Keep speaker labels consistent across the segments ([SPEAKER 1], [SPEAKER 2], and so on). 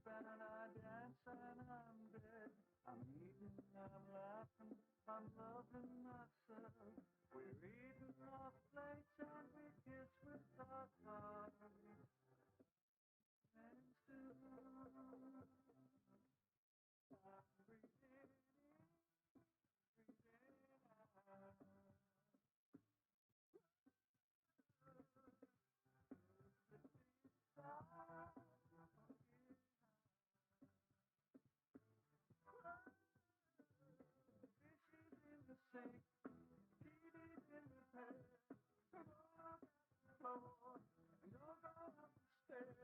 [SPEAKER 1] and I dance and I'm dead. I'm eating, I'm laughing, I'm loving myself. We're eating off plates and we kiss with our hearts. And soon I'm breathing in, breathing out. Dishes in the sink, TV's in the bed. Come on, floor, and you're going up the stairs.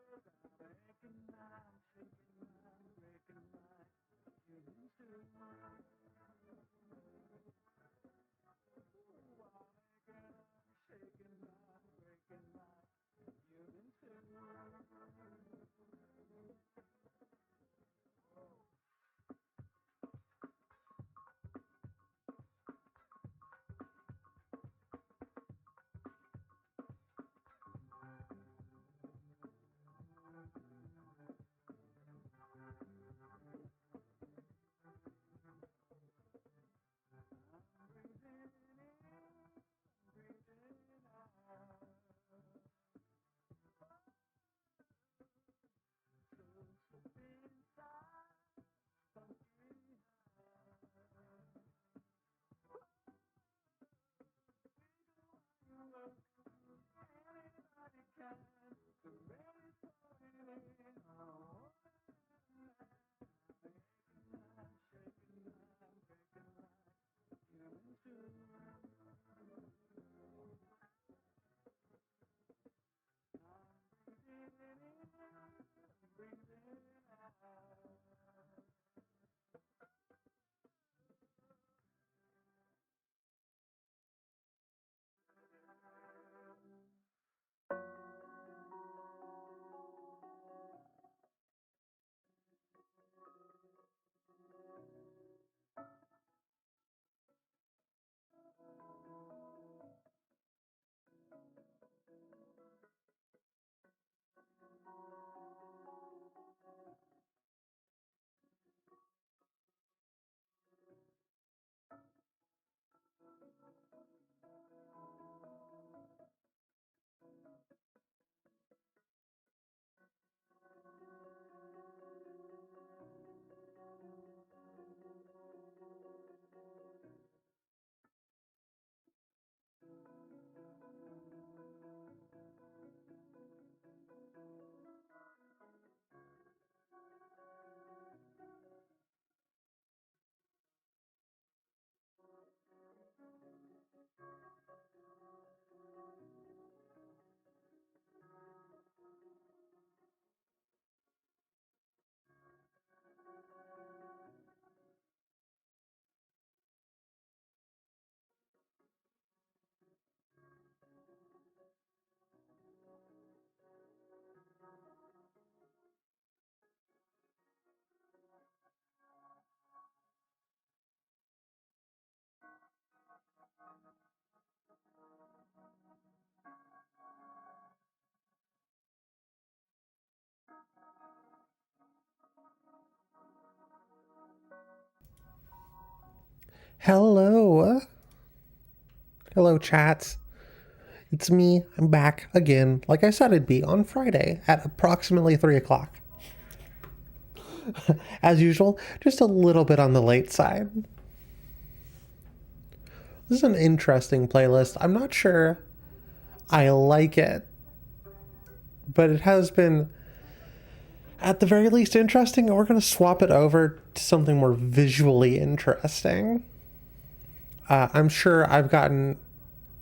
[SPEAKER 1] I'm breaking mine, shaking mine, breaking mine. Human too. Ooh, I'm making, shaking mine, breaking mine. Human too. I'm breathing in, breathing out. So slip inside, funky high. Anybody can. The rain is pouring in. Oh, shaking line, breaking line. Human too. I'm breathing in, breathing out.
[SPEAKER 2] Hello. Hello, chats. It's me. I'm back again, like I said I'd be on Friday at approximately 3 o'clock. As usual, just a little bit on the late side. This is an interesting playlist. I'm not sure I like it, but it has been, at the very least, interesting, and we're going to swap it over to something more visually interesting. I'm sure I've gotten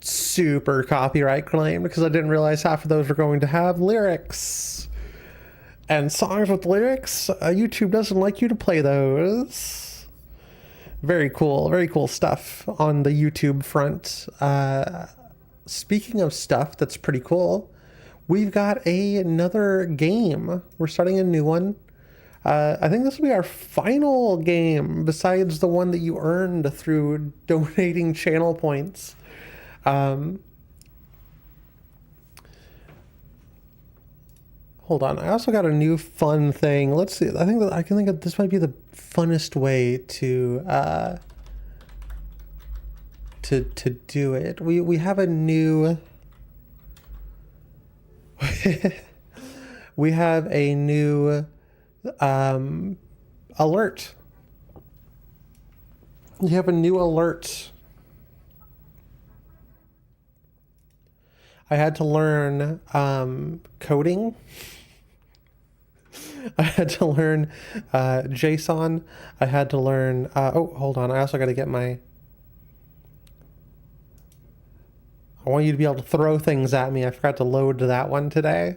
[SPEAKER 2] super copyright claimed because I didn't realize half of those were going to have lyrics. And songs with lyrics, YouTube doesn't like you to play those. Very cool stuff on the YouTube front. Speaking of stuff that's pretty cool, we've got another game. We're starting a new one. I think this will be our final game besides the one that you earned through donating channel points. Hold on. I also got a new fun thing. Let's see. I think that I can think of this might be the funnest way to do it. We have a new we have a new alert. We have a new alert. I had to learn coding. I had to learn JSON. I had to learn. Oh, hold on. I also got to get my. I want you to be able to throw things at me. I forgot to load that one today.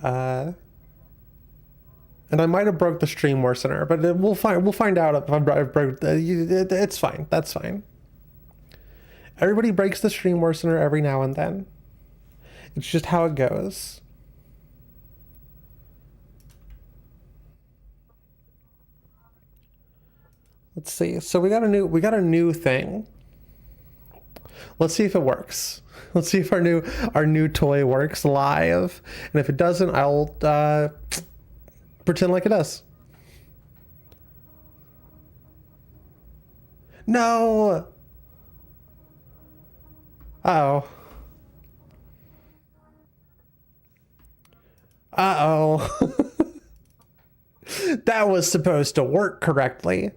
[SPEAKER 2] And I might have broke the stream worsener, but we'll find out if I broke. It's fine. That's fine. Everybody breaks the stream worsener every now and then. It's just how it goes. Let's see. So we got a new thing. Let's see if it works. Let's see if our new toy works live. And if it doesn't, I'll pretend like it does. No. Uh-oh. Uh-oh. That was supposed to work correctly.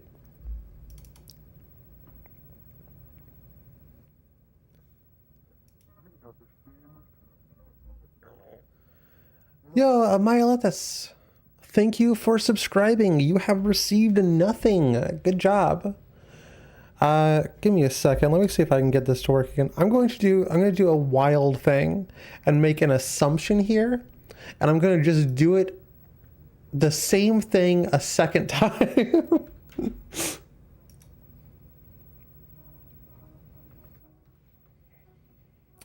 [SPEAKER 2] Yo, Myoletus, thank you for subscribing. You have received nothing. Good job. Give me a second. Let me see if I can get this to work again. I'm going to do a wild thing and make an assumption here, and I'm going to just do it the same thing a second time.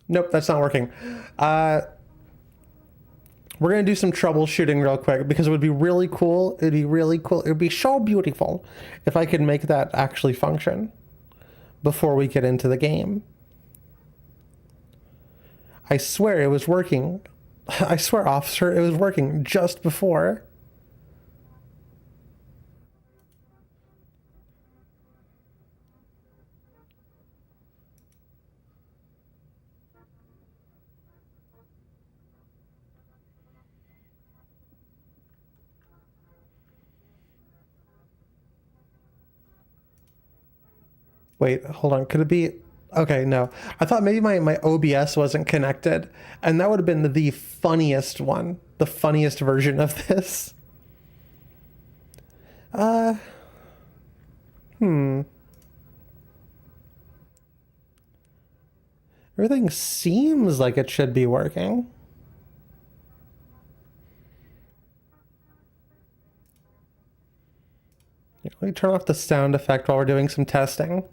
[SPEAKER 2] Nope, that's not working. We're going to do some troubleshooting real quick because it would be really cool. It'd be really cool. It would be so beautiful if I could make that actually function before we get into the game. I swear it was working. I swear, officer, it was working just before. Wait, hold on. Could it be? Okay, no. I thought maybe my OBS wasn't connected, and that would have been the funniest one, the funniest version of this. Everything seems like it should be working. Let me turn off the sound effect while we're doing some testing.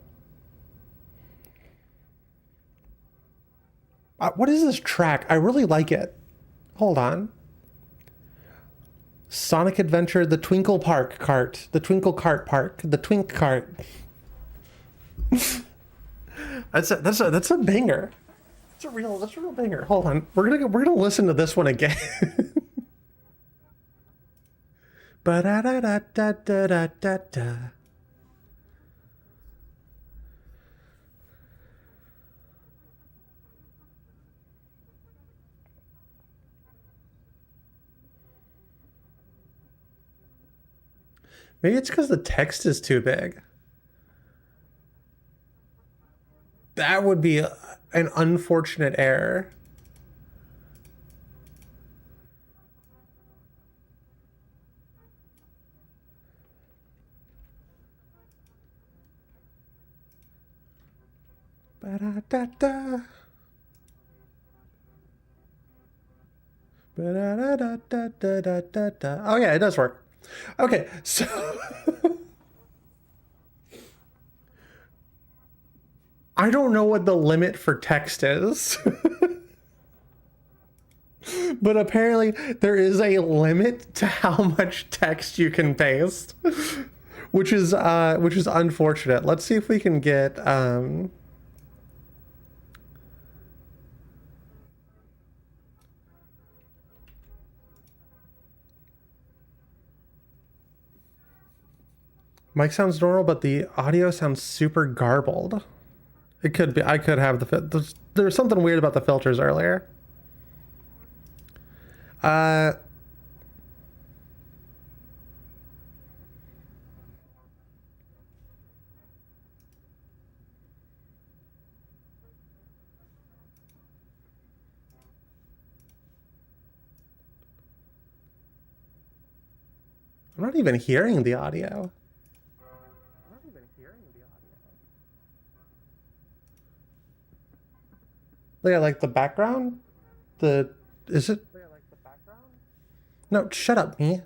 [SPEAKER 2] What is this track? I really like it. Hold on. Sonic Adventure, the Twinkle Park cart. The Twinkle Cart Park. The Twink Cart. That's a banger. That's a real banger. Hold on. We're gonna listen to this one again. Ba-da-da-da-da-da-da-da. Maybe it's because the text is too big. That would be an unfortunate error. Ba-da-da-da. Ba-da-da-da-da-da-da-da. Oh yeah, it does work. Okay, so I don't know what the limit for text is. But apparently there is a limit to how much text you can paste, which is unfortunate. Let's see if we can get Mic sounds normal, but the audio sounds super garbled. It could be. I could have there was something weird about the filters earlier. I'm not even hearing the audio. Yeah, like the background? Is it? No, shut up, me.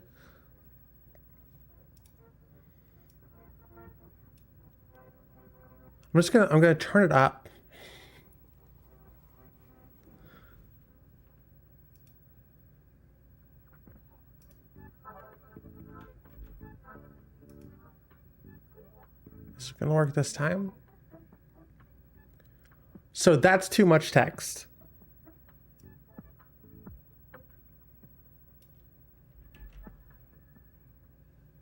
[SPEAKER 2] I'm gonna turn it up. Is it gonna work this time? So that's too much text.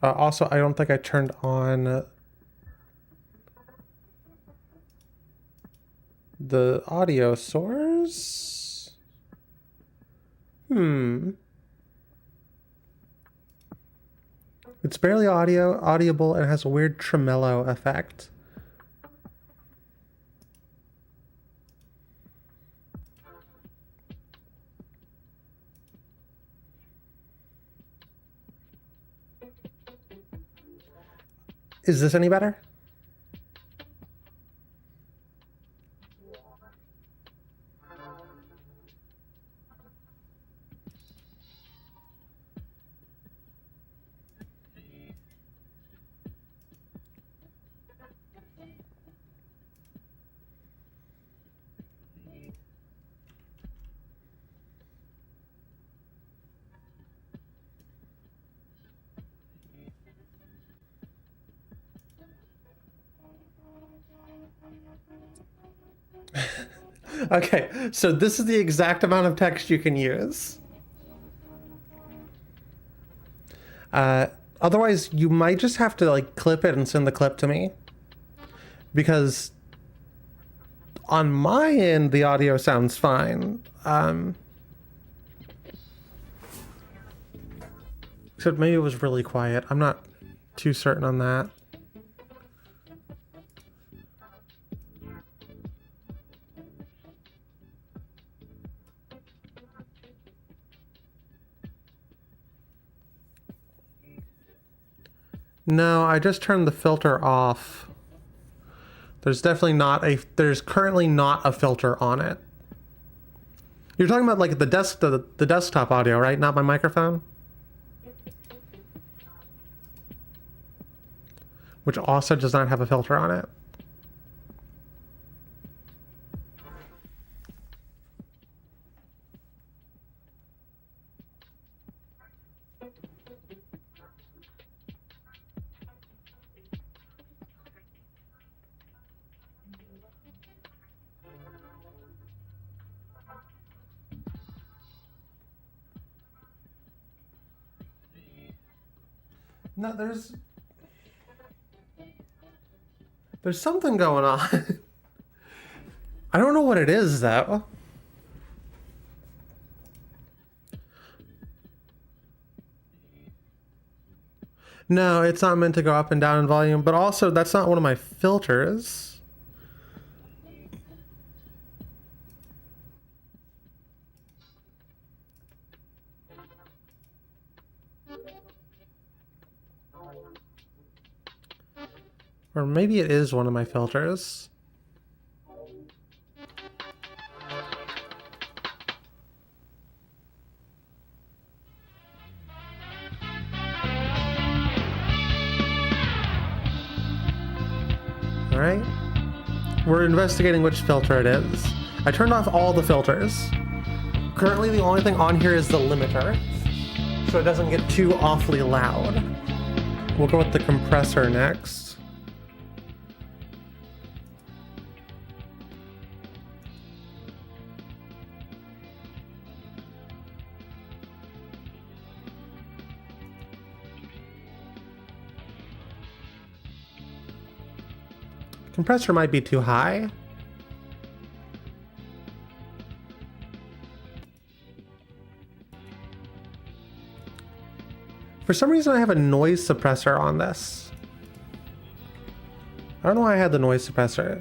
[SPEAKER 2] Also, I don't think I turned on the audio source. It's barely audible, and has a weird tremolo effect. Is this any better? Okay, so this is the exact amount of text you can use. Otherwise, you might just have to like clip it and send the clip to me. Because on my end, the audio sounds fine. Except maybe it was really quiet. I'm not too certain on that. No, I just turned the filter off. There's currently not a filter on it. You're talking about like the desktop audio, right? Not my microphone? Which also does not have a filter on it. No, there's something going on. I don't know what it is though. No, it's not meant to go up and down in volume, but also that's not one of my filters. Or maybe it is one of my filters. All right. We're investigating which filter it is. I turned off all the filters. Currently, the only thing on here is the limiter, so it doesn't get too awfully loud. We'll go with the compressor next. Compressor might be too high. For some reason, I have a noise suppressor on this. I don't know why I had the noise suppressor.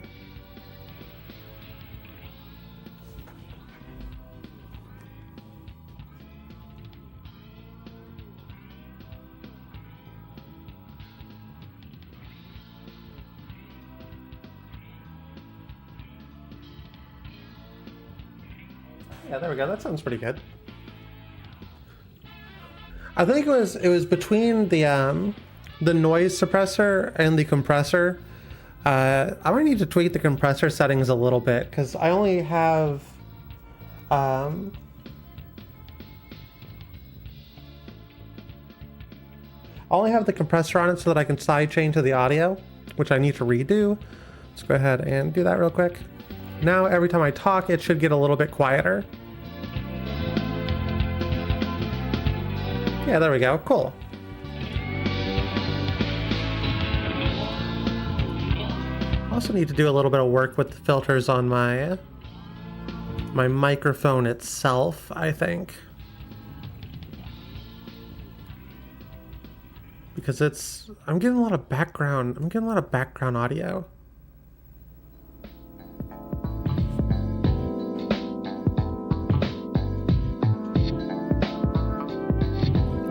[SPEAKER 2] Yeah, there we go. That sounds pretty good. I think it was between the noise suppressor and the compressor. I might need to tweak the compressor settings a little bit because I only have I only have the compressor on it so that I can sidechain to the audio, which I need to redo. Let's go ahead and do that real quick. Now every time I talk, it should get a little bit quieter. Yeah, there we go. Cool. Also need to do a little bit of work with the filters on my microphone itself, I think. Because I'm getting a lot of background audio.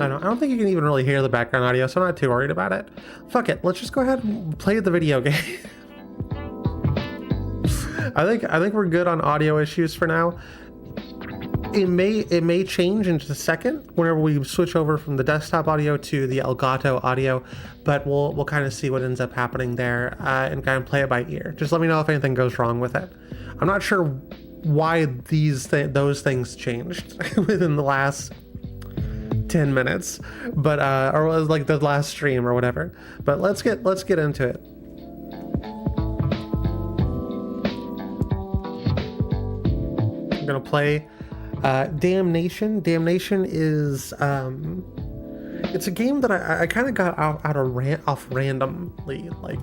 [SPEAKER 2] I don't think you can even really hear the background audio, so I'm not too worried about it. Fuck it, let's just go ahead and play the video game. I think we're good on audio issues for now. It may change in just a second whenever we switch over from the desktop audio to the Elgato audio, but we'll kind of see what ends up happening there and kind of play it by ear. Just let me know if anything goes wrong with it. I'm not sure why those things changed within the last 10 minutes, but or like the last stream or whatever. But let's get into it. I'm gonna play Damnation. Damnation is it's a game that I kind of got off randomly. Like,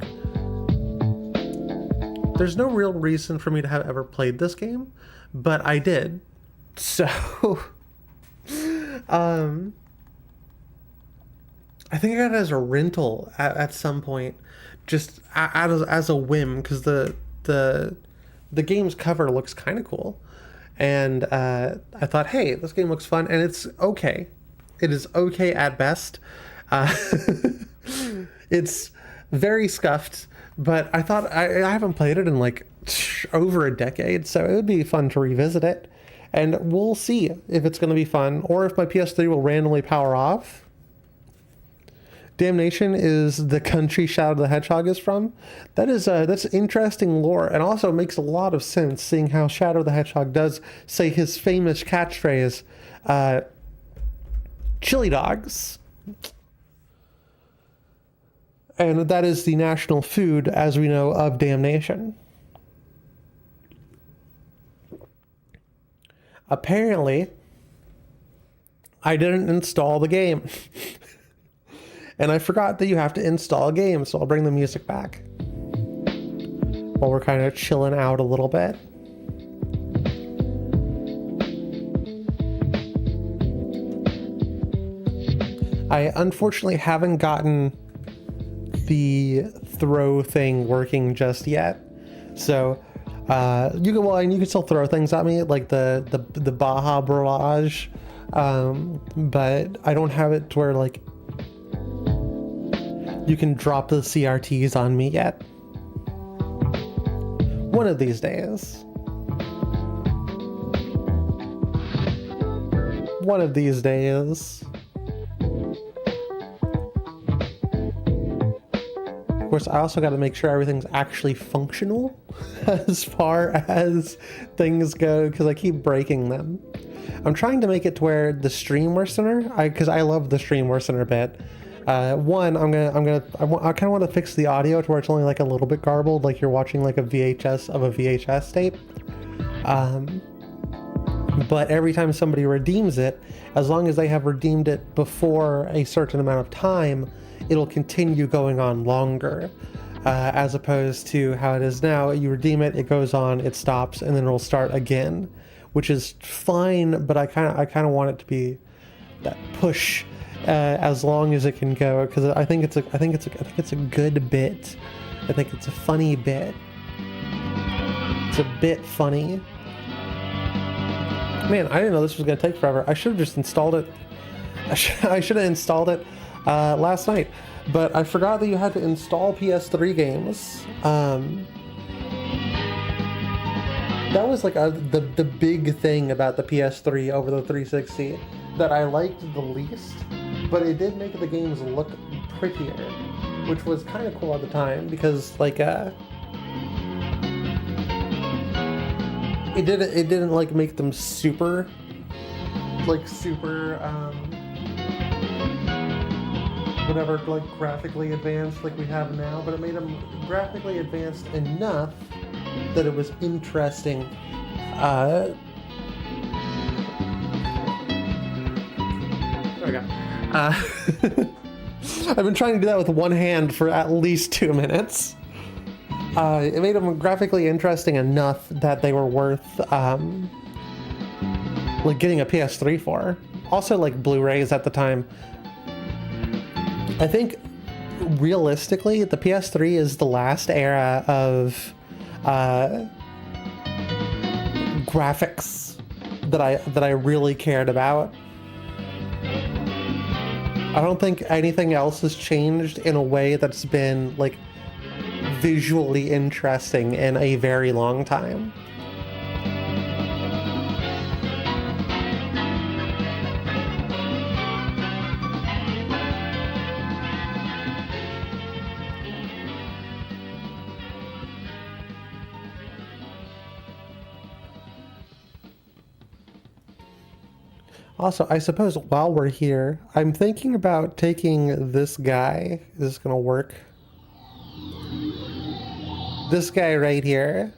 [SPEAKER 2] there's no real reason for me to have ever played this game, but I did. So I think I got it as a rental at some point, just as a whim, because the game's cover looks kind of cool, and I thought, hey, this game looks fun, and it's okay. It is okay at best. It's very scuffed, but I thought I haven't played it in like over a decade, so it would be fun to revisit it. And we'll see if it's going to be fun, or if my PS3 will randomly power off. Damnation is the country Shadow the Hedgehog is from. That's interesting lore, and also makes a lot of sense, seeing how Shadow the Hedgehog does say his famous catchphrase, chili dogs. And that is the national food, as we know, of Damnation. Apparently, I didn't install the game. And I forgot that you have to install a game, so I'll bring the music back while we're kind of chilling out a little bit. I unfortunately haven't gotten the throw thing working just yet, so you can still throw things at me, like the Baja Barrage, but I don't have it to where like you can drop the CRTs on me yet. One of these days. One of these days. Of course, I also got to make sure everything's actually functional as far as things go, because I keep breaking them. I'm trying to make it to where the stream worsener, because I love the stream worsener bit. One, I kind of want to fix the audio to where it's only like a little bit garbled, like you're watching like a VHS tape. But every time somebody redeems it, as long as they have redeemed it before a certain amount of time, it'll continue going on longer. as opposed to how it is now. You redeem it, it goes on, it stops, and then it'll start again, which is fine. But I kind of want it to be that push as long as it can go, because I think it's a good bit. I think it's a funny bit. It's a bit funny. Man, I didn't know this was gonna take forever. I should have just installed it. I should have installed it last night, but I forgot that you had to install PS3 games. That was like the big thing about the PS3 over the 360 that I liked the least, but it did make the games look prettier, which was kind of cool at the time, because like it didn't like make them super whatever, like graphically advanced like we have now, but it made them graphically advanced enough that it was interesting. There we go. I've been trying to do that with one hand for at least 2 minutes. It made them graphically interesting enough that they were worth like getting a PS3 for. Also, like Blu-rays at the time. I think realistically, the PS3 is the last era of graphics that I really cared about. I don't think anything else has changed in a way that's been like visually interesting in a very long time. Also, I suppose while we're here, I'm thinking about taking this guy. Is this gonna work? This guy right here,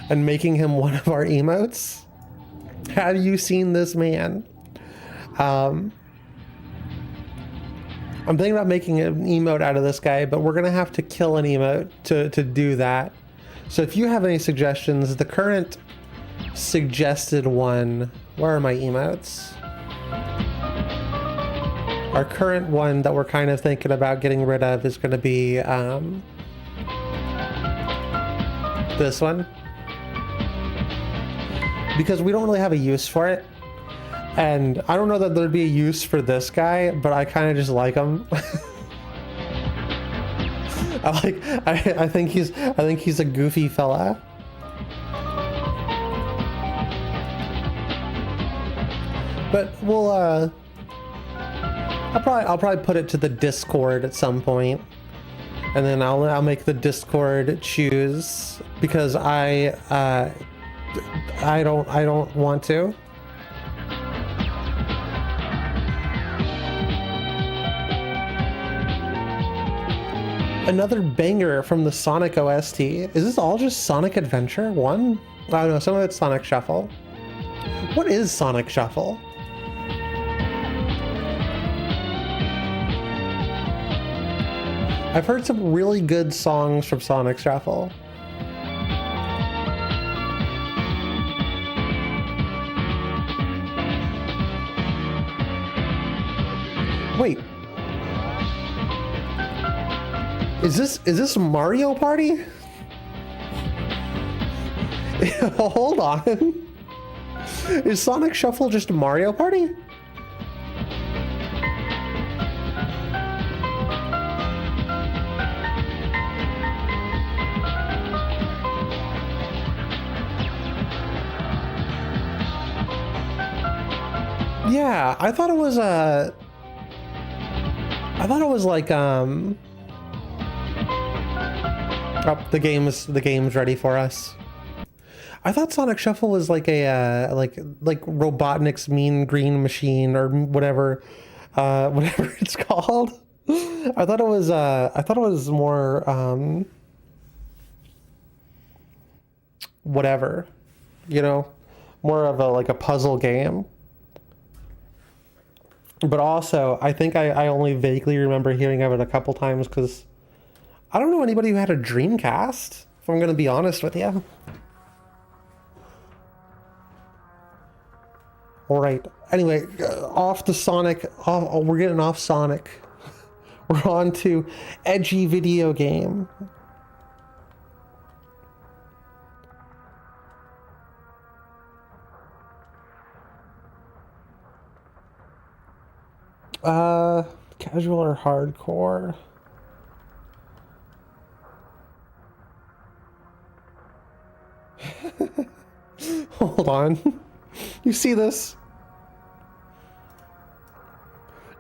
[SPEAKER 2] and making him one of our emotes. Have you seen this man? I'm thinking about making an emote out of this guy, but we're gonna have to kill an emote to do that. So if you have any suggestions, the current suggested one, where are my emotes? Our current one that we're kind of thinking about getting rid of is going to be this one, because we don't really have a use for it, and I don't know that there'd be a use for this guy, but I kind of just like him. I think he's a goofy fella. But we'll I'll probably put it to the Discord at some point, and then I'll make the Discord choose, because I don't want to. Another banger from the Sonic OST. Is this all just Sonic Adventure 1? I don't know, some of it's Sonic Shuffle. What is Sonic Shuffle? I've heard some really good songs from Sonic Shuffle. Wait. Is this Mario Party? Hold on. Is Sonic Shuffle just Mario Party? Yeah, I thought it was like oh, the game's ready for us. I thought Sonic Shuffle was like a like Robotnik's Mean Green Machine or whatever whatever it's called. I thought it was more whatever, you know, more of a puzzle game. But also, I think I only vaguely remember hearing of it a couple times, because I don't know anybody who had a Dreamcast, if I'm going to be honest with you. All right. Anyway, off the Sonic. We're getting off Sonic. We're on to edgy video game. Casual or hardcore? Hold on. You see this?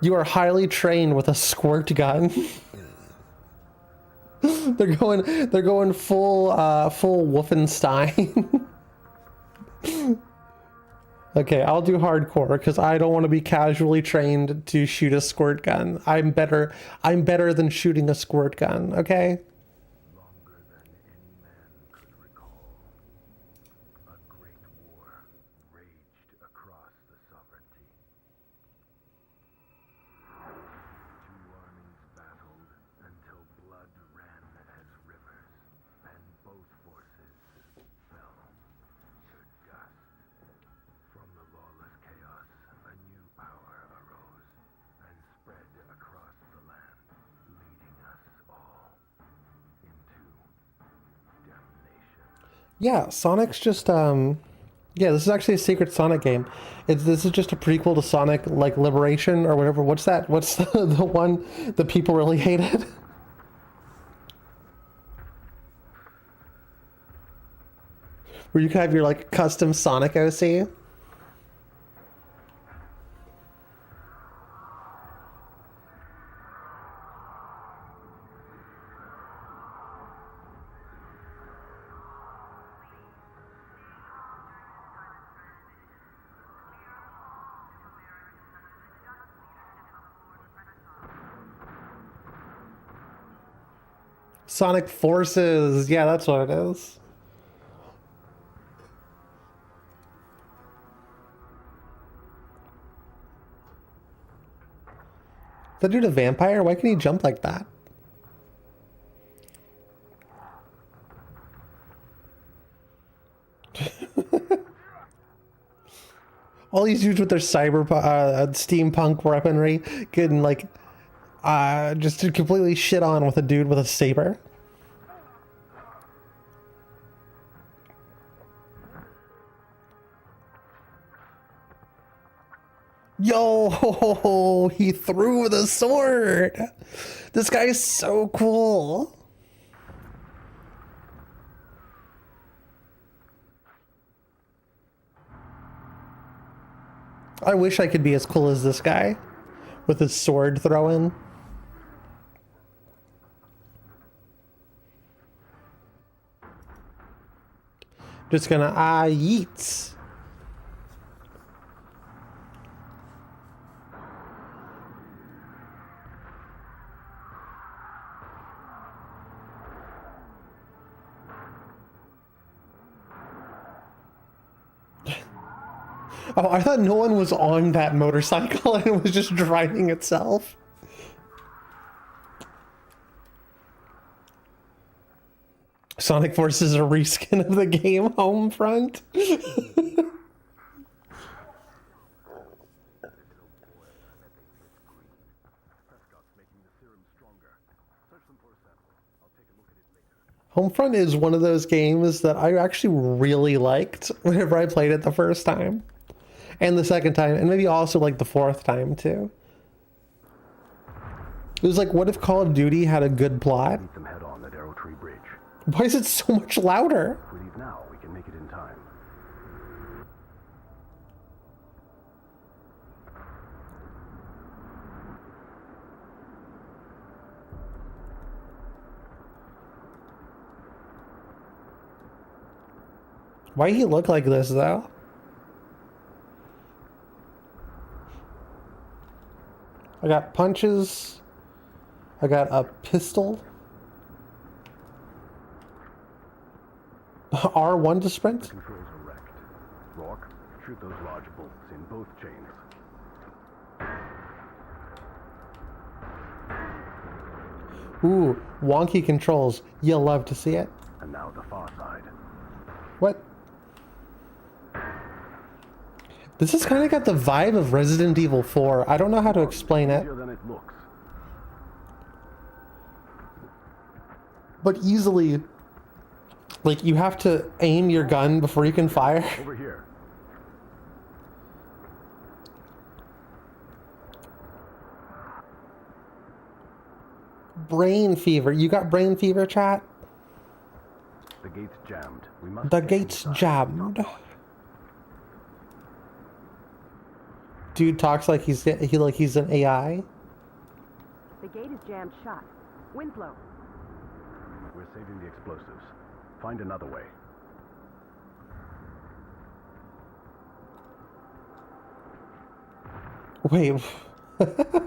[SPEAKER 2] You are highly trained with a squirt gun. they're going full Wolfenstein. Okay, I'll do hardcore because I don't want to be casually trained to shoot a squirt gun. I'm better than shooting a squirt gun, okay?
[SPEAKER 1] Longer than any man could recall, a great war raged across the sovereignty. Two armies battled until blood ran as rivers, and both forces fell to dust. From the lawless chaos, a new power arose and spread across the land, leading us all into damnation.
[SPEAKER 2] Yeah, Sonic's just yeah, this is actually a secret Sonic game. This is just a prequel to Sonic like Liberation or whatever. What's that? What's the one that people really hated? Where you can have your like custom Sonic OC. Sonic Forces. Yeah, that's what it is. Is that dude a vampire? Why can he jump like that? All these dudes with their steampunk weaponry getting like just to completely shit on with a dude with a saber. Yo, he threw the sword. This guy is so cool. I wish I could be as cool as this guy with his sword throwing. Just gonna yeets. Oh, I thought no one was on that motorcycle and it was just driving itself. Sonic Forces is a reskin of the game Homefront. Homefront is one of those games that I actually really liked whenever I played it the first time. And the second time, and maybe also like the fourth time too. It was like, what if Call of Duty had a good plot?
[SPEAKER 1] Meet them head on at Arrow Tree Bridge.
[SPEAKER 2] Why is it so much louder?
[SPEAKER 1] If we leave now, we can make it in time.
[SPEAKER 2] Why he look like this though? I got punches. I got a pistol. R1 to sprint.
[SPEAKER 1] The controls are wrecked. Rourke, shoot those large bolts in both chains.
[SPEAKER 2] Ooh, wonky controls. You'll love to see it.
[SPEAKER 1] And now the far side.
[SPEAKER 2] What? This has kind of got the vibe of Resident Evil 4. I don't know how to explain it.
[SPEAKER 1] Easier than it looks.
[SPEAKER 2] But easily, like, you have to aim your gun before you can fire.
[SPEAKER 1] Over here.
[SPEAKER 2] Brain fever. You got brain fever, chat?
[SPEAKER 1] The gate's jammed. We must
[SPEAKER 2] The
[SPEAKER 1] get
[SPEAKER 2] gate's
[SPEAKER 1] inside.
[SPEAKER 2] jammed. Dude talks like he's an AI.
[SPEAKER 3] The gate is jammed shut. Windflow.
[SPEAKER 1] We're saving the explosives. Find another way.
[SPEAKER 2] Wait.
[SPEAKER 1] Most probably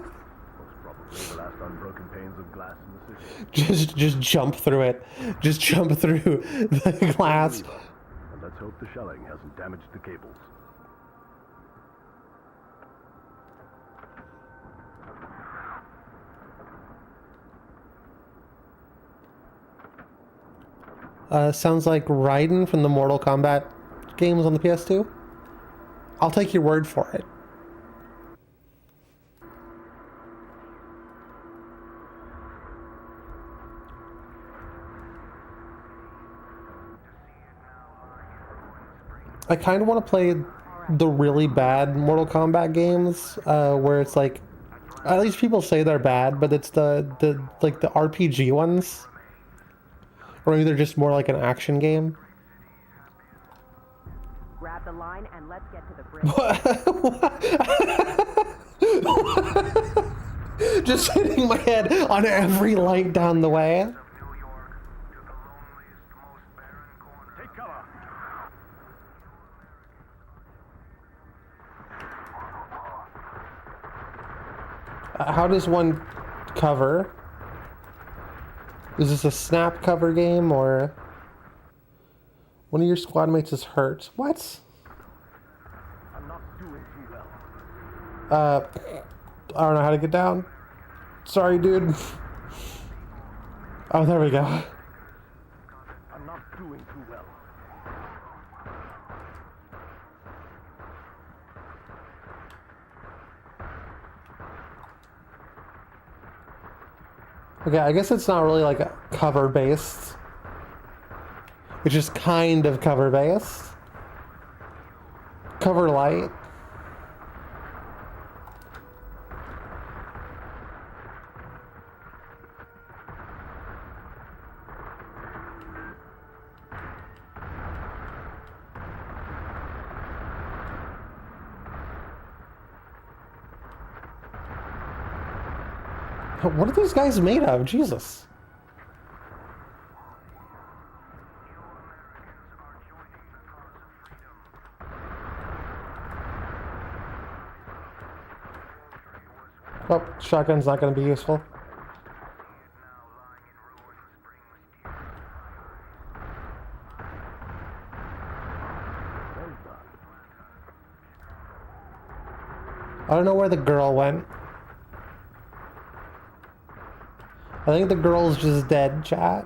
[SPEAKER 1] the last unbroken panes of glass in the city.
[SPEAKER 2] Just jump through it. Just jump through the glass.
[SPEAKER 1] And let's hope the shelling hasn't damaged the cables.
[SPEAKER 2] Sounds like Raiden from the Mortal Kombat games on the PS2. I'll take your word for it. I kind of want to play the really bad Mortal Kombat games, where it's like, at least people say they're bad, but it's the RPG ones. Or maybe they're just more like an action game.
[SPEAKER 3] Grab the line and let's get to the bridge.
[SPEAKER 2] Just hitting my head on every light down the way.
[SPEAKER 1] Take cover.
[SPEAKER 2] How does one cover? Is this a snap cover game, or one of your squad mates is hurt? What?
[SPEAKER 1] I'm not doing too well.
[SPEAKER 2] I don't know how to get down. Sorry, dude. Oh, there we go.
[SPEAKER 1] I'm not doing too well.
[SPEAKER 2] Okay, I guess it's not really like a cover based. It's just kind of cover based. Cover light. What are these guys made of? Jesus. Oh, shotgun's not going to be useful. I don't know where the girl went. I think the girl's just dead, chat.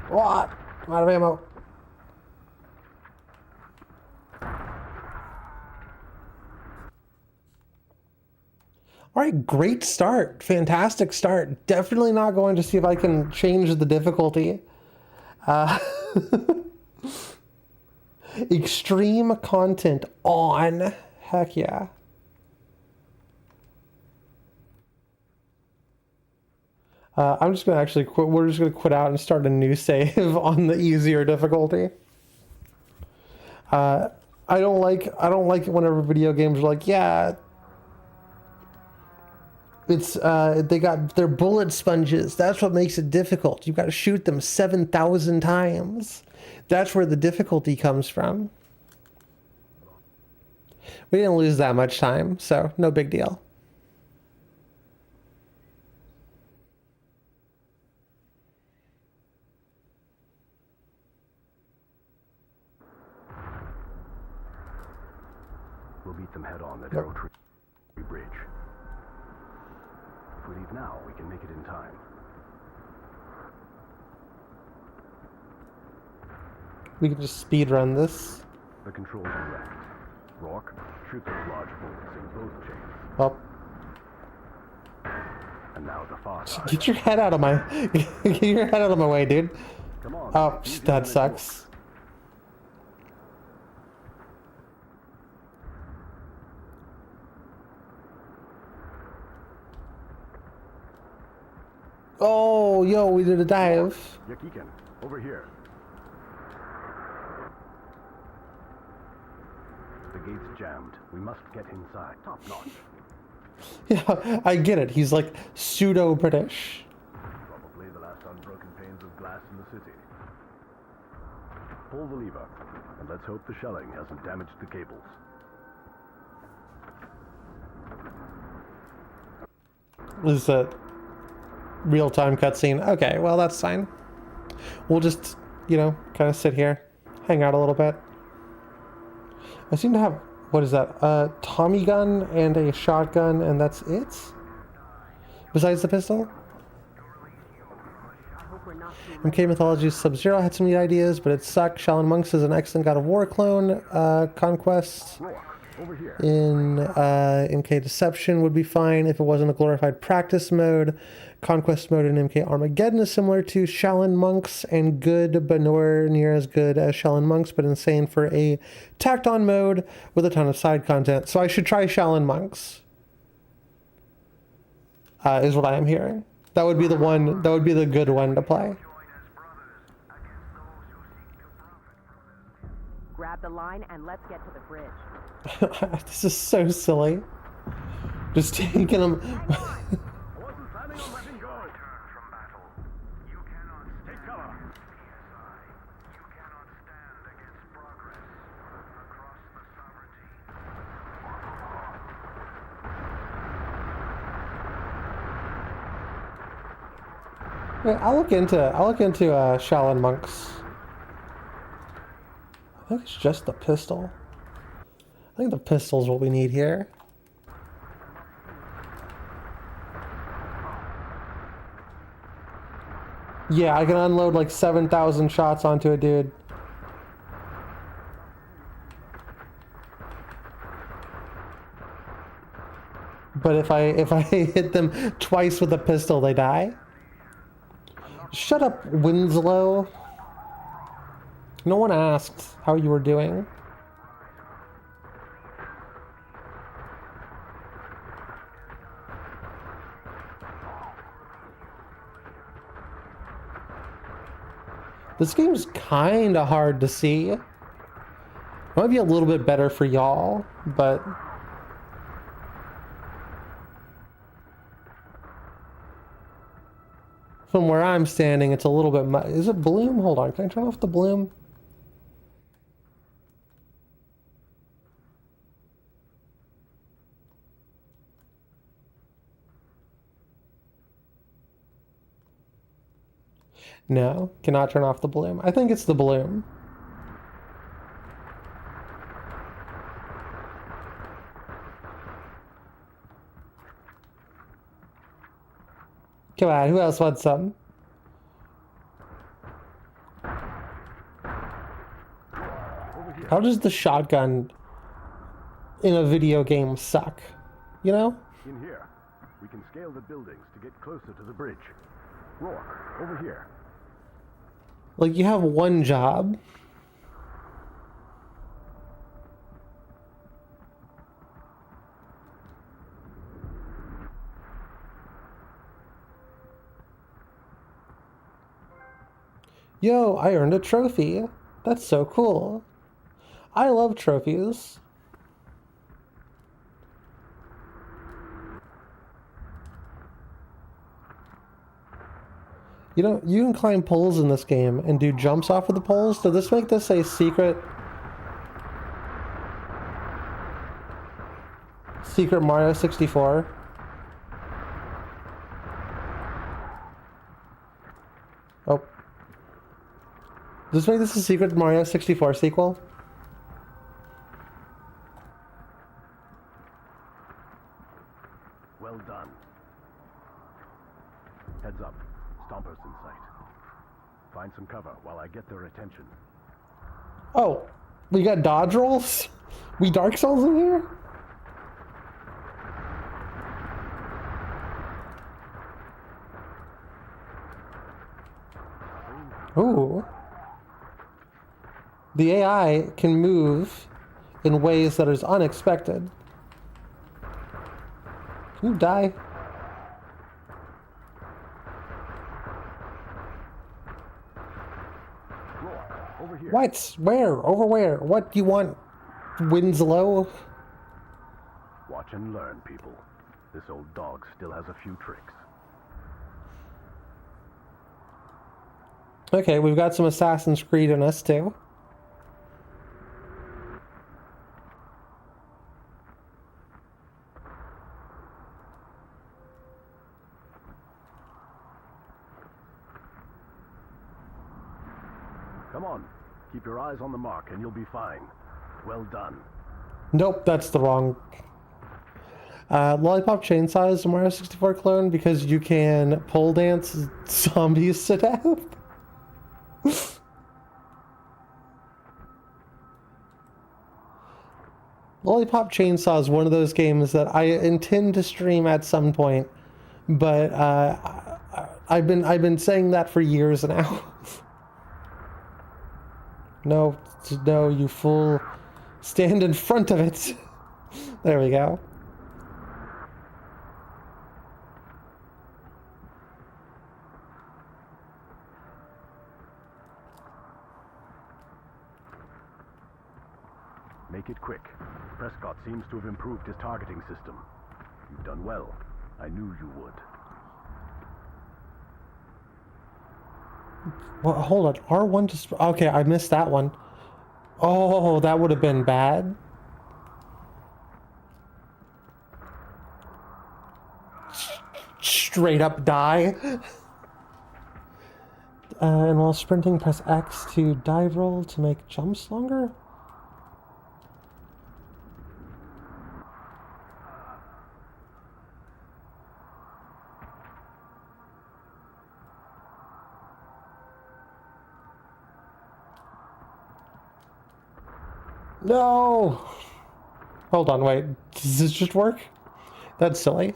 [SPEAKER 2] What? I'm out of ammo. Alright, great start. Fantastic start. Definitely not going to see if I can change the difficulty. Extreme content on. Heck yeah. I'm just gonna actually quit. We're just gonna quit out and start a new save on the easier difficulty. I don't like it whenever video games are like, yeah, it's they're bullet sponges. That's what makes it difficult. You've got to shoot them 7,000 times. That's where the difficulty comes from. We didn't lose that much time, so no big deal.
[SPEAKER 4] We'll meet them head on at Arrow Tree Bridge. If we leave now, we can make it in time.
[SPEAKER 2] We can just speed run this.
[SPEAKER 4] The controls are wrecked. Rourke, shoot those large bolts in both chains.
[SPEAKER 2] Well,
[SPEAKER 4] And now the far side.
[SPEAKER 2] get your head out of my get your head out of my way, dude.
[SPEAKER 4] Come on.
[SPEAKER 2] Oh,
[SPEAKER 4] easier
[SPEAKER 2] that
[SPEAKER 4] than it
[SPEAKER 2] sucks. Oh, yo, we did a dive.
[SPEAKER 4] looks. Yakiken, over here. The gate's jammed. We must get inside. Top notch.
[SPEAKER 2] Yeah, I get it. He's like pseudo-British.
[SPEAKER 4] Probably the last unbroken panes of glass in the city. Pull the lever, and let's hope the shelling hasn't damaged the cables.
[SPEAKER 2] This is a real-time cutscene. Okay, well, that's fine. We'll just, you know, kind of sit here, hang out a little bit. I seem to have, what is that? A Tommy gun and a shotgun, and that's it? Besides the pistol? MK Mythology's Sub-Zero had some neat ideas, but it sucked. Shaolin Monks is an excellent God of War clone. Conquest
[SPEAKER 4] Rourke, over here.
[SPEAKER 2] in MK Deception would be fine if it wasn't a glorified practice mode. Conquest mode in MK Armageddon is similar to Shaolin Monks and good, but nowhere near as good as Shaolin Monks, but insane for a tacked-on mode with a ton of side content. So I should try Shaolin Monks, is what I am hearing. That would be the one, that would be the good one to play.
[SPEAKER 3] Grab the line and let's get to the bridge.
[SPEAKER 2] This is so silly. Just taking them.
[SPEAKER 4] I wasn't planning on letting go.
[SPEAKER 1] Return from battle. You cannot
[SPEAKER 4] Take cover.
[SPEAKER 1] You cannot stand against progress across the sovereignty.
[SPEAKER 2] Wait, I'll look into Shaolin Monks. I think it's just the pistol. I think the pistol's what we need here. Yeah, I can unload like 7,000 shots onto a dude. But if I hit them twice with a pistol, they die. Shut up, Winslow. No one asked how you were doing. This game's kinda hard to see. It might be a little bit better for y'all, but from where I'm standing, it's a little bit is it bloom? Hold on, can I turn off the bloom? No, cannot turn off the bloom. I think it's the bloom. Come on, who else wants some? How does the shotgun in a video game suck? You know?
[SPEAKER 4] In here, we can scale the buildings to get closer to the bridge. Rourke, over here.
[SPEAKER 2] Like, you have one job. Yo, I earned a trophy. That's so cool. I love trophies. You know, you can climb poles in this game and do jumps off of the poles. Does this make this a secret Mario 64? Oh. Does this make this a secret Mario 64 sequel?
[SPEAKER 4] Heads up. Stompers in sight. Find some cover while I get their attention.
[SPEAKER 2] Oh, we got dodge rolls? We Dark Souls in here? Ooh. The AI can move in ways that is unexpected. Can you die?
[SPEAKER 4] Over here.
[SPEAKER 2] What? Where? Over where? What do you want? Winslow?
[SPEAKER 4] Watch and learn, people. This old dog still has a few tricks.
[SPEAKER 2] Okay, we've got some Assassin's Creed in us too.
[SPEAKER 4] Come on. Keep your eyes on the mark and you'll be fine. Well done.
[SPEAKER 2] Nope, that's the wrong. Lollipop Chainsaw is a Mario 64 clone because you can pole dance zombies to death. Lollipop Chainsaw is one of those games that I intend to stream at some point, but I've been saying that for years now. No, you fool! Stand in front of it. There we go.
[SPEAKER 4] Make it quick. Prescott seems to have improved his targeting system. You've done well. I knew you would.
[SPEAKER 2] Well, hold on. R1 just... Okay, I missed that one. Oh, that would have been bad. Straight up die. And while sprinting, press X to dive roll to make jumps longer. No! Hold on, wait. Does this just work? That's silly.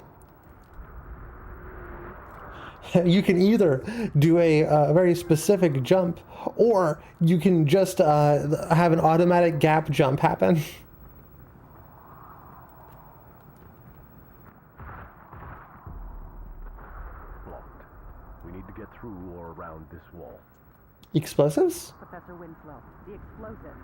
[SPEAKER 2] You can either do a very specific jump, or you can just have an automatic gap jump happen.
[SPEAKER 4] Blocked. We need to get through or around this wall.
[SPEAKER 2] Explosives?
[SPEAKER 3] Professor Winslow, the explosive.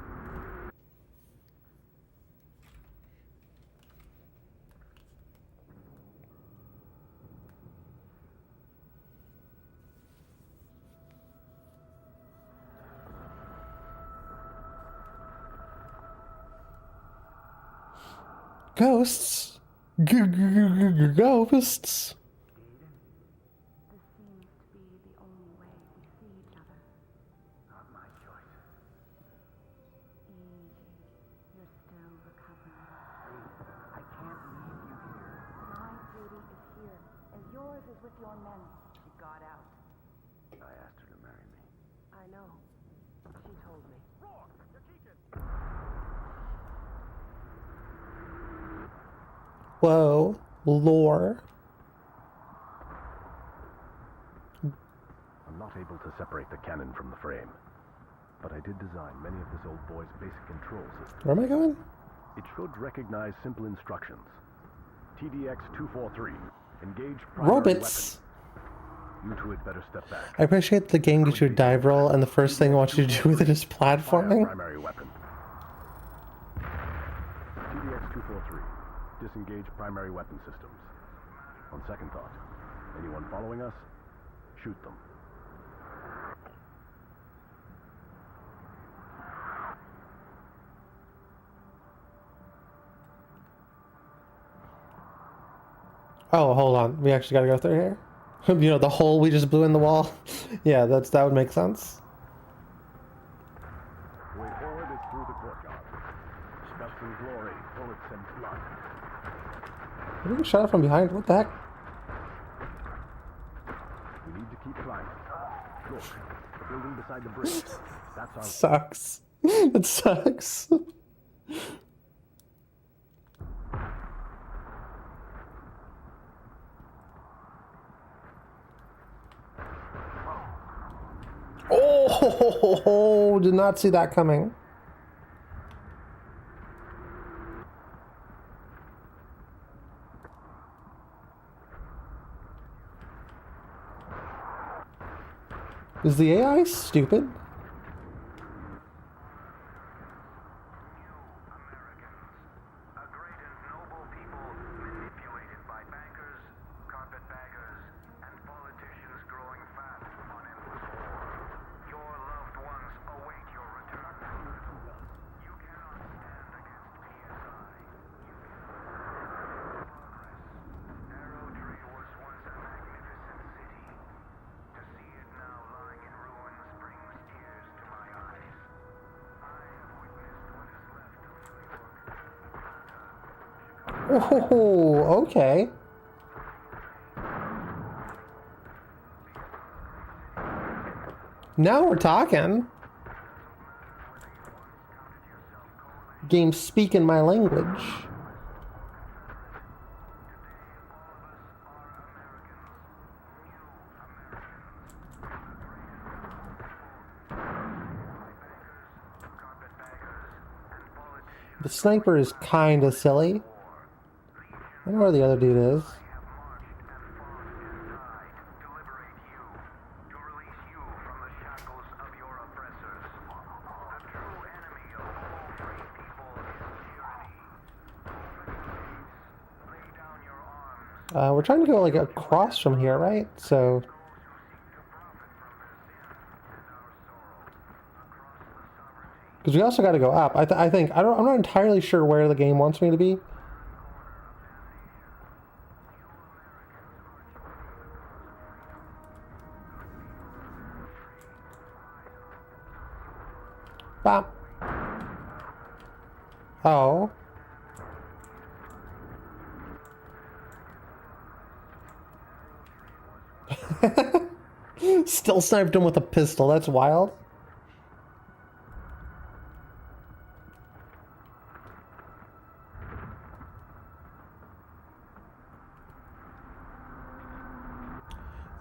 [SPEAKER 2] Ghosts? Ghosts?
[SPEAKER 3] This seems to be the only way we see each other.
[SPEAKER 1] Not my choice.
[SPEAKER 3] Easy. You're still recovering.
[SPEAKER 1] I can't leave you here.
[SPEAKER 3] My duty is here, as yours is with your men. She got out.
[SPEAKER 1] I asked her to marry me.
[SPEAKER 3] I know. She told me.
[SPEAKER 2] Whoa. Lore.
[SPEAKER 4] I'm not able to separate the cannon from the frame, but I did design many of this old boy's basic control systems.
[SPEAKER 2] Where am I going?
[SPEAKER 4] It should recognize simple instructions. TDX-243. Engage primary
[SPEAKER 2] Robots.
[SPEAKER 4] weapon. You two had better step back.
[SPEAKER 2] I appreciate the game gives you a dive roll, and the first thing I want you to do with it is
[SPEAKER 4] Fire
[SPEAKER 2] platforming.
[SPEAKER 4] primary weapon. TDX-243. Disengage primary weapon systems. On second thought, anyone following us, shoot them.
[SPEAKER 2] Oh, hold on. We actually gotta go through here. You know, the hole we just blew in the wall. Yeah, that would make sense.
[SPEAKER 4] The way forward is through the courtyard. Scouts and glory, bullets and blood.
[SPEAKER 2] Are we being shot from behind? What the heck?
[SPEAKER 4] keep climbing. Look, the building beside the bridge. That's our...
[SPEAKER 2] Sucks. It sucks. Oh, did not see that coming. Is the AI stupid?
[SPEAKER 1] A great and noble people manipulated by bankers, carpetbaggers, and politicians growing fat on endless war. Your loved ones await your return. You cannot stand against PSI. You cannot progress. Arrow Tree was once a magnificent city. To see it now lying in ruins brings tears to my eyes. I have witnessed what is left of New York.
[SPEAKER 2] Oh, okay. Now we're talking. Game speaking my language. The sniper is kind of silly. I wonder where the other dude is. We're trying to go like across from here, right? So because we also got to go up. I think I'm not entirely sure where the game wants me to be. Bop. Oh. Still sniped him with a pistol. That's wild.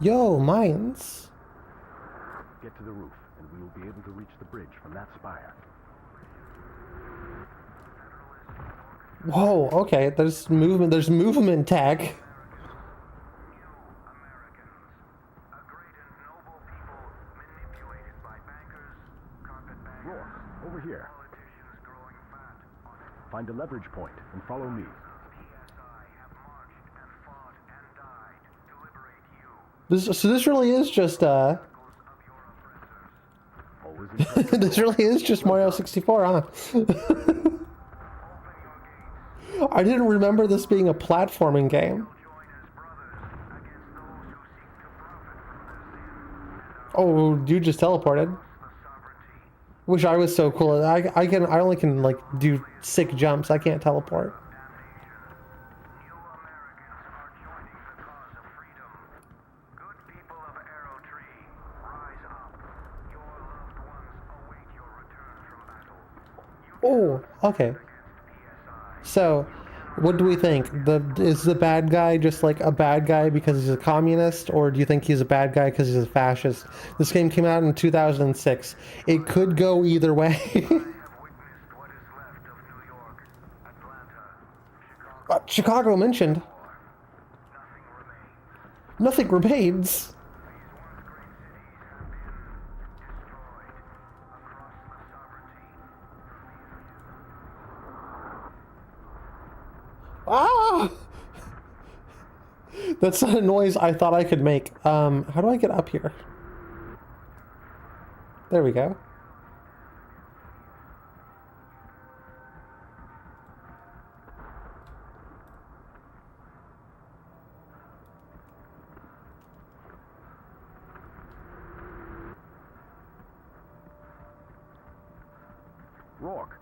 [SPEAKER 2] Yo, mines.
[SPEAKER 4] Get to the roof, and we will be able to reach the bridge from that spire.
[SPEAKER 2] Whoa, okay. There's movement. There's movement tech.
[SPEAKER 4] Over here. Find a leverage point and follow me.
[SPEAKER 2] So this really is just
[SPEAKER 4] Always impressive.
[SPEAKER 2] this really is just Mario 64, huh? I didn't remember this being a platforming game. Oh, dude just teleported. Wish I was so cool. I only can like do sick jumps. I can't teleport. Oh, okay. So, what do we think? Is the bad guy just like a bad guy because he's a communist, or do you think he's a bad guy because he's a fascist? This game came out in 2006. It could go either way. Chicago mentioned. Nothing remains. Ah! That's not a noise I thought I could make. How do I get up here? There we go.
[SPEAKER 4] Rourke,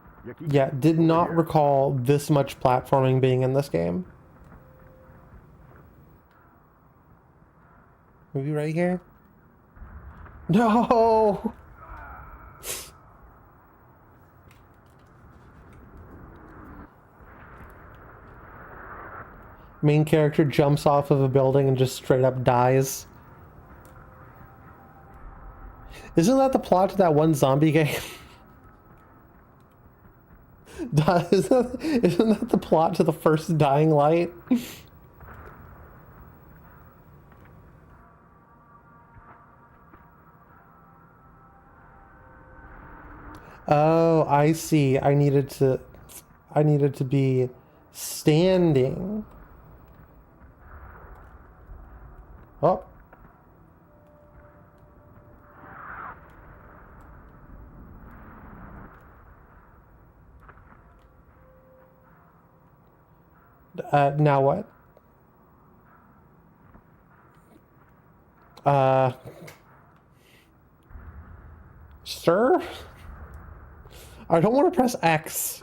[SPEAKER 2] Yeah, did not recall this much platforming being in this game. Maybe right here? No! Main character jumps off of a building and just straight up dies. Isn't that the plot to that one zombie game? Isn't that the plot to the first Dying Light? Oh, I see. I needed to be standing. Oh. Now what? Sir? I don't want to press X.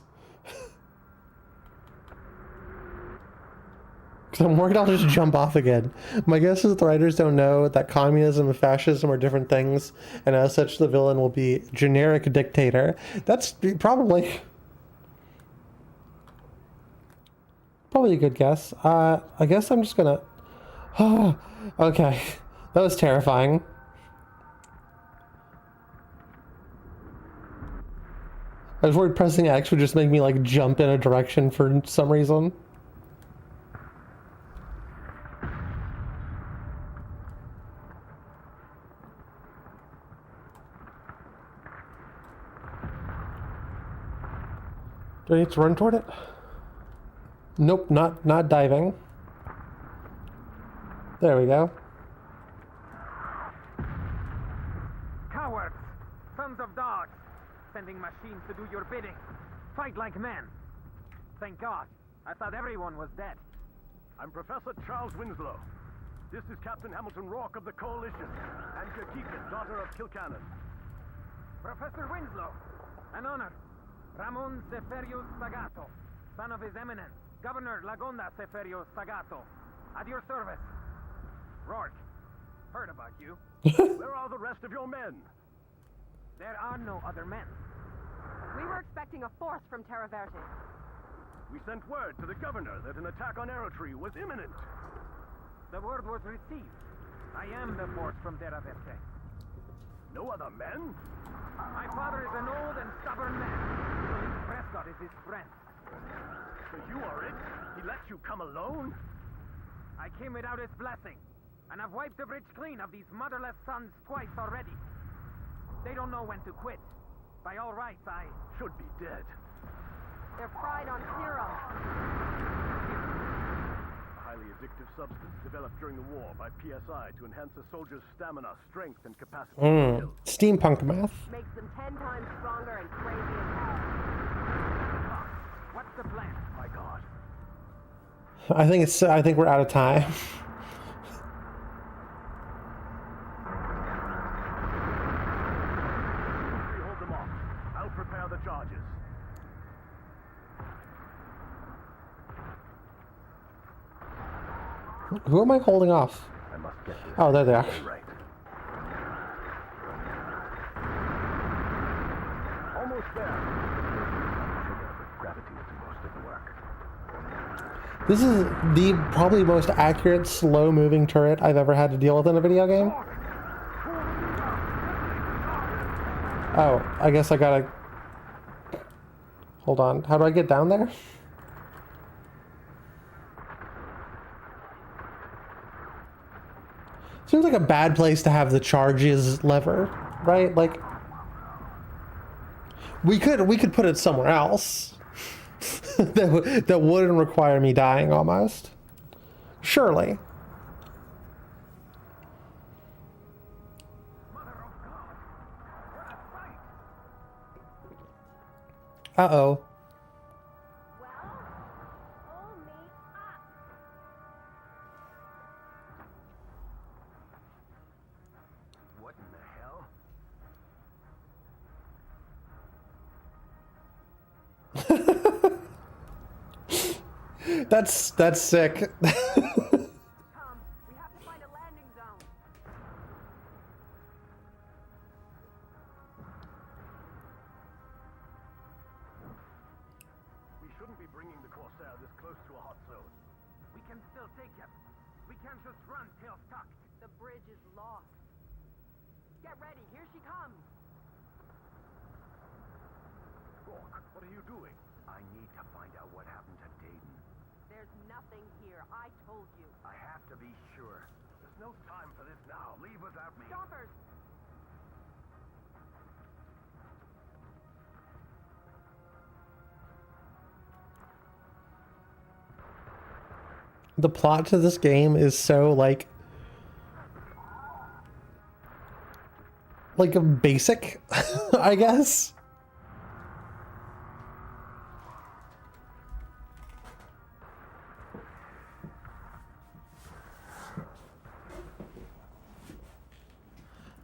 [SPEAKER 2] Because I'm worried I'll just jump off again. My guess is that the writers don't know that communism and fascism are different things, and as such the villain will be generic dictator. That's probably a good guess. I guess I'm just gonna... Oh, okay. That was terrifying. I was worried pressing X would just make me like jump in a direction for some reason. Do I need to run toward it? Nope, not diving. There we go.
[SPEAKER 5] Cowards! Sons of dogs! Sending machines to do your bidding. Fight like men. Thank God. I thought everyone was dead.
[SPEAKER 4] I'm Professor Charles Winslow. This is Captain Hamilton Rourke of the Coalition, and Jakika, daughter of Kilcannon.
[SPEAKER 5] Professor Winslow! An honor. Ramon Seferius Sagato, son of His Eminence, Governor Lagonda Seferius Sagato. At your service. Rourke, heard about you.
[SPEAKER 4] Where are the rest of your men?
[SPEAKER 5] There are no other men.
[SPEAKER 6] We were expecting a force from Terra Verde.
[SPEAKER 4] We sent word to the governor that an attack on Aerotree was imminent.
[SPEAKER 5] The word was received. I am the force from Terra Verde.
[SPEAKER 4] No other men?
[SPEAKER 5] My father is an old and stubborn man. He believes Prescott is his friend.
[SPEAKER 4] So you are it? He let you come alone?
[SPEAKER 5] I came without his blessing, and I've wiped the bridge clean of these motherless sons twice already. They don't know when to quit. By all rights, I
[SPEAKER 4] should be dead.
[SPEAKER 6] Their pride on zero.
[SPEAKER 4] A highly addictive substance developed during the war by PSI to enhance a soldier's stamina, strength, and capacity.
[SPEAKER 2] Steampunk math.
[SPEAKER 6] Makes them 10 times stronger and crazy as hell.
[SPEAKER 5] What's the plan?
[SPEAKER 4] My God.
[SPEAKER 2] I think we're out of time.
[SPEAKER 4] Hold them off. I'll prepare the charges.
[SPEAKER 2] Who am I holding off?
[SPEAKER 4] I must get this.
[SPEAKER 2] Oh, there they are.
[SPEAKER 4] Right. Almost there. Trigger, but gravity will do most of the work.
[SPEAKER 2] This is the probably most accurate slow-moving turret I've ever had to deal with in a video game. Oh, I guess I gotta... Hold on. How do I get down there? Seems like a bad place to have the charges lever, right? Like, we could put it somewhere else that wouldn't require me dying almost. Surely. Uh-oh.
[SPEAKER 4] What in the hell?
[SPEAKER 2] That's sick.
[SPEAKER 6] We have to find a landing zone.
[SPEAKER 5] take him. We can't just run tail tucked.
[SPEAKER 6] The bridge is lost. Get ready, here she comes.
[SPEAKER 4] Rourke, what are you doing? I need to find out what happened to Dayton.
[SPEAKER 6] There's nothing here, I told you.
[SPEAKER 4] I have to be sure. There's no time for this now. Leave without me.
[SPEAKER 6] Stompers!
[SPEAKER 2] The plot to this game is so like a basic, I guess.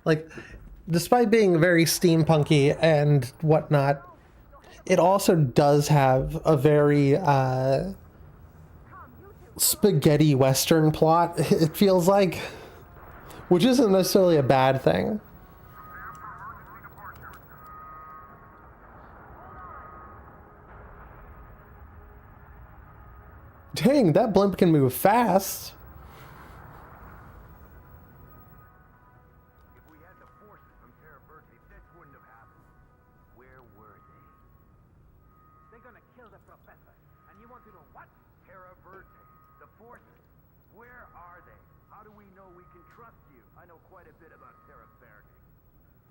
[SPEAKER 2] Like, despite being very steampunky and whatnot, it also does have a very spaghetti western plot, it feels like, which isn't necessarily a bad thing. Dang, that blimp can move fast.
[SPEAKER 4] If we had the forces from Terra Verde, this wouldn't have happened. Where were they?
[SPEAKER 5] They're gonna kill the professor. And you want to know what?
[SPEAKER 4] Terra Verde. The forces. Where are they? How do we know we can trust you? I know quite a bit about Terra Verde.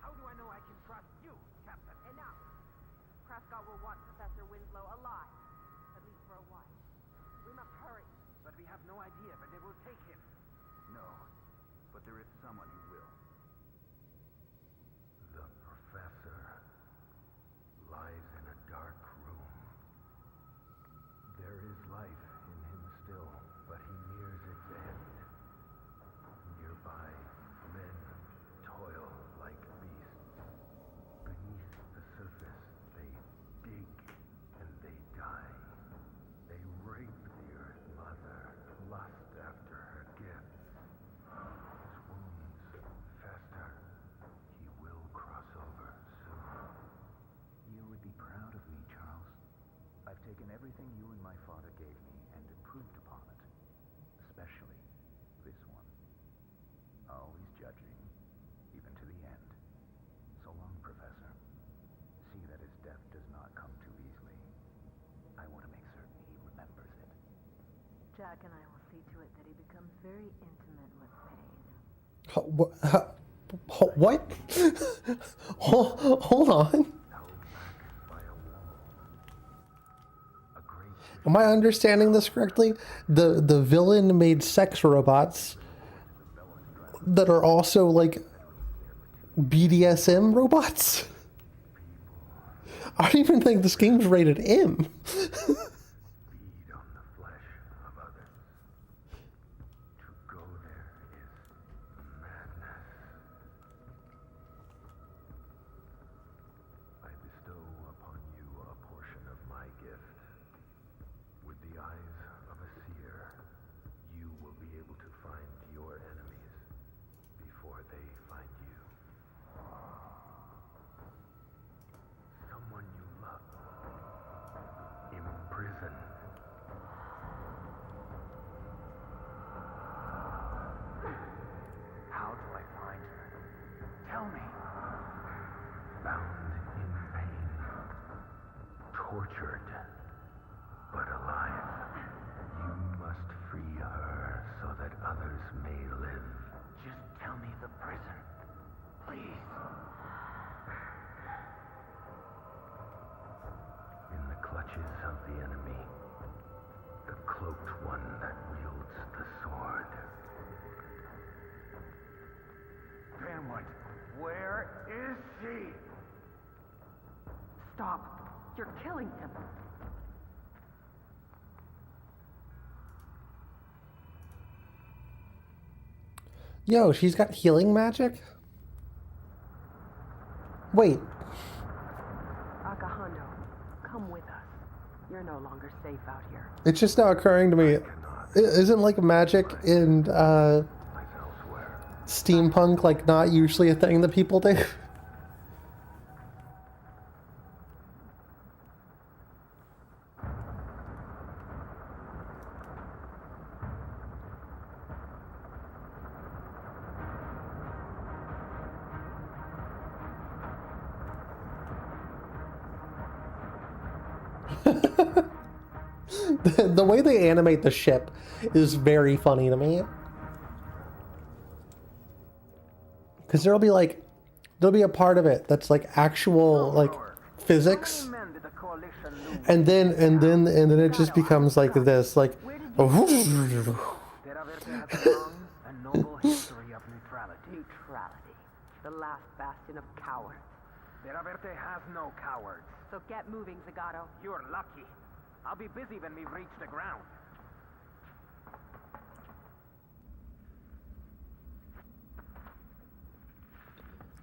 [SPEAKER 5] How do I know I can trust you, Captain?
[SPEAKER 6] Enough. Prescott will want Professor Winslow alive. At least for a while. We must hurry.
[SPEAKER 5] But we have no idea where they will take him.
[SPEAKER 4] No, but there is someone who will. The professor lies in a dark room. There is life in him still, but he nears its end. Nearby, men toil like beasts. Beneath the surface, they dig and they die. They rape the Earth Mother, lust after her gifts. His wounds fester. He will cross over soon.
[SPEAKER 7] You would be proud of me, Charles. I've taken everything you and my father gave me and improved upon it. Especially this one. Always judging, even to the end. So long, Professor. See that his death does not come too easily. I want to make certain he remembers it.
[SPEAKER 3] Jack and I will see to it that he becomes very intimate with pain.
[SPEAKER 2] What? Hold on.
[SPEAKER 4] Held back by a wall. A great
[SPEAKER 2] Am I understanding this correctly? The villain made sex robots that are also like BDSM robots? I don't even think this game's rated M.
[SPEAKER 4] feed on the flesh of others. To go there is madness. I bestow upon you a portion of my gift. With the eyes of a seer, you will be able to find your enemies before they find you. Someone you love. Imprisoned.
[SPEAKER 7] How do I find her? Tell me.
[SPEAKER 4] Bound in pain. Tortured. But alive. You must free her so that others may live.
[SPEAKER 7] Just tell me the prison. Please.
[SPEAKER 4] In the clutches of the enemy. The cloaked one that wields the sword.
[SPEAKER 7] Damn it. Where is she?
[SPEAKER 6] Stop. You're killing him.
[SPEAKER 2] Yo, she's got healing magic? Wait,
[SPEAKER 6] Akahando, come with us. You're no longer safe out here.
[SPEAKER 2] it's just now occurring to me. Isn't like magic in
[SPEAKER 4] Lies elsewhere.
[SPEAKER 2] steampunk like not usually a thing that people do? The way they animate the ship is very funny to me. Because there'll be a part of it that's like actual like physics, and then it just becomes like this, like
[SPEAKER 5] Deraverte has a long and noble history of neutrality.
[SPEAKER 6] Neutrality. The last bastion of cowards.
[SPEAKER 5] Deraverte has no cowards.
[SPEAKER 6] So get moving, Zagato.
[SPEAKER 5] You're lucky. I'll be busy when we reach the ground.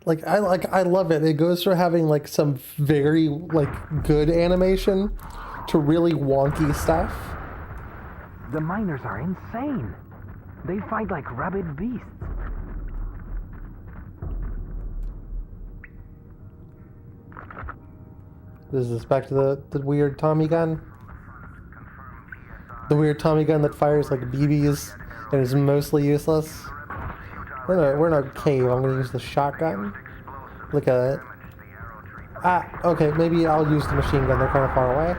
[SPEAKER 2] I love it. It goes from having like some very like good animation to really wonky stuff.
[SPEAKER 5] The miners are insane. They fight like rabid beasts.
[SPEAKER 2] Is this back to the weird Tommy gun? The weird Tommy gun that fires like BBs and is mostly useless? We're in a cave. I'm gonna use the shotgun. Look at it. Ah, okay, maybe I'll use the machine gun. They're kind of far away.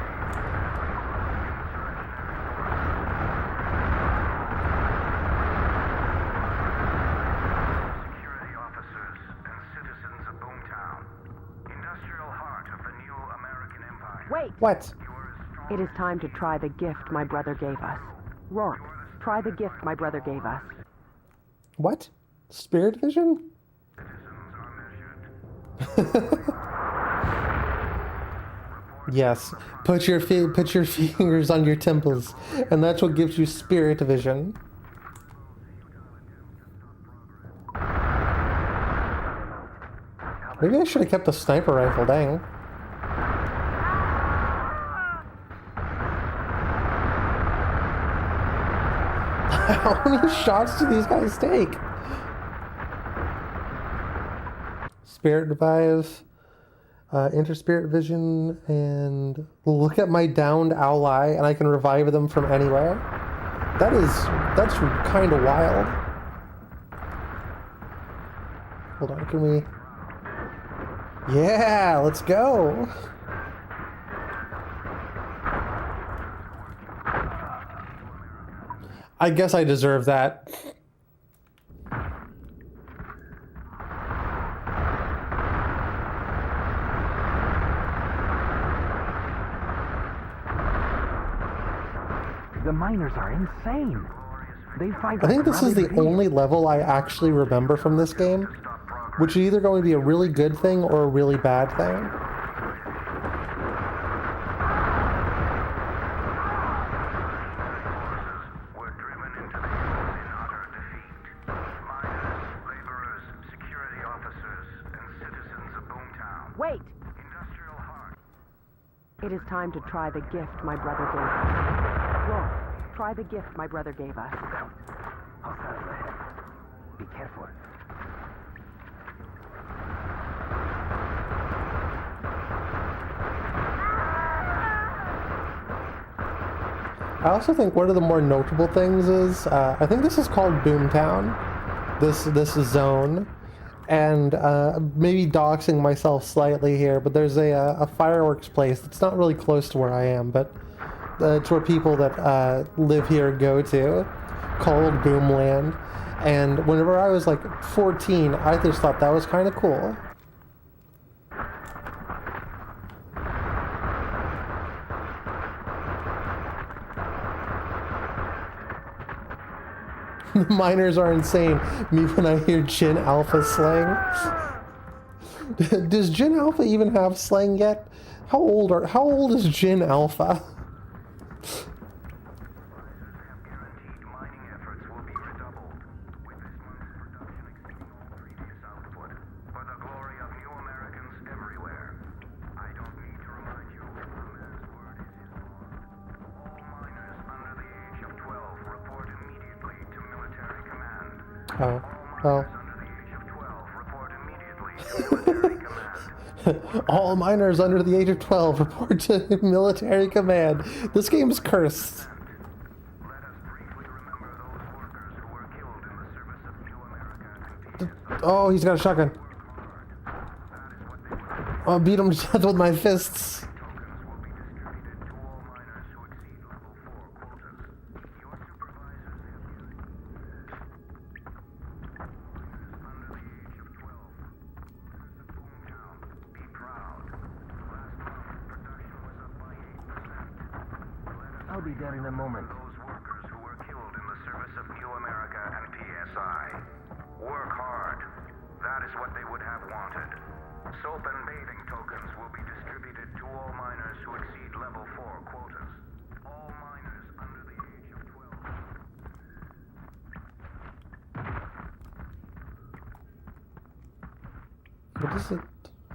[SPEAKER 4] Security officers and citizens of Boomtown, industrial heart of the new American Empire.
[SPEAKER 6] Wait!
[SPEAKER 2] What?
[SPEAKER 6] It is time to try the gift my brother gave us. Rourke, try the gift my brother gave us.
[SPEAKER 2] What? Spirit vision? Yes. Put your fingers on your temples, and that's what gives you spirit vision. Maybe I should have kept the sniper rifle, dang. How many shots do these guys take? Spirit device, interspirit vision, and look at my downed ally, and I can revive them from anywhere. That's kind of wild. Hold on, can we? Yeah, let's go. I guess I deserve that.
[SPEAKER 5] The miners are insane. They fight
[SPEAKER 2] I think
[SPEAKER 5] like
[SPEAKER 2] this is the
[SPEAKER 5] rabid beasts.
[SPEAKER 2] only level I actually remember from this game, which is either going to be a really good thing or a really bad thing.
[SPEAKER 4] Were driven into the hills in utter defeat. Miners, laborers, security officers, and citizens of Boomtown.
[SPEAKER 6] Wait!
[SPEAKER 4] Industrial heart.
[SPEAKER 6] It is time to try the gift my brother gave us. Rourke, try the gift my brother gave us.
[SPEAKER 5] Hostiles ahead. Be careful.
[SPEAKER 2] I also think one of the more notable things is I think this is called Boomtown, this zone, and maybe doxing myself slightly here, but there's a fireworks place that's not really close to where I am, but it's where people that live here go to, called Boomland. And whenever I was like 14, I just thought that was kind of cool. The miners are insane. Me when I hear Jin Alpha slang. Does Jin Alpha even have slang yet? How old is Jin Alpha?
[SPEAKER 4] Guaranteed mining efforts will be redoubled, with this month's production exceeding all previous output, for the glory of new Americans everywhere. I don't need to remind you, a man's word is his bond. All miners under the age of 12 report immediately to military command.
[SPEAKER 2] Oh,
[SPEAKER 4] All
[SPEAKER 2] well.
[SPEAKER 4] miners under the age of 12 report immediately to military command.
[SPEAKER 2] All miners under the age of 12 report to military command. This game's cursed.
[SPEAKER 4] Let us briefly remember those workers who were killed in the service of new America and peace.
[SPEAKER 2] Oh, he's got a shotgun. I'll beat him to death with my fists.
[SPEAKER 4] Tokens will be distributed to be there in a moment.
[SPEAKER 8] Those workers who were killed in the service of New America and PSI. Work hard. That is what they would have wanted. Soap and bathing tokens will be distributed to all miners who exceed level 4 quotas. All miners under the age of 12.
[SPEAKER 2] What is it?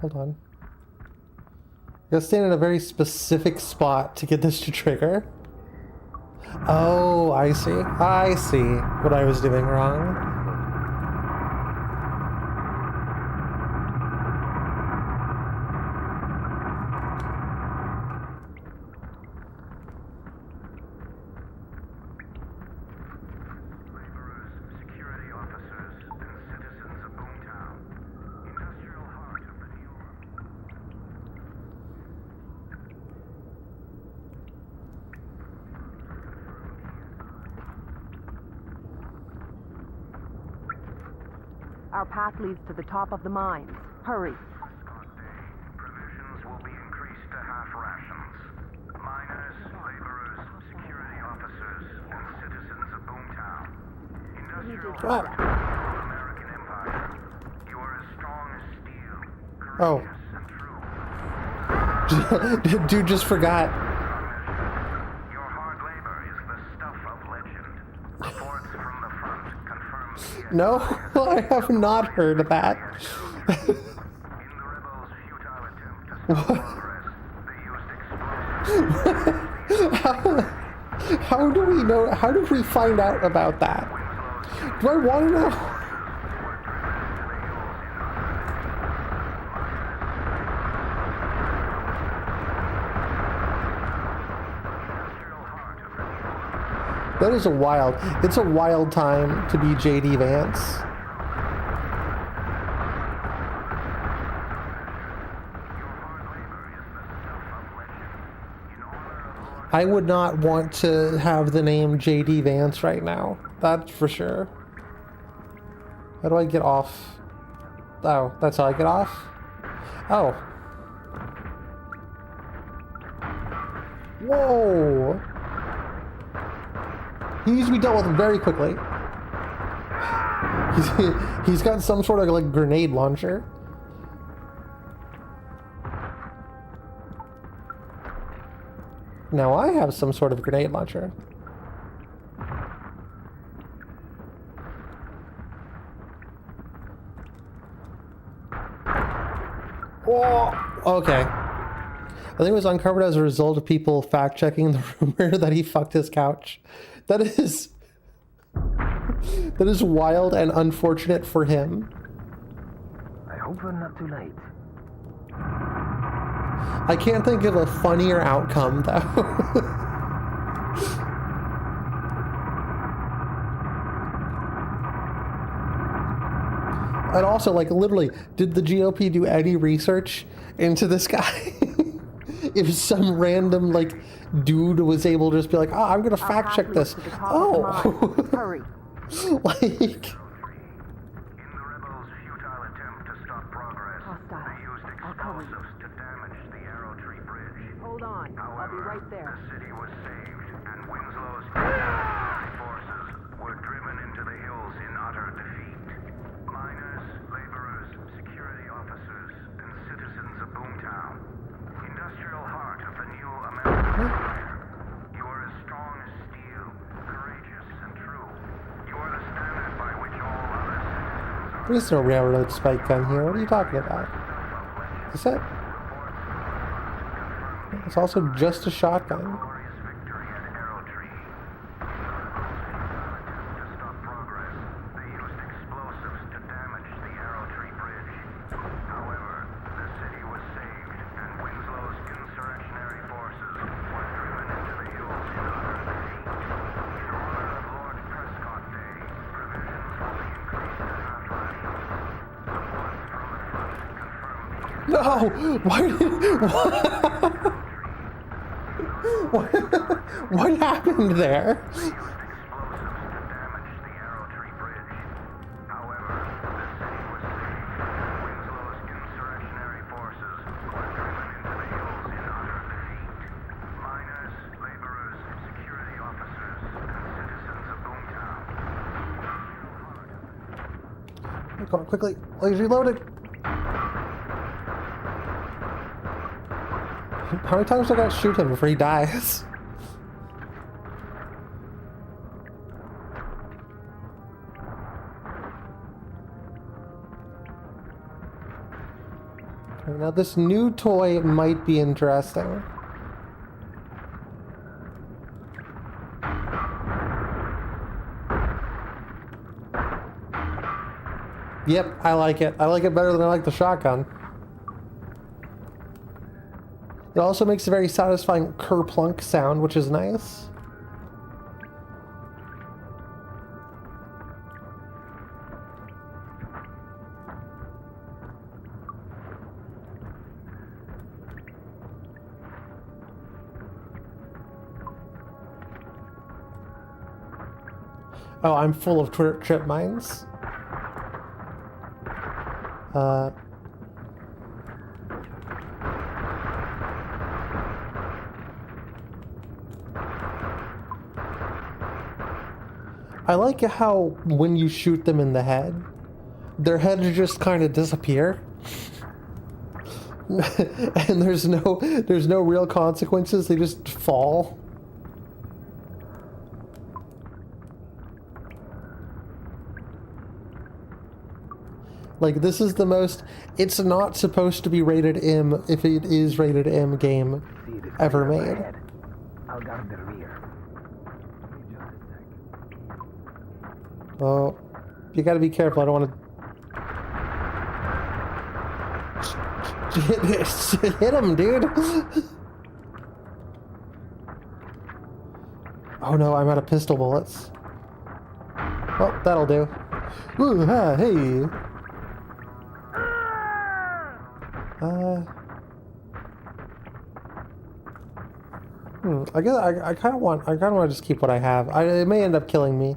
[SPEAKER 2] Hold on. You gotta stand in a very specific spot to get this to trigger. Oh, I see. I see what I was doing wrong.
[SPEAKER 6] Our path leads to the top of the mines. Hurry.
[SPEAKER 8] Provisions will be increased to half rations. Miners, laborers, security officers, and citizens of Boomtown. Industrial
[SPEAKER 2] What?
[SPEAKER 8] American Empire. You are as strong as steel,
[SPEAKER 2] Oh.
[SPEAKER 8] courageous and true.
[SPEAKER 2] Dude just forgot.
[SPEAKER 8] Your hard labor is the stuff of legend. Reports from the front confirm the
[SPEAKER 2] No, I have not heard of that.
[SPEAKER 8] In the rebels' futile attempt to stop progress, they used explosives.
[SPEAKER 2] How do we know? How did we find out about that? Do I want to know? That is a wild. It's a wild time to be JD Vance. I would not want to have the name JD Vance right now. That's for sure. How do I get off? Oh, that's how I get off? Oh. Whoa! He needs to be dealt with very quickly. He's got some sort of like grenade launcher. Now I have some sort of grenade launcher. Oh, okay. I think it was uncovered as a result of people fact-checking the rumor that he fucked his couch. That is wild and unfortunate for him.
[SPEAKER 4] I hope we're not too late.
[SPEAKER 2] I can't think of a funnier outcome, though. And also, like, literally, did the GOP do any research into this guy? If some random, like, dude was able to just be like, oh, I'm gonna fact check this. Oh!
[SPEAKER 6] Hurry.
[SPEAKER 2] Like...
[SPEAKER 8] In the rebels' futile attempt to stop progress,
[SPEAKER 6] Hostile.
[SPEAKER 8] they used
[SPEAKER 6] I'll cover you.
[SPEAKER 8] explosives to damage the Arrow Tree Bridge.
[SPEAKER 6] Hold on. I'll be
[SPEAKER 8] However,
[SPEAKER 6] right there.
[SPEAKER 8] the city was saved, and Winslow's forces were driven into the hills in utter defeat. Miners, laborers, security officers, and citizens of Boomtown. Industrial heart of the new American Empire. You are as strong as steel, courageous and true. You are the standard by which all other citizens are.
[SPEAKER 2] There's no railroad spike gun here. What are you talking about? Is that... It's also just a shotgun.
[SPEAKER 8] Glorious victory at Arrow Tree. In the rebels' futile attempt to stop progress, they used explosives to damage the Arrow Tree Bridge. However, the city was saved, and Winslow's insurrectionary forces were driven into the hills in utter defeat. In honor of Lord Prescott Day, provisions will be increased to half rations. Reports from the front confirm the
[SPEAKER 2] No! Why did... What happened there?
[SPEAKER 8] explosives to damage the Arrow Tree Bridge. However, the city was saved, and Winslow's insurrectionary forces were driven into the hills in utter defeat. Miners, laborers, security
[SPEAKER 2] Come on, quickly. Oh, he's reloaded. How many times do I gotta shoot him before he dies? Now this new toy might be interesting. Yep, I like it. I like it better than I like the shotgun. It also makes a very satisfying kerplunk sound, which is nice. Oh, I'm full of trip mines. I like how when you shoot them in the head, their heads just kind of disappear. And there's no real consequences, they just fall. Like, this is the most... It's not supposed to be rated M, if it is rated M game ever made.
[SPEAKER 7] I'll guard the rear.
[SPEAKER 2] Oh, you gotta be careful, I don't want to... Hit him, dude! Oh no, I'm out of pistol bullets. Well, that'll do. Ooh, ha, hey! I guess I kind of want to just keep what I have. It may end up killing me.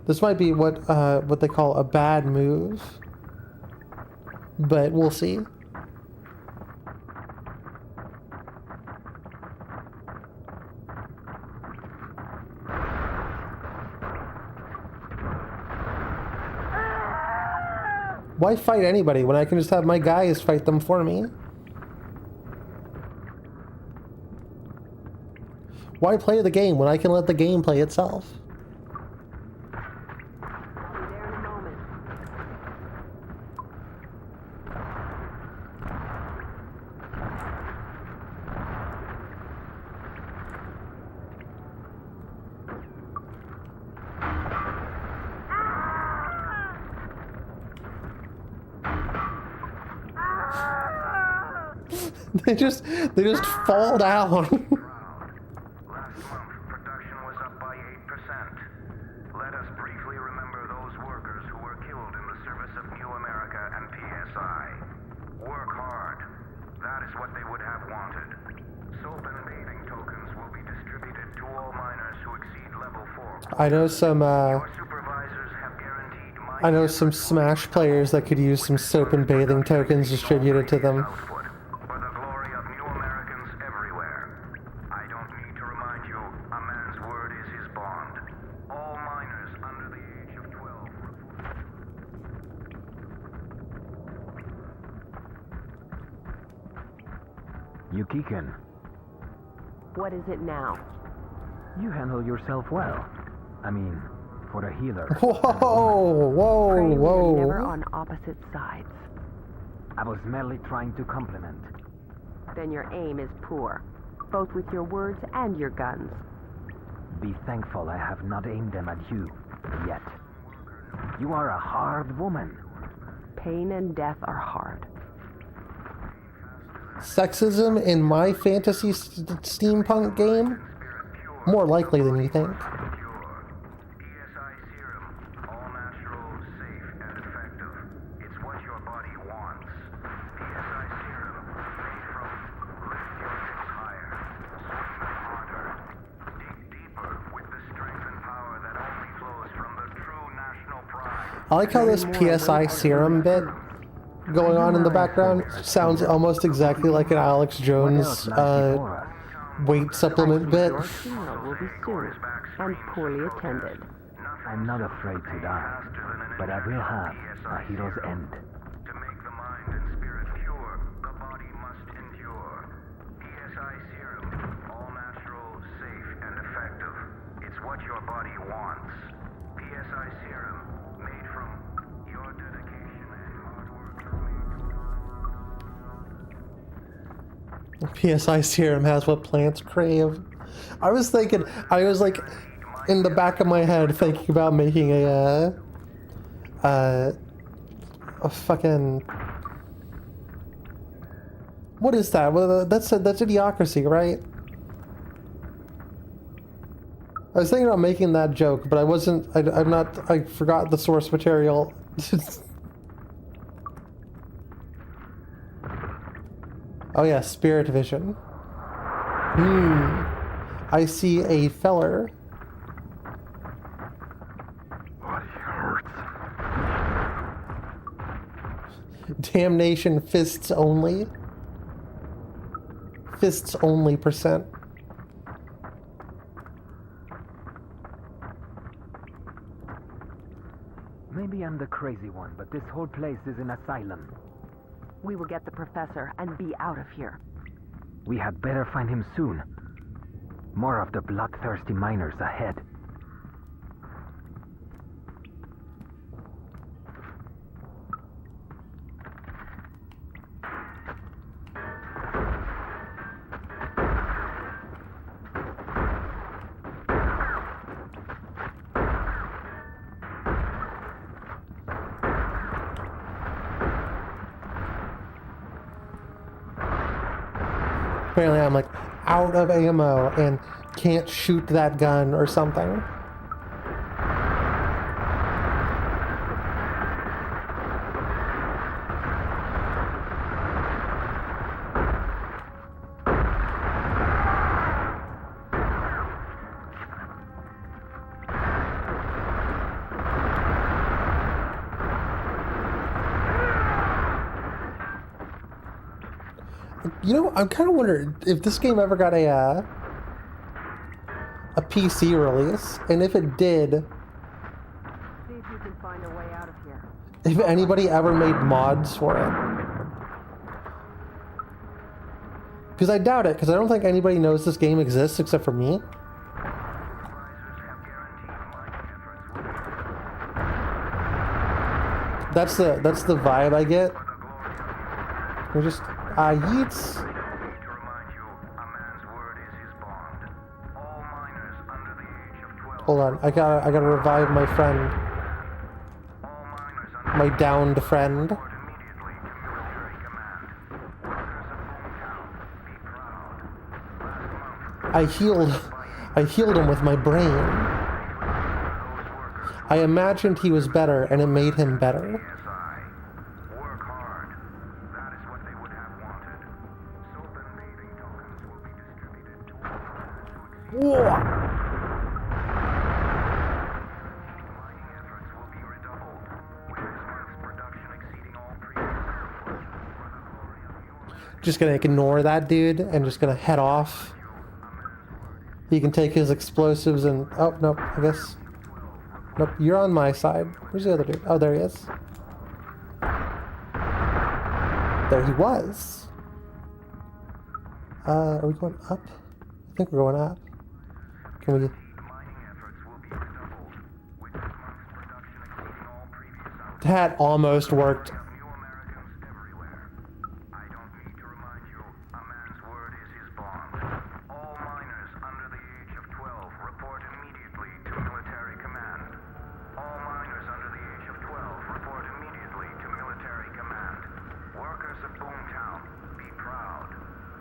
[SPEAKER 2] This might be what they call a bad move, but we'll see. Why fight anybody when I can just have my guys fight them for me? Why play the game when I can let the game play itself? They just fall down.
[SPEAKER 8] Last month, production was up by 8%. Let us briefly remember those workers who were killed in the service of New America and PSI. Work hard. That is what they would have wanted. Soap and bathing tokens will be distributed to all miners who exceed level 4.
[SPEAKER 2] I know some
[SPEAKER 8] Your supervisors have guaranteed
[SPEAKER 2] I know some Smash players that could use some soap and bathing tokens distributed to them.
[SPEAKER 8] For the glory of new Americans everywhere. I don't need to remind you, a man's word is his bond. All miners under the age of 12
[SPEAKER 7] Yukiken,
[SPEAKER 6] What is it now?
[SPEAKER 7] you handle yourself well. I mean, for a healer.
[SPEAKER 2] Whoa, whoa,
[SPEAKER 6] Pray we are never
[SPEAKER 2] whoa.
[SPEAKER 6] on opposite sides.
[SPEAKER 7] I was merely trying to compliment.
[SPEAKER 6] Then your aim is poor, both with your words and your guns.
[SPEAKER 7] Be thankful I have not aimed them at you yet. You are a hard woman.
[SPEAKER 6] Pain and death are hard.
[SPEAKER 2] Sexism in my fantasy steampunk game? More likely than you think.
[SPEAKER 8] PSI serum, all natural, safe, and effective. It's what your body wants. PSI serum, made from lift your hips higher, swing them harder, dig deeper with the strength and power that only flows from the true national pride.
[SPEAKER 2] I like how this PSI serum bit going on in the background sounds almost exactly like an Alex Jones weight supplement bit.
[SPEAKER 6] Your funeral will be soon and poorly attended.
[SPEAKER 7] I I'm not afraid to die, but I will have a hero's end.
[SPEAKER 8] To make the mind and spirit pure, the body must endure. PSI serum, all natural, safe, and effective. It's what your body wants. PSI serum, made from your dedication and hard work.
[SPEAKER 2] PSI serum has what plants crave. I was like, in the back of my head, thinking about making a fucking, what is that? Well, that's Idiocracy, right? I was thinking about making that joke, but I wasn't. I forgot the source material. Oh yeah, spirit vision. I see a feller.
[SPEAKER 4] Body hurts.
[SPEAKER 2] Damnation fists only. Fists only %.
[SPEAKER 7] Maybe I'm the crazy one, but this whole place is an asylum.
[SPEAKER 6] We will get the professor and be out of here.
[SPEAKER 7] We had better find him soon. More of the bloodthirsty miners ahead.
[SPEAKER 2] Apparently I'm like out of ammo and can't shoot that gun or something. You know, I'm kind of wondering if this game ever got a PC release, and if it did,
[SPEAKER 6] See if you can find a way out of here.
[SPEAKER 2] if anybody ever made mods for it. Because I doubt it, because I don't think anybody knows this game exists except for me. That's the vibe I get. We're just yeets. Hold on, I gotta revive my friend. My downed friend. I healed him with my brain. I imagined he was better and it made him better.
[SPEAKER 8] Work hard. That is what they would have wanted. Soap and bathing tokens will be distributed to all who exceed.
[SPEAKER 2] Whoa.
[SPEAKER 8] Mining efforts will be redoubled, with this month's production exceeding all previous output. For the glory of your
[SPEAKER 2] Just gonna ignore that dude and just gonna head off. He can take his explosives and... Oh, nope, I guess... Nope, you're on my side. Where's the other dude? Oh, there he is. There he was. Are we going up? I think we're going up. Can we...
[SPEAKER 8] mining efforts will be redoubled, with this month's production exceeding all previous output.
[SPEAKER 2] That almost worked.
[SPEAKER 8] Of new Americans everywhere. I don't need to remind you, a man's word is his bond. All miners under the age of 12 report immediately to military command. All miners under the age of 12 report immediately to military command. Workers of Boomtown, be proud.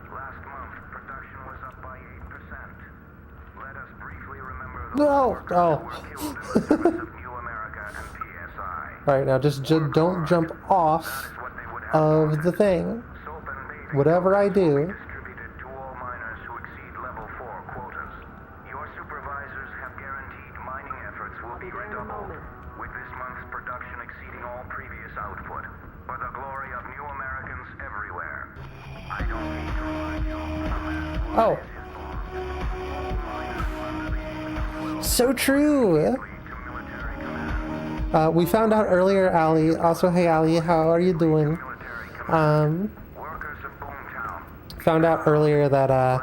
[SPEAKER 8] Last month, production was up by 8%. Let us briefly remember those
[SPEAKER 2] No!
[SPEAKER 8] workers
[SPEAKER 2] Oh.
[SPEAKER 8] who were killed in the service of New America and PSI.
[SPEAKER 2] Alright, now just don't jump off
[SPEAKER 8] That is what they would have
[SPEAKER 2] of the thing.
[SPEAKER 8] Soap and bathing
[SPEAKER 2] Whatever I
[SPEAKER 8] tokens will
[SPEAKER 2] do.
[SPEAKER 8] be distributed to all miners who exceed level 4 quotas. Your supervisors have guaranteed mining efforts will be
[SPEAKER 6] there in a
[SPEAKER 8] redoubled,
[SPEAKER 6] moment.
[SPEAKER 8] with this month's production exceeding all previous output, for the glory of new Americans everywhere. I don't need to remind you, a man's word
[SPEAKER 2] Oh.
[SPEAKER 8] is his bond. All miners under the age of 12
[SPEAKER 2] So true!
[SPEAKER 8] to military
[SPEAKER 2] We found out earlier, Ali. Also, hey, Ali, how are you doing?
[SPEAKER 8] Workers of Boomtown.
[SPEAKER 2] Found out earlier that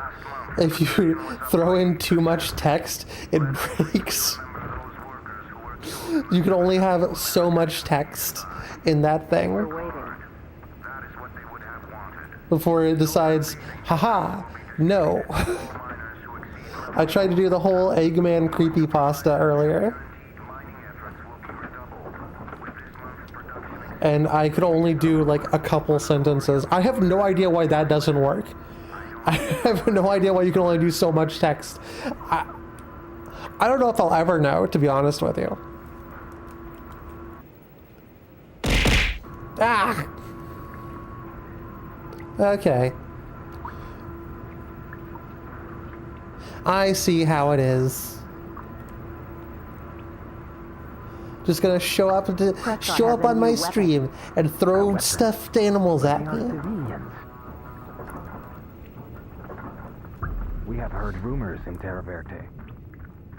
[SPEAKER 2] if you throw in too much text, it breaks.
[SPEAKER 8] Remember those workers who were killed?
[SPEAKER 2] You can only have so much text in that thing
[SPEAKER 6] We're waiting.
[SPEAKER 8] That is what they would have wanted.
[SPEAKER 2] before it decides, haha, no.
[SPEAKER 8] Miners who exceed
[SPEAKER 2] I tried to do the whole Eggman creepypasta earlier,
[SPEAKER 8] mining efforts will be redoubled. With this month's production
[SPEAKER 2] and I could only do like a couple sentences. I have no idea why that doesn't work. I have no idea why you can only do so much text. I don't know if I'll ever know, to be honest with you. Ah! Okay. I see how it is. Just gonna show up on my stream and throw stuffed animals at
[SPEAKER 7] They are
[SPEAKER 2] me.
[SPEAKER 7] civilians. We have heard rumors in Terra Verde.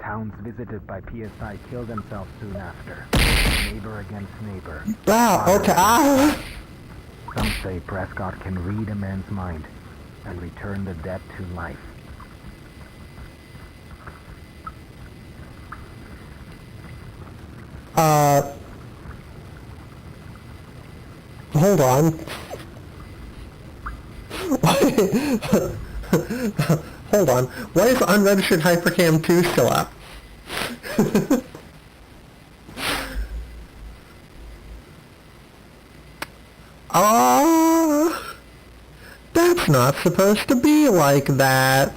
[SPEAKER 7] Towns visited by PSI kill themselves soon after. Neighbor against neighbor.
[SPEAKER 2] Ah, okay. Ah!
[SPEAKER 7] Some say Prescott can read a man's mind and return the dead to life.
[SPEAKER 2] Hold on. Hold on. Why is unregistered Hypercam 2 still up? That's not supposed to be like that.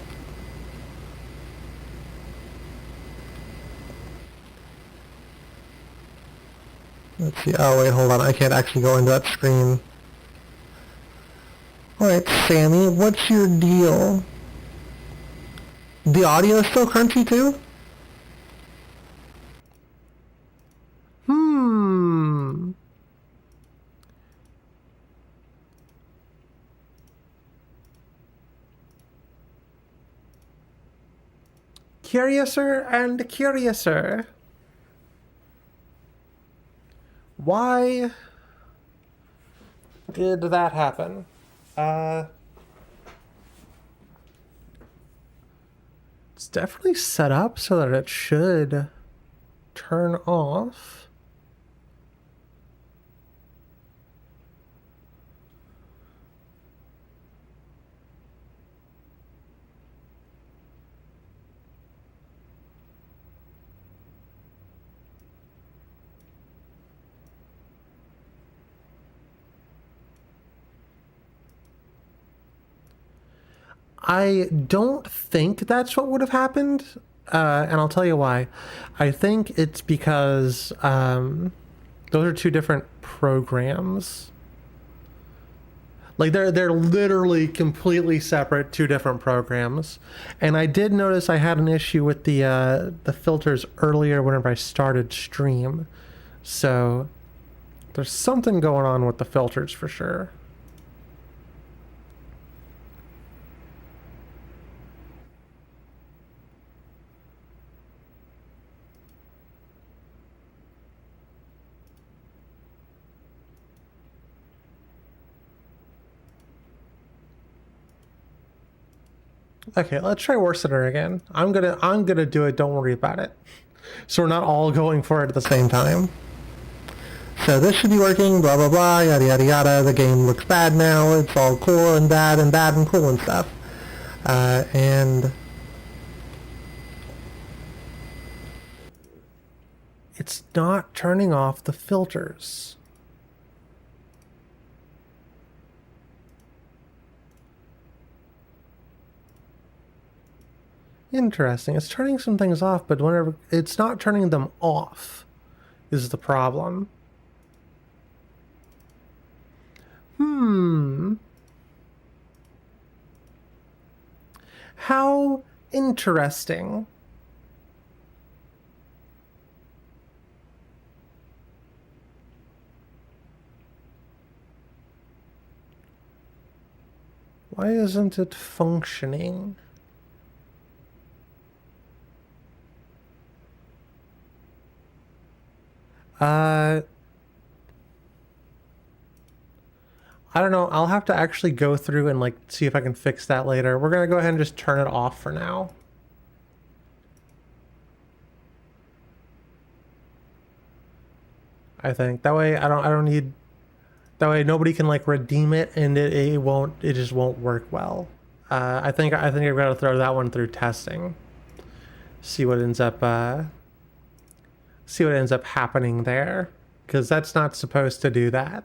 [SPEAKER 2] Let's see. Oh, wait, hold on. I can't actually go into that screen. Alright, Sammy, what's your deal? The audio is still crunchy, too? Curiouser and curiouser. Why did that happen? It's definitely set up so that it should turn off. I don't think that's what would have happened, and I'll tell you why. I think it's because those are two different programs. Like they're literally completely separate, two different programs. And I did notice I had an issue with the filters earlier whenever I started stream, so there's something going on with the filters for sure. Okay, let's try Worcester again. I'm gonna do it, don't worry about it. So we're not all going for it at the same time. So this should be working, blah blah blah, yada yada yada. The game looks bad now, it's all cool and bad and cool and stuff. And it's not turning off the filters. Interesting. It's turning some things off, but whenever it's not turning them off is the problem. How interesting. Why isn't it functioning? I don't know. I'll have to actually go through and like see if I can fix that later. We're gonna go ahead and just turn it off for now. I think that way I don't need, that way nobody can like redeem it and it just won't work well. I think I've got to throw that one through testing. See what ends up happening there, because that's not supposed to do that.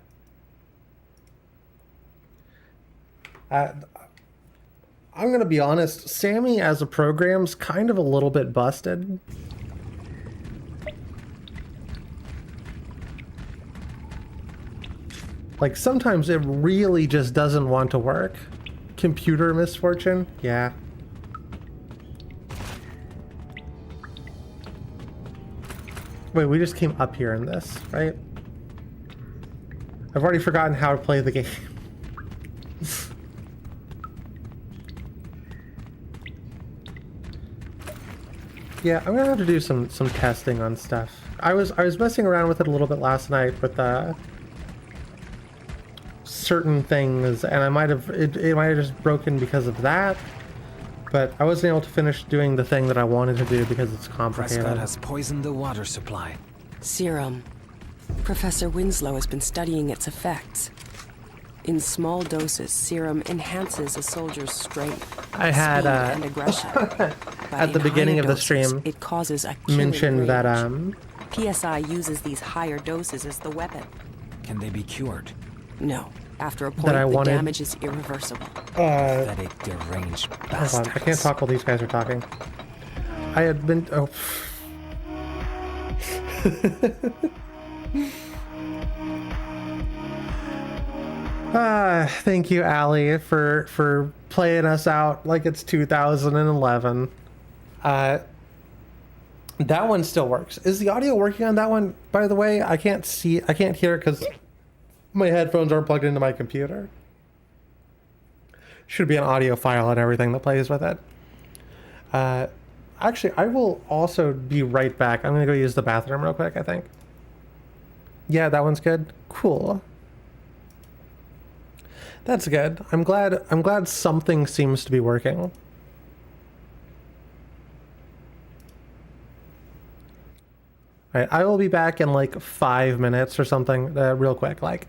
[SPEAKER 2] I'm gonna be honest, Sammy as a program's kind of a little bit busted. Like, sometimes it really just doesn't want to work. Computer misfortune? Yeah. Wait, we just came up here in this, right? I've already forgotten how to play the game. Yeah, I'm gonna have to do some testing on stuff. I was messing around with it a little bit last night with certain things, and it might have just broken because of that, but I wasn't able to finish doing the thing that I wanted to do because it's complicated.
[SPEAKER 9] Prescott has poisoned the water supply.
[SPEAKER 10] Serum. Professor Winslow has been studying its effects. In small doses, serum enhances a soldier's strength,
[SPEAKER 2] I had
[SPEAKER 10] speed, and aggression.
[SPEAKER 2] at the beginning of the stream
[SPEAKER 10] it causes a killing
[SPEAKER 2] mentioned
[SPEAKER 10] rage.
[SPEAKER 2] that
[SPEAKER 10] PSI uses these higher doses as the weapon.
[SPEAKER 9] Can they be cured?
[SPEAKER 10] No. After a point,
[SPEAKER 2] I
[SPEAKER 10] the
[SPEAKER 2] wanted-
[SPEAKER 10] damage is irreversible.
[SPEAKER 9] Pathetic, deranged
[SPEAKER 2] hold
[SPEAKER 9] bastards.
[SPEAKER 2] on, I can't talk while these guys are talking. I had been thank you, Allie, for playing us out like it's 2011. That one still works. Is the audio working on that one, by the way? I can't hear it because my headphones aren't plugged into my computer. Should be an audio file and everything that plays with it. Actually, I will also be right back. I'm gonna go use the bathroom real quick, I think. Yeah, that one's good. Cool. That's good. I'm glad something seems to be working. Alright, I will be back in like 5 minutes or something, real quick, like.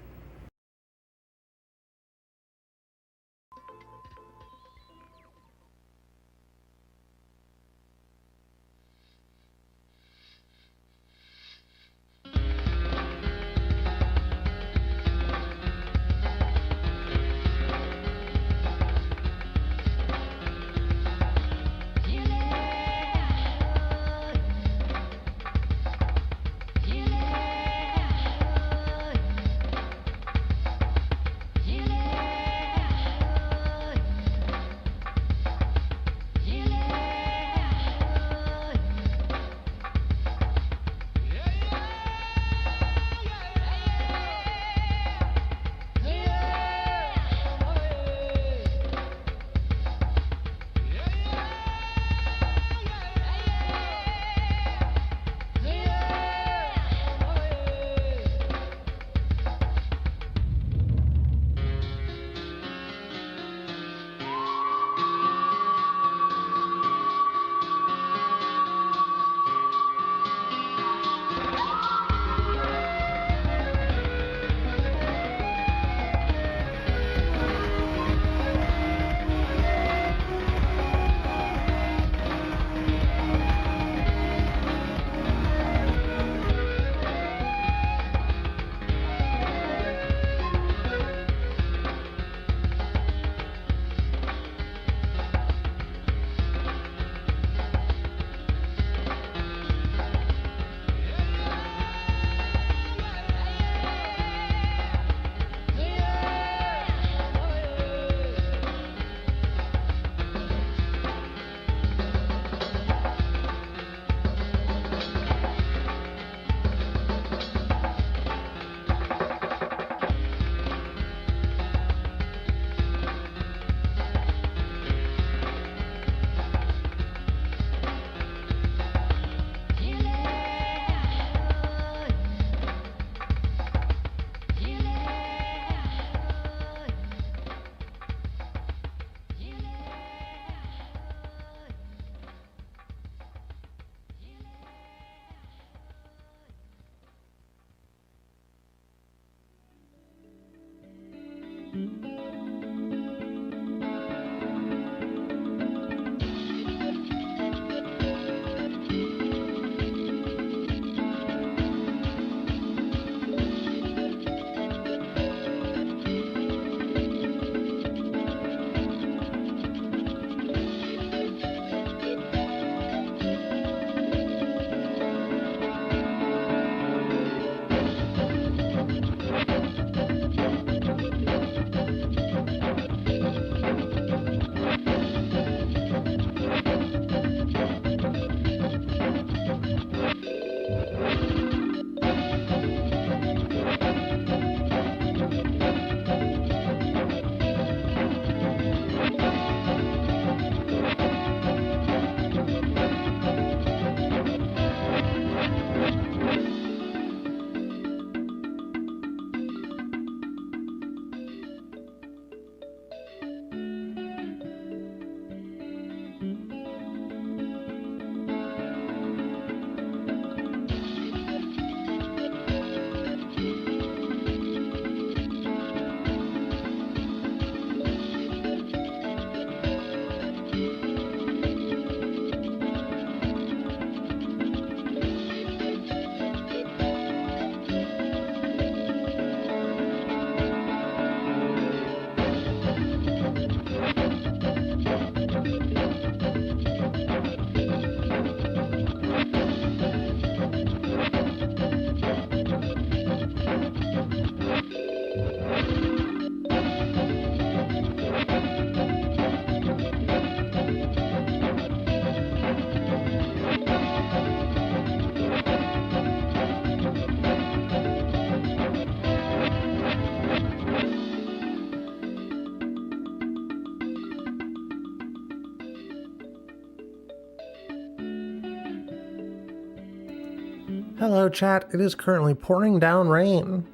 [SPEAKER 2] Hello, chat. It is currently pouring down rain.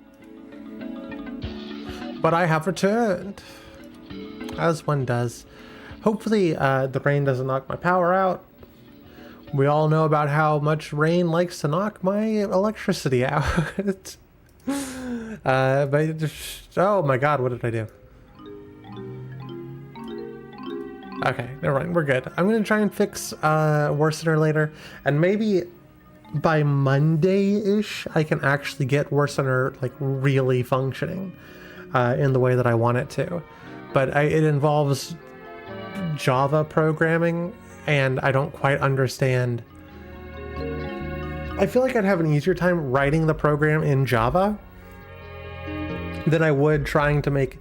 [SPEAKER 2] But I have returned. As one does. Hopefully, the rain doesn't knock my power out. We all know about how much rain likes to knock my electricity out. Oh my god, what did I do? Okay, never mind, we're good. I'm gonna try and fix Worsener later, and maybe by Monday-ish I can actually get Worsener like really functioning in the way that I want it to. But it involves Java programming, and I don't quite understand. I feel like I'd have an easier time writing the program in Java than I would trying to make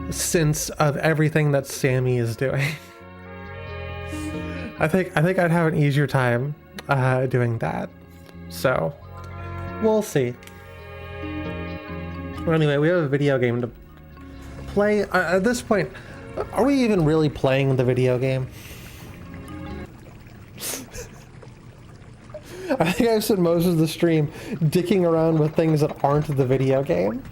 [SPEAKER 2] sense of everything that Sammy is doing. I think I'd have an easier time doing that. So we'll see. Well, anyway, we have a video game to play. At this point, are we even really playing the video game? I think I've spent most of the stream dicking around with things that aren't the video game.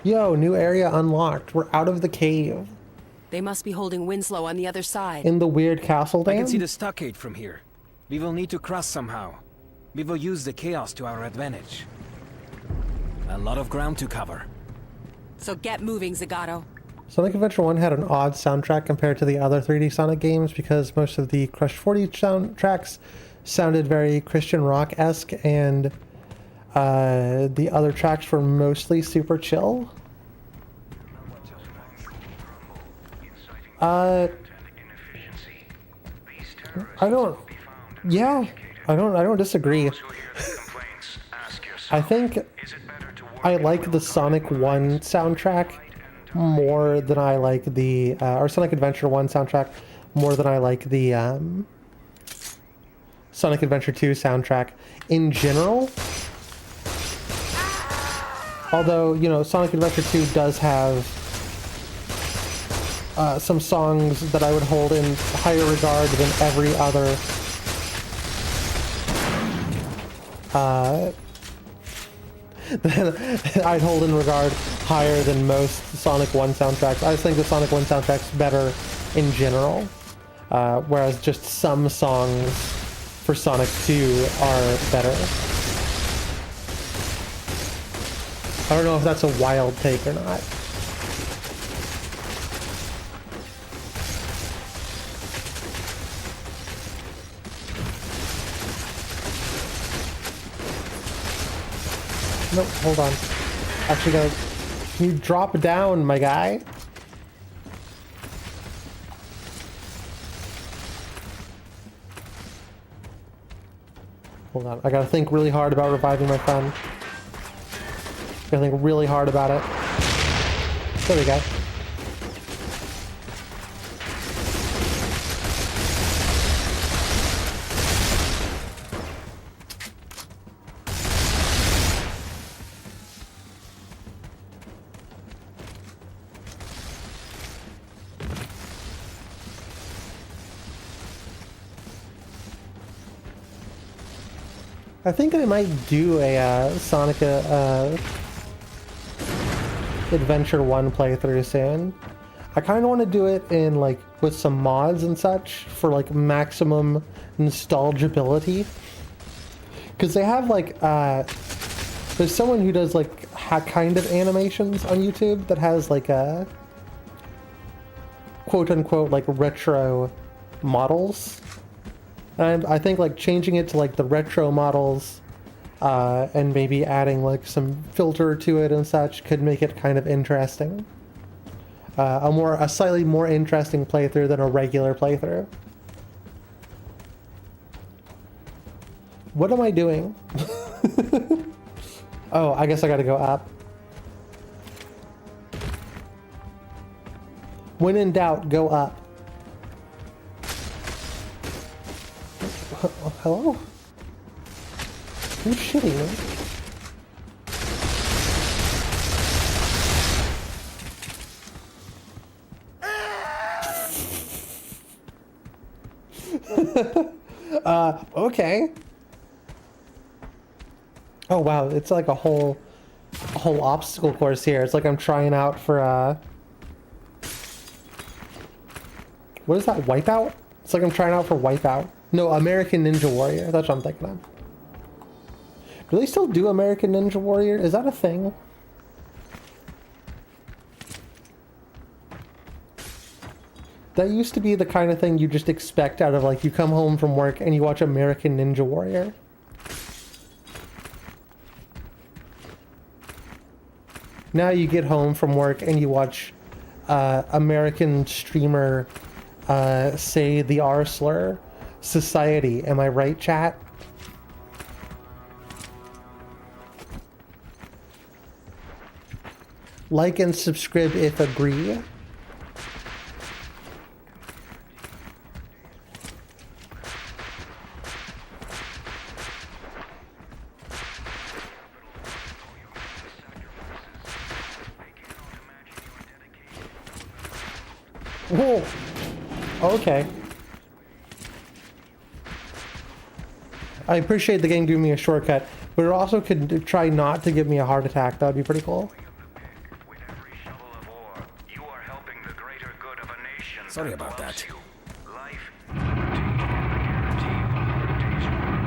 [SPEAKER 2] Yo, new area unlocked. We're out of the cave.
[SPEAKER 10] They must be holding Winslow on the other side.
[SPEAKER 2] In the weird castle dam?
[SPEAKER 9] I can see the stockade from here. We will need to cross somehow. We will use the chaos to our advantage. A lot of ground to cover.
[SPEAKER 10] So get moving, Zagato.
[SPEAKER 2] Sonic Adventure 1 had an odd soundtrack compared to the other 3D Sonic games because most of the Crush 40 soundtracks sounded very Christian rock-esque, and the other tracks were mostly super chill. I don't disagree. I think I like the Sonic 1 soundtrack more than I like the or Sonic Adventure 1 soundtrack more than I like the Sonic Adventure 2 soundtrack in general. Although, you know, Sonic Adventure 2 does have some songs that I would hold in higher regard than every other I'd hold in regard higher than most Sonic 1 soundtracks. I just think the Sonic 1 soundtrack's better in general, whereas just some songs for Sonic 2 are better. I don't know if that's a wild take or not. Nope, hold on. Actually gotta... Can you drop down, my guy? Hold on, I gotta think really hard about reviving my friend. Gotta think really hard about it. There we go. I think I might do a Sonic Adventure 1 playthrough soon. I kind of want to do it in like with some mods and such for like maximum nostalgiability. Because they have like there's someone who does like kind of animations on YouTube that has like a quote unquote like retro models. And I think like changing it to like the retro models and maybe adding like some filter to it and such could make it kind of interesting. A slightly more interesting playthrough than a regular playthrough. What am I doing? Oh, I guess I gotta go up. When in doubt, go up. Hello? Are you shitting me? Okay. Oh wow, it's like a whole obstacle course here. It's like I'm trying out for what is that, Wipeout? It's like I'm trying out for Wipeout. No, American Ninja Warrior. That's what I'm thinking of. Do they still do American Ninja Warrior? Is that a thing? That used to be the kind of thing you just expect out of, like, you come home from work and you watch American Ninja Warrior. Now you get home from work and you watch American streamer say the R slur. Society. Am I right, chat? Like and subscribe if agree. Whoa. Okay. I appreciate the game giving me a shortcut, but it also could try not to give me a heart attack. That would be pretty cool.
[SPEAKER 8] With every shovel of ore, you are helping the greater good of a nation.
[SPEAKER 9] Sorry about that.
[SPEAKER 8] Life, liberty, and the guarantee of a hard day's work.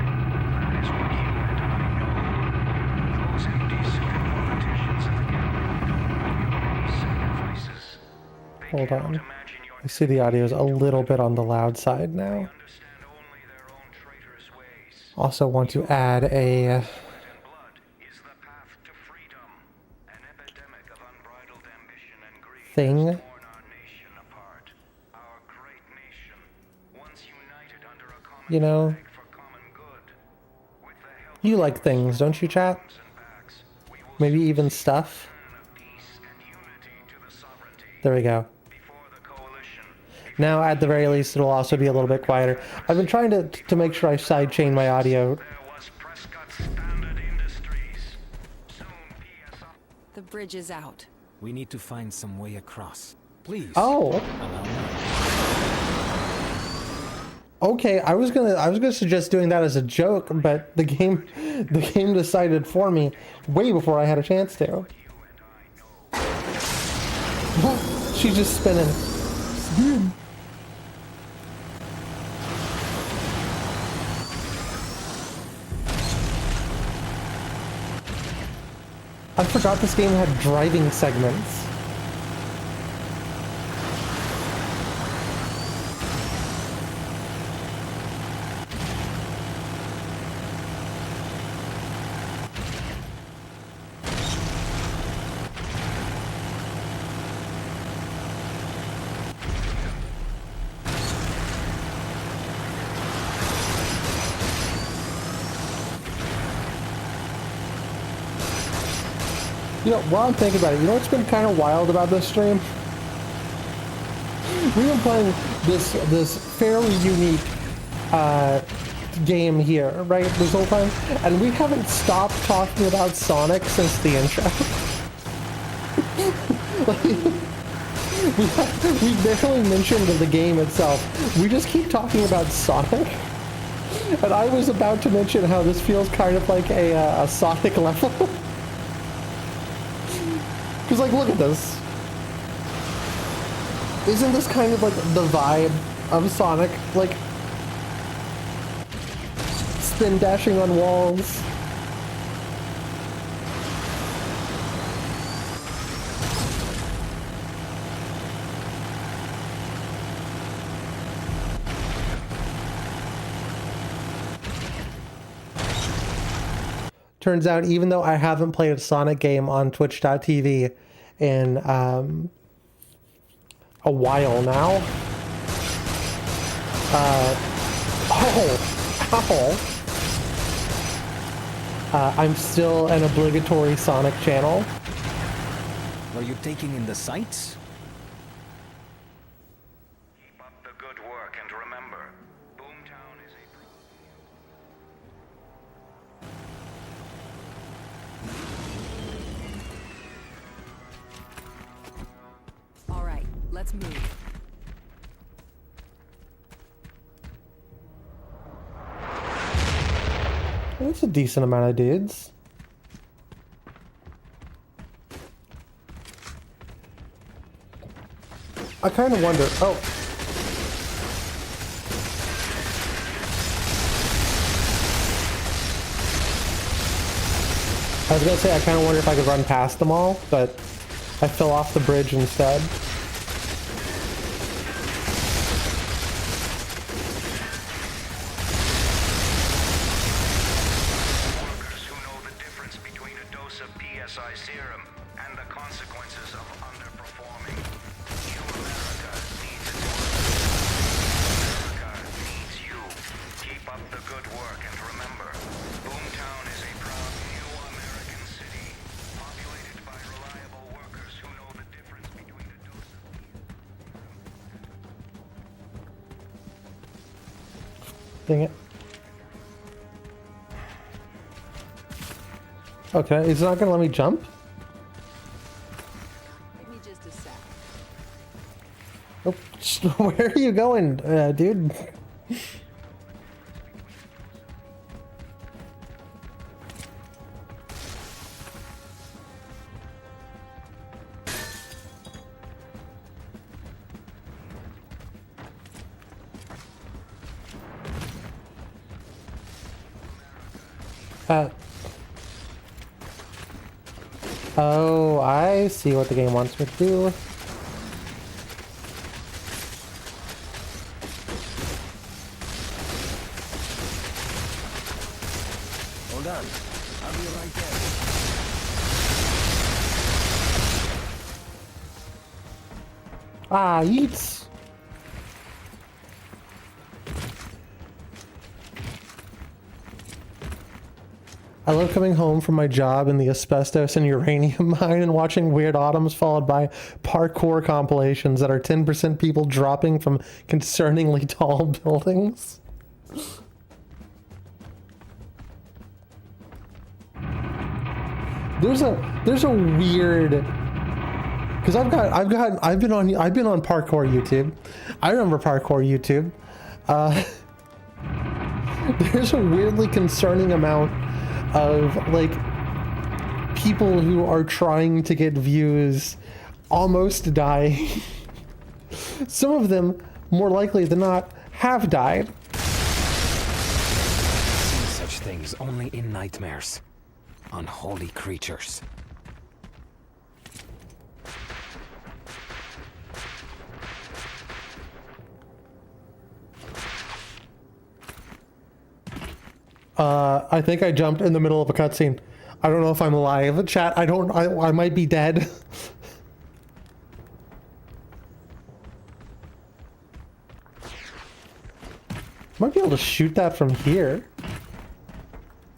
[SPEAKER 8] That is what you and I know. Those empty silver politicians in the gallery don't know your many sacrifices. They
[SPEAKER 2] Hold
[SPEAKER 8] cannot
[SPEAKER 2] on.
[SPEAKER 8] imagine your
[SPEAKER 2] I see the audio is a little bit on the loud side now.
[SPEAKER 8] understand only their own traitorous ways.
[SPEAKER 2] Also want to add a
[SPEAKER 8] And blood is the path to freedom. An epidemic of unbridled ambition and greed
[SPEAKER 2] thing.
[SPEAKER 8] has torn our nation apart. Our great nation, once united under a common
[SPEAKER 2] You know,
[SPEAKER 8] flag for common good. With the help
[SPEAKER 2] you like things, don't you, chat?
[SPEAKER 8] and backs, we will
[SPEAKER 2] Maybe even stuff.
[SPEAKER 8] turn of peace and unity to the sovereignty.
[SPEAKER 2] There we go.
[SPEAKER 8] Before the coalition,
[SPEAKER 2] Now, at the very least, it'll also be a little bit quieter. I've been trying to make sure I sidechain my audio.
[SPEAKER 8] there was Prescott Standard Industries. Soon PSI.
[SPEAKER 10] The bridge is out.
[SPEAKER 9] We need to find some way across. Please.
[SPEAKER 2] Oh,
[SPEAKER 9] Allow me.
[SPEAKER 2] okay. I was gonna suggest doing that as a joke, but the game decided for me way before I had a chance to. She's just spinning. I forgot this game had driving segments. You know, while I'm thinking about it, you know what's been kind of wild about this stream? We've been playing this fairly unique game here, right, this whole time, and we haven't stopped talking about Sonic since the intro. We barely mentioned the game itself. We just keep talking about Sonic. And I was about to mention how this feels kind of like a Sonic level. Because, like, look at this. Isn't this kind of like the vibe of Sonic? Like, spin dashing on walls. Turns out, even though I haven't played a Sonic game on Twitch.tv in a while now, I'm still an obligatory Sonic channel.
[SPEAKER 9] Are you taking in the sights?
[SPEAKER 8] Keep up the good work and remember, Boomtown is a
[SPEAKER 10] All right, let's move.
[SPEAKER 2] That's a decent amount of dudes. I kind of wonder. Oh. I was gonna say I kind of wonder if I could run past them all, but I fell off the bridge instead.
[SPEAKER 8] Workers who know the difference between a dose of PSI serum and the consequences of underperforming. New America needs its workers. America needs you. Keep up the good work and remember, Boomtown is a proud new American city, populated by reliable workers who know the difference between a dose of
[SPEAKER 2] Dang it. Okay, it's not gonna let me jump?
[SPEAKER 10] Give me just a sec.
[SPEAKER 2] Oh, where are you going, dude? Oh, I see what the game wants me to do.
[SPEAKER 9] Hold on. I'll be right there.
[SPEAKER 2] Ah, yeets. I love coming home from my job in the asbestos and uranium mine and watching Weird Autumns followed by parkour compilations that are 10% people dropping from concerningly tall buildings. There's a weird, because I've been on parkour YouTube. I remember parkour YouTube. There's a weirdly concerning amount of like people who are trying to get views almost die. Some of them, more likely than not, have died.
[SPEAKER 9] See such things only in nightmares. Unholy creatures.
[SPEAKER 2] I think I jumped in the middle of a cutscene. I don't know if I'm alive. Chat, I might be dead. Might be able to shoot that from here.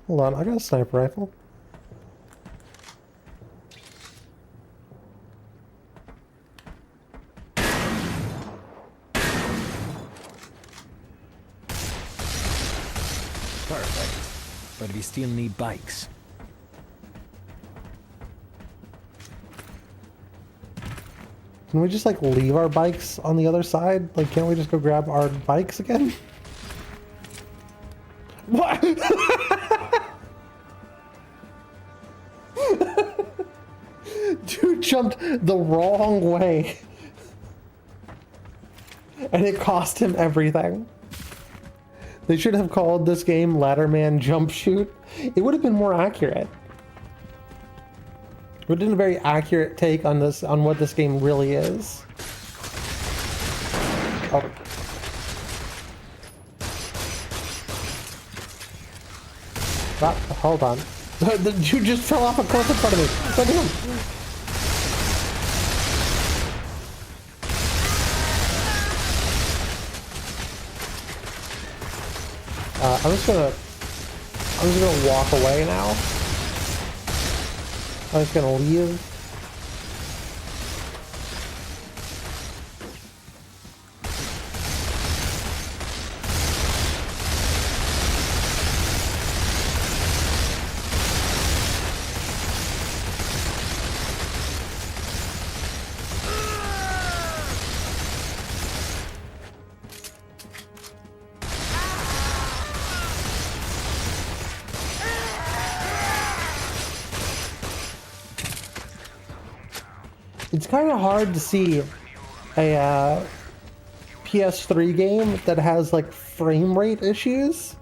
[SPEAKER 2] Hold on, I got a sniper rifle.
[SPEAKER 9] Perfect. But we still need bikes.
[SPEAKER 2] Can we just like leave our bikes on the other side? Like, can't we just go grab our bikes again? What? Dude jumped the wrong way. And it cost him everything. They should have called this game Ladderman Jump Shoot. It would have been more accurate. It would have been a very accurate take on this, on what this game really is. Oh. Ah, hold on. The dude just fell off a cliff in front of me. Look at him. I'm just gonna walk away now. I'm just gonna leave. It's kind of hard to see a PS3 game that has like frame rate issues.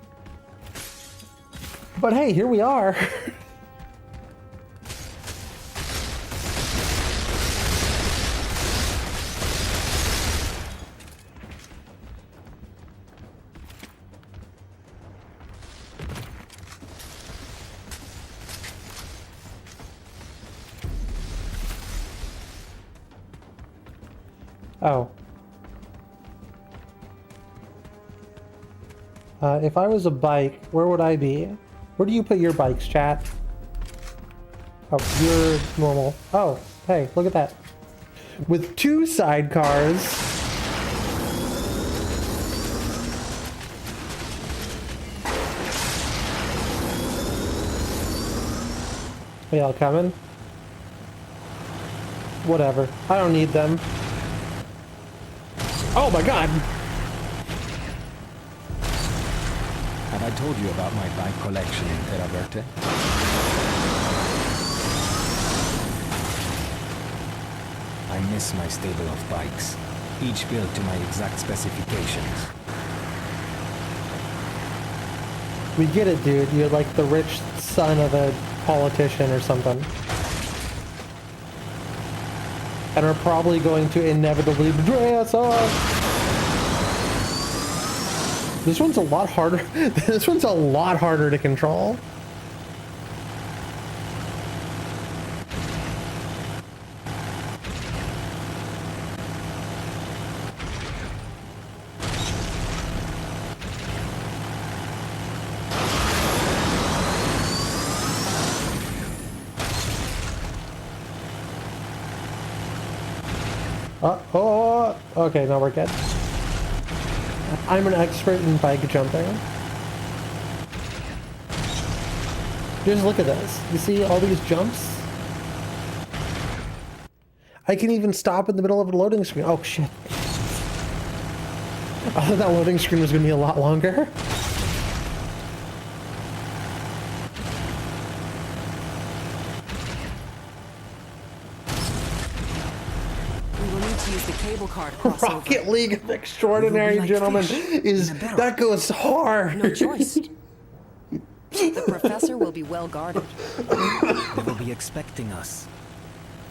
[SPEAKER 2] But hey, here we are. Oh. If I was a bike, where would I be? Where do you put your bikes, chat? Oh, you're normal. Oh, hey, look at that. With 2 sidecars. Are y'all coming? Whatever. I don't need them. Oh my god!
[SPEAKER 9] Have I told you about my bike collection in Terra Verte? I miss my stable of bikes, each built to my exact specifications.
[SPEAKER 2] We get it, dude. You're like the rich son of a politician or something. And are probably going to inevitably betray us all. This one's a lot harder. This one's a lot harder to control. Oh, okay, now we're good. I'm an expert in bike jumping. Just look at this. You see all these jumps? I can even stop in the middle of a loading screen. Oh, shit. I thought that loading screen was going to be a lot longer. Rocket League of Extraordinary Gentlemen is that goes hard.
[SPEAKER 10] No choice. The professor will be well guarded.
[SPEAKER 9] They will be expecting us.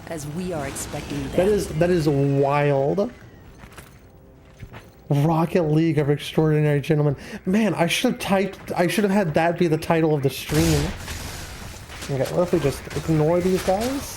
[SPEAKER 10] As we are expecting them.
[SPEAKER 2] That is wild. Rocket League of Extraordinary Gentlemen. Man, I should have had that be the title of the stream. Okay, what if we just ignore these guys?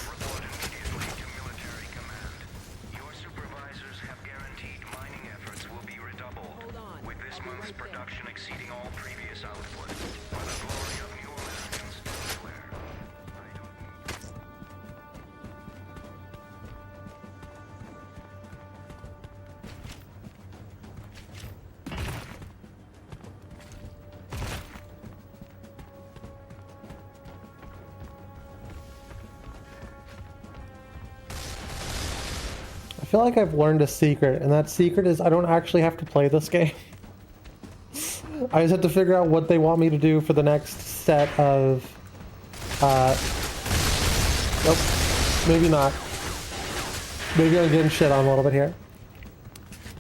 [SPEAKER 2] I feel like I've learned a secret, and that secret is I don't actually have to play this game. I just have to figure out what they want me to do for the next set of... Nope. Maybe not. Maybe I'm getting shit on a little bit here.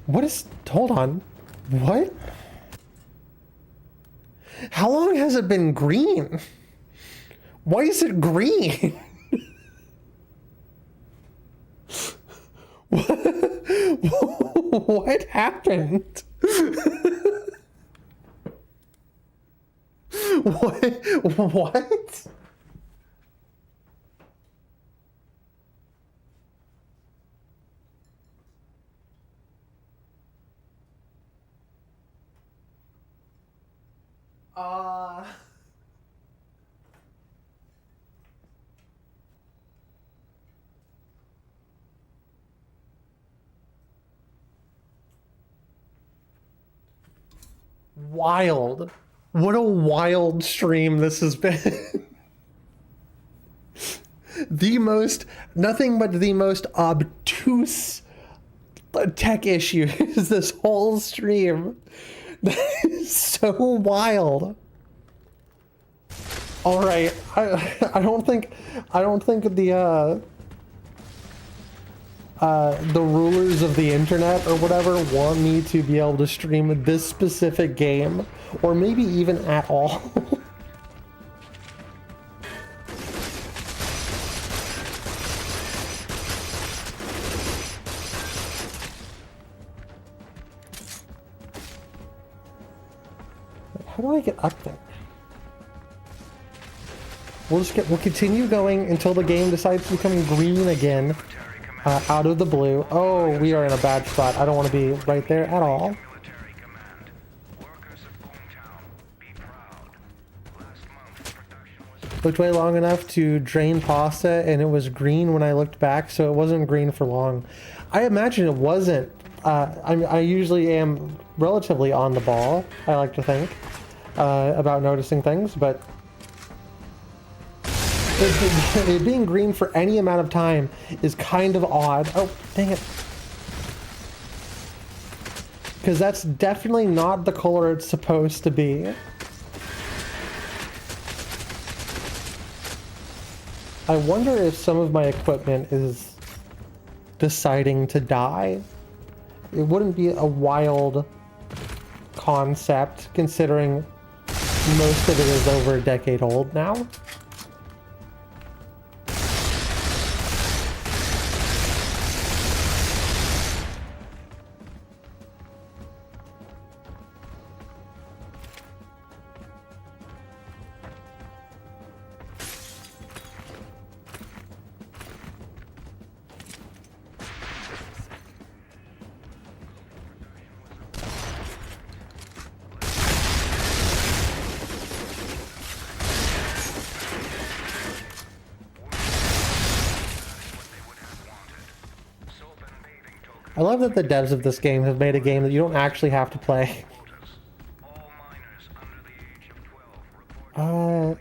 [SPEAKER 2] What is... Hold on. What? How long has it been green? Why is it green? What happened? What? Wild. What a wild stream this has been. Nothing but the most obtuse tech issues this whole stream. That is so wild. All right, I don't think the the rulers of the internet or whatever want me to be able to stream this specific game, or maybe even at all. How do I get up there? We'll continue going until the game decides to become green again, out of the blue. Oh, we are in a bad spot. I don't want to be right there at all. Looked way long enough to drain pasta, and it was green when I looked back, so it wasn't green for long. I imagine it wasn't. I usually am relatively on the ball, I like to think, about noticing things, but it being green for any amount of time is kind of odd. Oh, dang it. Because that's definitely not the color it's supposed to be. I wonder if some of my equipment is deciding to die. It wouldn't be a wild concept, considering most of it is over a decade old now. I love that the devs of this game have made a game that you don't actually have to play. I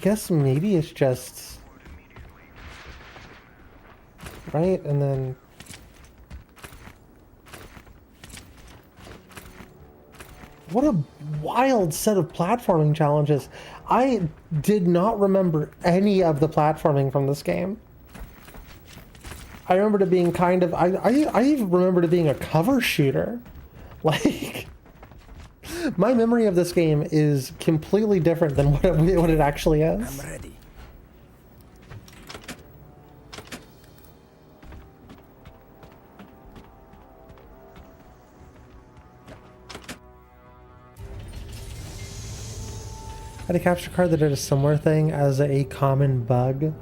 [SPEAKER 2] guess maybe it's just... Right, and then... What a wild set of platforming challenges. I did not remember any of the platforming from this game. I remembered it being kind of... I even remembered it being a cover shooter. Like... My memory of this game is completely different than what it actually is.
[SPEAKER 9] I'm ready.
[SPEAKER 2] I had a capture card that did a similar thing as a common bug.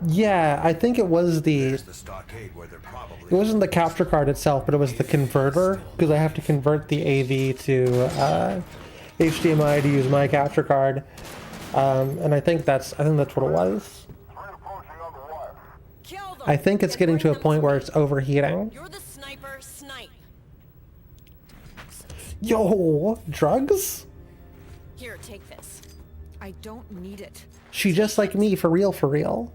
[SPEAKER 2] Yeah, I think it was it wasn't the capture card itself, but it was the converter, because I have to convert the AV to HDMI to use my capture card, and I think that's what it was. I think it's getting to a point where it's overheating.
[SPEAKER 10] You're the sniper, snipe.
[SPEAKER 2] Yo, drugs?
[SPEAKER 10] Here, take this.
[SPEAKER 6] I don't need it.
[SPEAKER 2] She just like me, for real, for real.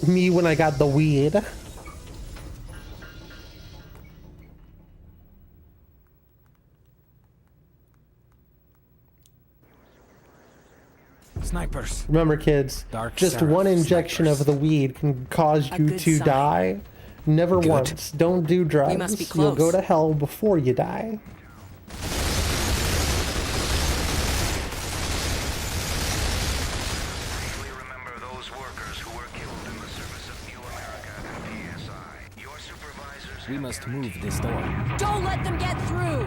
[SPEAKER 2] Me when I got the weed.
[SPEAKER 9] Snipers.
[SPEAKER 2] Remember, kids,
[SPEAKER 9] Dark
[SPEAKER 2] just
[SPEAKER 9] Seraph
[SPEAKER 2] one injection
[SPEAKER 9] snipers.
[SPEAKER 2] of the weed can cause
[SPEAKER 10] A
[SPEAKER 2] you
[SPEAKER 10] good
[SPEAKER 2] to
[SPEAKER 10] sign.
[SPEAKER 2] die. Never
[SPEAKER 9] Good.
[SPEAKER 2] once. Don't do drugs.
[SPEAKER 10] must be
[SPEAKER 2] You'll go
[SPEAKER 10] close.
[SPEAKER 2] to hell before you die.
[SPEAKER 8] Briefly remember those workers who were killed in the service of New America and PSI. Your supervisors
[SPEAKER 9] We must move this door.
[SPEAKER 10] Don't let them get through!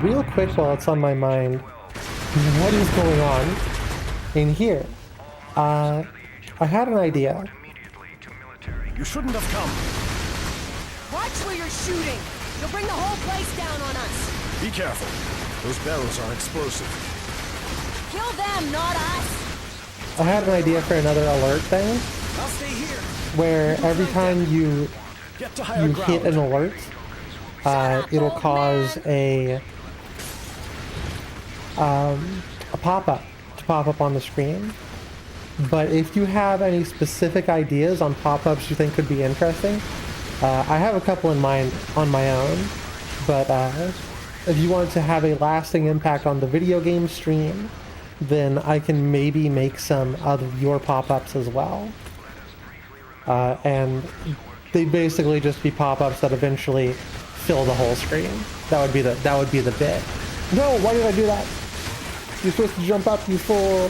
[SPEAKER 2] Real quick while it's on my mind, what is going on in here? I had an idea.
[SPEAKER 9] You shouldn't have come.
[SPEAKER 10] Watch where you're shooting! You'll bring the whole place down on us!
[SPEAKER 9] Be careful. Those barrels are explosive.
[SPEAKER 10] Kill them, not us!
[SPEAKER 2] I had an idea for another alert thing,
[SPEAKER 9] I'll stay here.
[SPEAKER 2] where every time you
[SPEAKER 9] Get to higher
[SPEAKER 2] hit an alert, it'll cause a pop-up to pop up on the screen. But if you have any specific ideas on pop-ups you think could be interesting, I have a couple in mind on my own. But if you want to have a lasting impact on the video game stream, then I can maybe make some out of your pop-ups as well. And they basically just be pop-ups that eventually fill the whole screen. That would be the bit. No, why did I do that? You're supposed to jump up, you fool.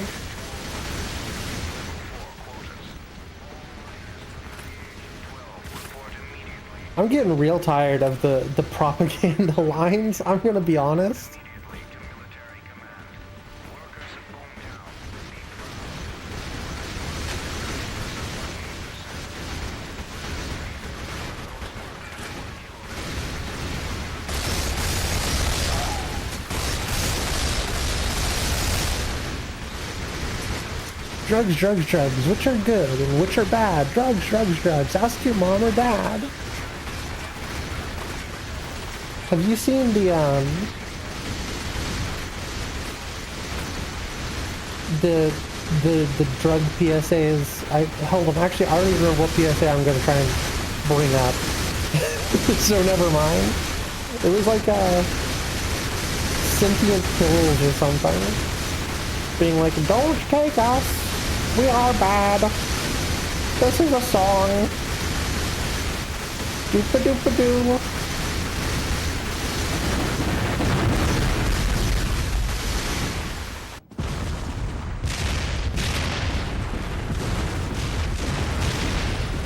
[SPEAKER 2] I'm getting real tired of the propaganda lines, I'm gonna be honest. Drugs, drugs, drugs. Which are good and which are bad? Drugs, drugs, drugs. Ask your mom or dad. Have you seen the drug PSAs? Hold on. Actually, I don't even know what PSA I'm gonna try and bring up. So never mind. It was like sentient pills or something, being like, "Don't take us. We are bad. This is a song. Doop-a-doop-a-doo."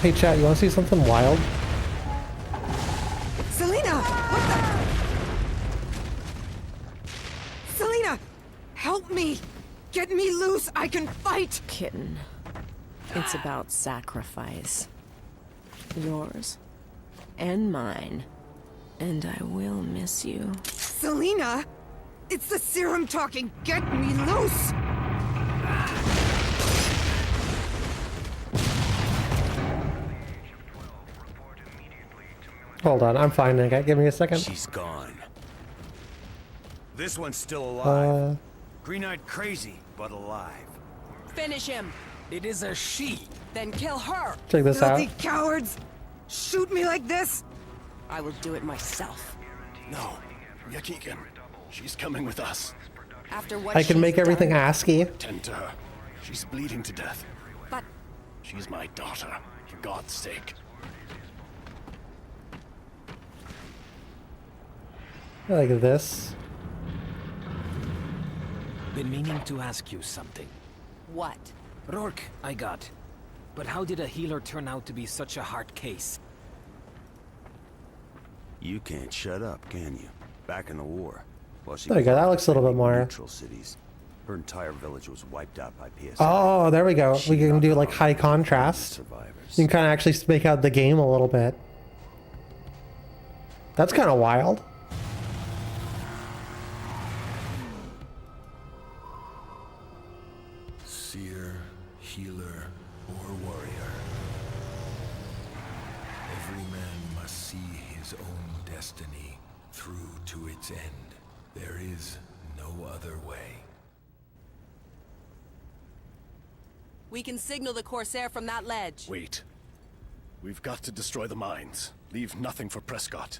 [SPEAKER 2] Hey chat, you wanna see something wild?
[SPEAKER 11] Selena! What the? Selena! Help me! Get me loose! I can fight!
[SPEAKER 10] Kitten, it's about sacrifice. Yours and mine. And I will miss you.
[SPEAKER 11] Selena! It's the serum talking! Get me loose!
[SPEAKER 2] Hold on, I'm finding it. Give me a second.
[SPEAKER 12] She's gone. This one's still alive. Green-eyed crazy, but alive.
[SPEAKER 11] Finish him!
[SPEAKER 9] It is a she.
[SPEAKER 11] Then kill her!
[SPEAKER 2] Check this out.
[SPEAKER 11] Filthy cowards! Shoot me like this? I will do it myself.
[SPEAKER 12] No, Yakikin. She's coming with us.
[SPEAKER 11] After what
[SPEAKER 2] I can
[SPEAKER 11] she's
[SPEAKER 2] make everything
[SPEAKER 11] done.
[SPEAKER 2] ASCII.
[SPEAKER 12] Tend to her. She's bleeding to death.
[SPEAKER 11] But
[SPEAKER 12] She's my daughter, for God's sake.
[SPEAKER 2] Like this.
[SPEAKER 9] Been meaning to ask you something.
[SPEAKER 11] what?
[SPEAKER 9] Rourke, I got. But how did a healer turn out to be such a hard case?
[SPEAKER 12] You can't shut up, can you? Back in the war. Well, she
[SPEAKER 2] There you go, that looks a little bit more.
[SPEAKER 12] neutral cities. Her entire village was wiped out by PSA.
[SPEAKER 2] Oh, there we go.
[SPEAKER 12] She
[SPEAKER 2] We can
[SPEAKER 12] got
[SPEAKER 2] do like
[SPEAKER 12] caught
[SPEAKER 2] high
[SPEAKER 12] with
[SPEAKER 2] contrast.
[SPEAKER 12] survivors.
[SPEAKER 2] You can kind of actually make out the game a little bit. That's kind of wild.
[SPEAKER 4] Seer, healer, or warrior. Every man must see his own destiny through to its end. There is no other way.
[SPEAKER 11] We can signal the Corsair from that ledge.
[SPEAKER 13] Wait. We've got to destroy the mines. Leave nothing for Prescott.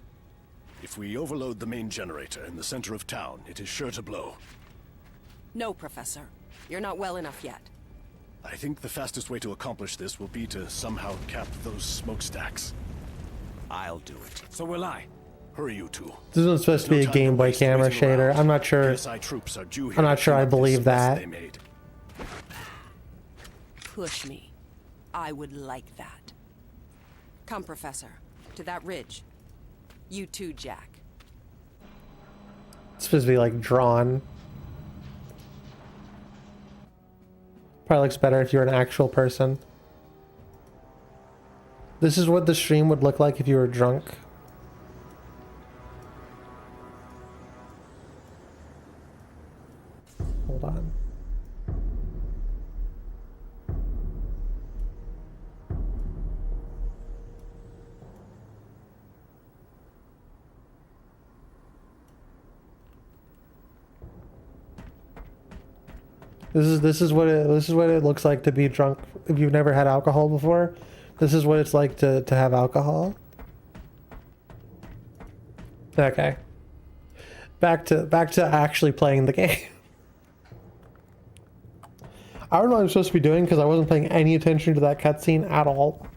[SPEAKER 13] If we overload the main generator in the center of town, it is sure to blow.
[SPEAKER 11] No, Professor. You're not well enough yet.
[SPEAKER 13] I think the fastest way to accomplish this will be to somehow cap those smokestacks.
[SPEAKER 12] I'll do it.
[SPEAKER 9] So will I.
[SPEAKER 13] Hurry, you two.
[SPEAKER 2] This one's supposed to be a
[SPEAKER 13] No time to
[SPEAKER 2] Game Boy
[SPEAKER 13] waste
[SPEAKER 2] camera
[SPEAKER 13] waiting
[SPEAKER 2] shader.
[SPEAKER 13] around.
[SPEAKER 2] I'm not sure.
[SPEAKER 13] PSI troops are due here
[SPEAKER 2] I'm not
[SPEAKER 13] to
[SPEAKER 2] sure
[SPEAKER 13] clean
[SPEAKER 2] I
[SPEAKER 13] up this
[SPEAKER 2] believe
[SPEAKER 13] mess
[SPEAKER 2] that.
[SPEAKER 13] they made.
[SPEAKER 11] Push me. I would like that. Come, Professor. To that ridge. You too, Jack.
[SPEAKER 2] It's supposed to be like drawn. Probably looks better if you're an actual person. This is what the stream would look like if you were drunk. Hold on. This is what it looks like to be drunk. If you've never had alcohol before, this is what it's like to have alcohol. Okay. Back to actually playing the game. I don't know what I'm supposed to be doing because I wasn't paying any attention to that cutscene at all.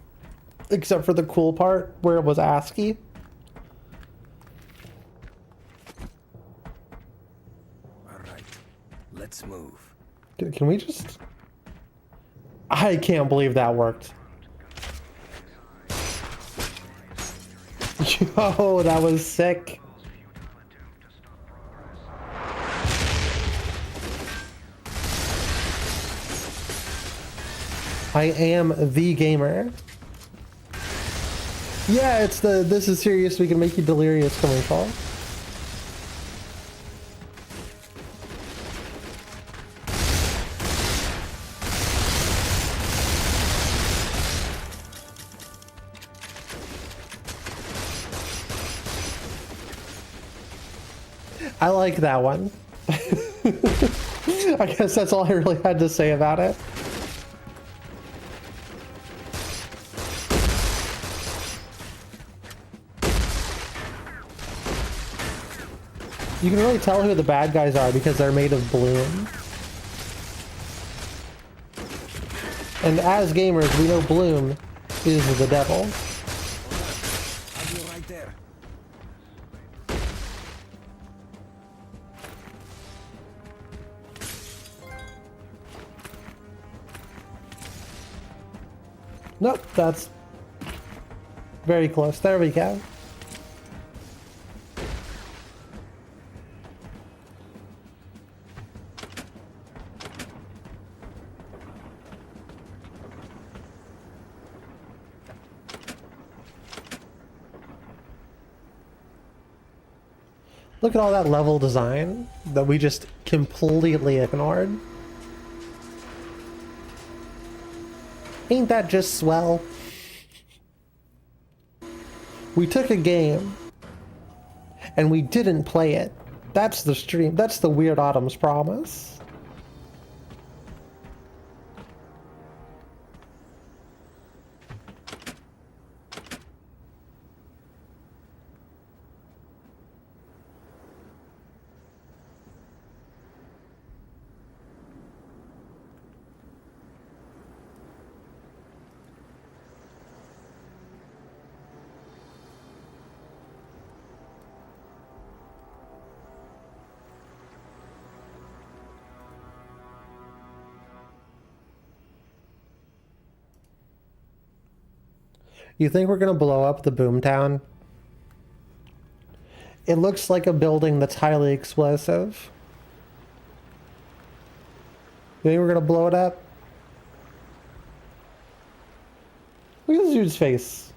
[SPEAKER 2] Except for the cool part where it was ASCII.
[SPEAKER 9] Alright, let's move.
[SPEAKER 2] Can we just... I can't believe that worked. Yo, that was sick. I am the gamer. Yeah, it's the "this is serious, we can make you delirious" commercial. I like that one. I guess that's all I really had to say about it. You can really tell who the bad guys are because they're made of bloom. And as gamers, we know bloom is the devil.
[SPEAKER 9] I'll be right there.
[SPEAKER 2] Nope, that's very close. There we go. Look at all that level design that we just completely ignored. Ain't that just swell? We took a game and we didn't play it. That's the stream. That's the Weird Autumn's promise. You think we're gonna blow up the Boomtown? It looks like a building that's highly explosive. You think we're gonna blow it up? Look at this dude's face.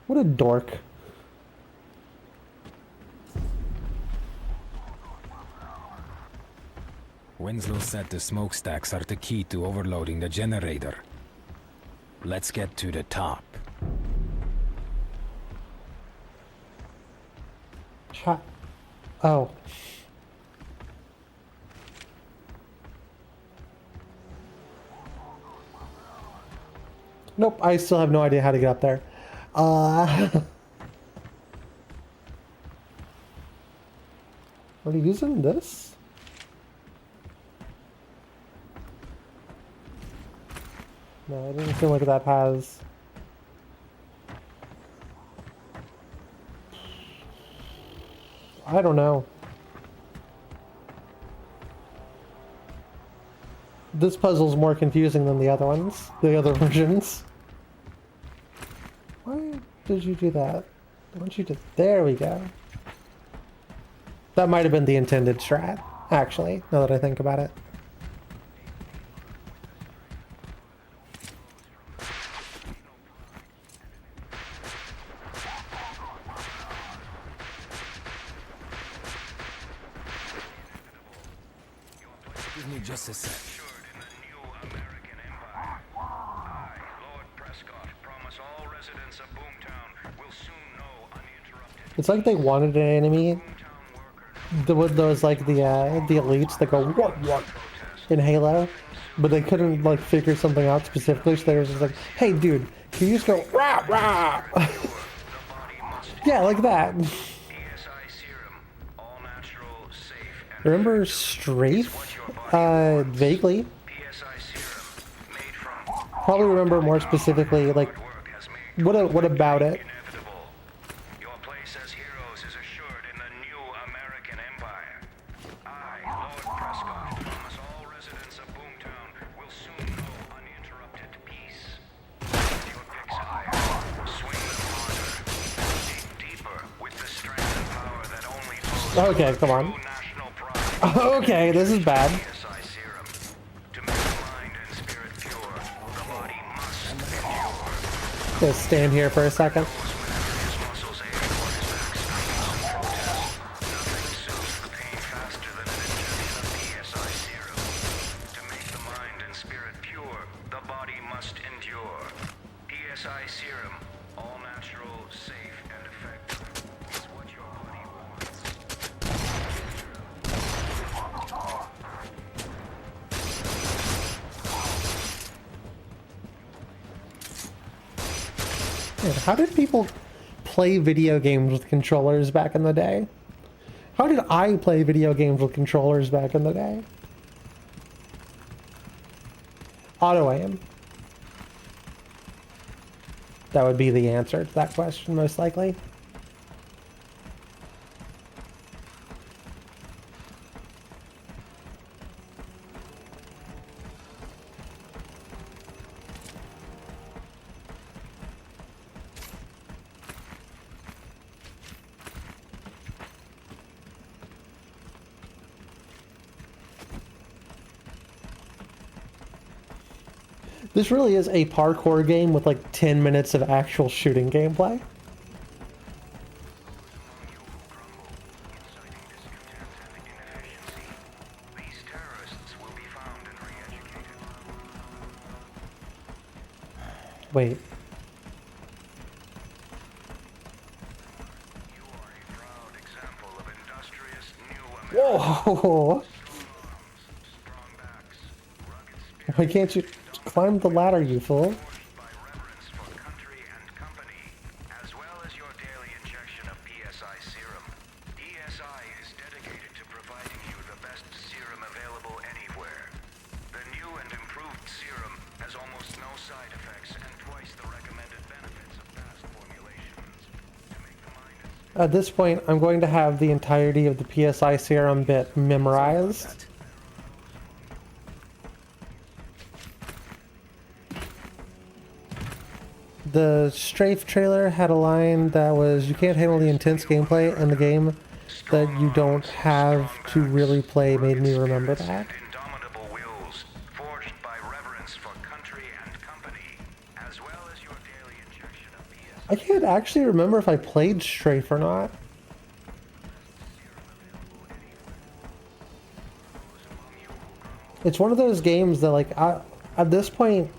[SPEAKER 2] What a dork.
[SPEAKER 9] Winslow said the smokestacks are the key to overloading the generator. Let's get to the top.
[SPEAKER 2] Oh. Nope, I still have no idea how to get up there. Are you using this? No, it doesn't seem like that has... I don't know. This puzzle's more confusing than the other ones, the other versions. Why did you do that? Why don't you do... There we go. That might have been the intended strat, actually, now that I think about it.
[SPEAKER 9] Give me just a sec.
[SPEAKER 8] In the new American Empire. I, Lord Prescott, promise all residents of Boomtown will soon know uninterrupted.
[SPEAKER 2] It's like they wanted an enemy those like the elites that go what in Halo, but they couldn't like figure something out specifically, so they were just like, "Hey, dude, can you just go rah rah?" Yeah, like that. Remember Strafe? Vaguely. Probably remember more specifically, like, what about it?
[SPEAKER 8] Your place as heroes is assured in the new American Empire. I, Lord Prescott, promise all residents of Boomtown will soon know uninterrupted peace. Lift your picks higher, swing them harder, dig deeper with the strength and power that only flows
[SPEAKER 2] Okay, come on.
[SPEAKER 8] through national pride.
[SPEAKER 2] Okay, this is bad.
[SPEAKER 8] PSI serum. To make the mind and spirit pure, the body must endure.
[SPEAKER 2] Just stand here for a second. How did people play video games with controllers back in the day? How did I play video games with controllers back in the day? Auto aim. That would be the answer to that question, most likely. This really is a parkour game with like 10 minutes of actual shooting gameplay. Wait. Whoa! Why can't you climb the ladder, you fool? At this point, I'm going to have the entirety of the PSI serum bit memorized. The Strafe trailer had a line that was, "You can't handle the intense gameplay in the game that you don't have to really play," made me remember that. I can't actually remember if I played Strafe or not. It's one of those games that, like, at this point,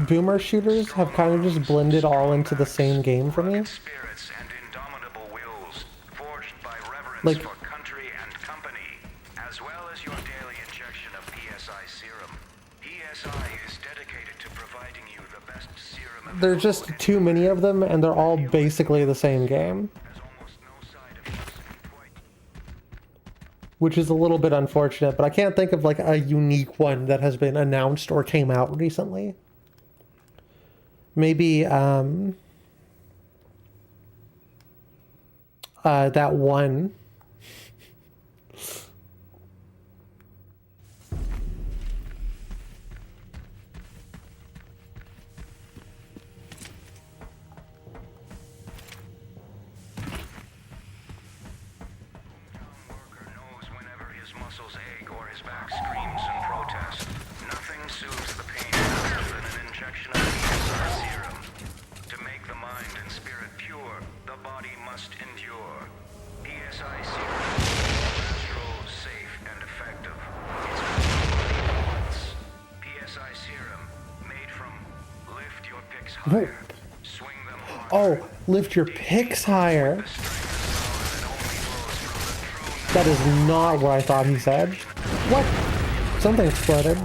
[SPEAKER 2] boomer shooters have kind of just blended all into the same game for me. Like, there's just too many of them, and they're all basically the same game. Which is a little bit unfortunate, but I can't think of like a unique one that has been announced or came out recently. Maybe that one. Oh, lift your picks higher. That is not what I thought he said. What? Something exploded.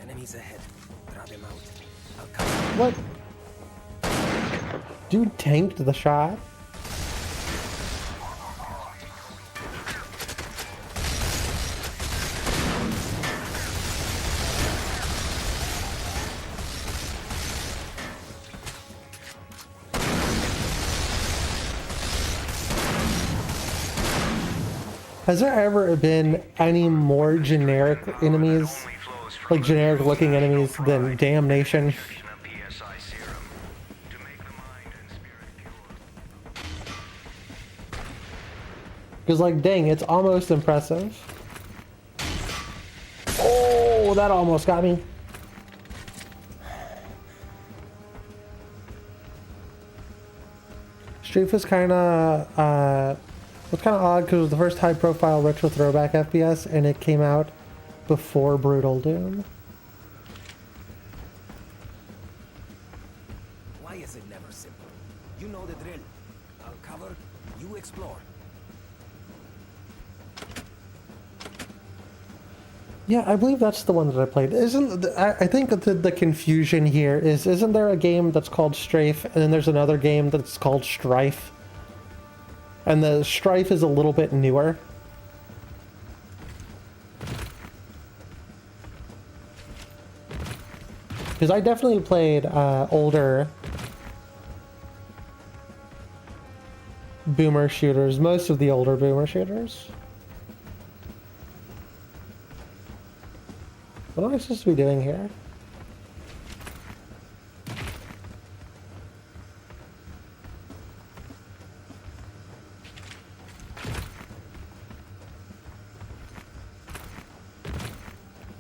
[SPEAKER 9] Enemies ahead. Drop him out. I'll cover.
[SPEAKER 2] What? Dude tanked the shot. Has there ever been any more generic enemies, like generic looking enemies, than Damnation? Because, like, dang, it's almost impressive. Oh, that almost got me. Strafe was kind of, it's kind of odd because it was the first high-profile retro throwback FPS, and it came out before Brutal Doom.
[SPEAKER 9] Why is it never simple? You know the drill. I'll cover, you explore.
[SPEAKER 2] Yeah, I believe that's the one that I played. I think that the confusion here is, isn't there a game that's called Strafe, and then there's another game that's called Strife? And the Strife is a little bit newer. Because I definitely played older boomer shooters, most of the older boomer shooters. What am I supposed to be doing here?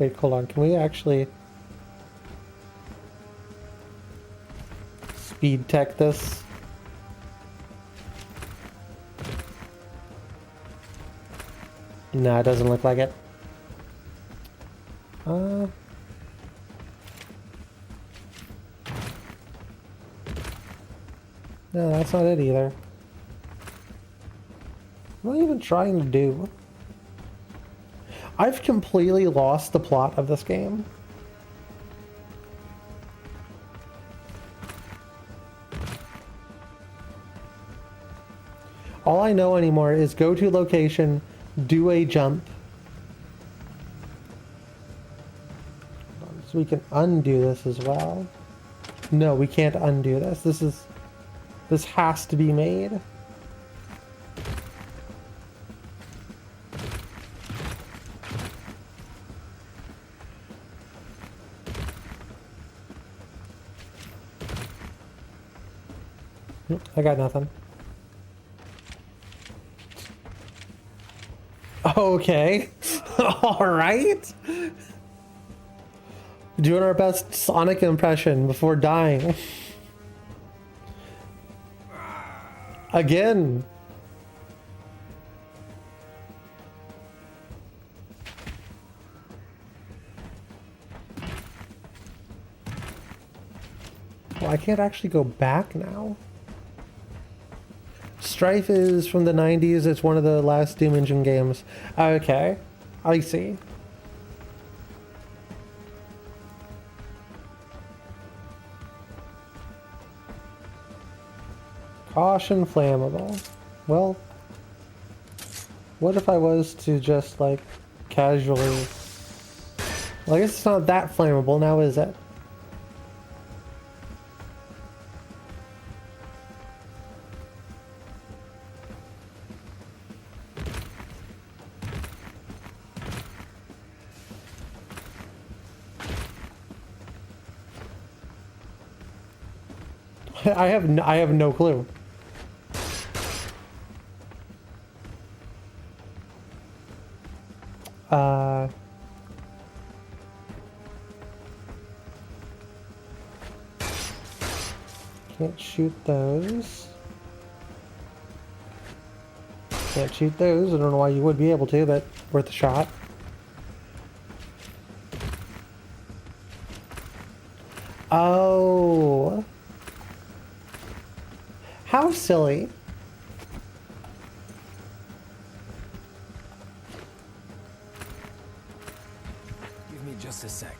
[SPEAKER 2] Wait, hold on. Can we actually speed tech this? No, it doesn't look like it. No, that's not it either. What am I even trying to do? I've completely lost the plot of this game. All I know anymore is go to location, do a jump. So we can undo this as well. No, we can't undo this. This has to be made. I got nothing. Okay. All right. Doing our best Sonic impression before dying. Again. Well, I can't actually go back now. Strife is from the 90s. It's one of the last Doom Engine games. Okay. I see. Caution flammable. Well, what if I was to just, like, casually... Well, I guess it's not that flammable now, is it? I have no clue. Can't shoot those. Can't shoot those. I don't know why you would be able to, but worth a shot. Oh. How silly.
[SPEAKER 9] Give me just a sec.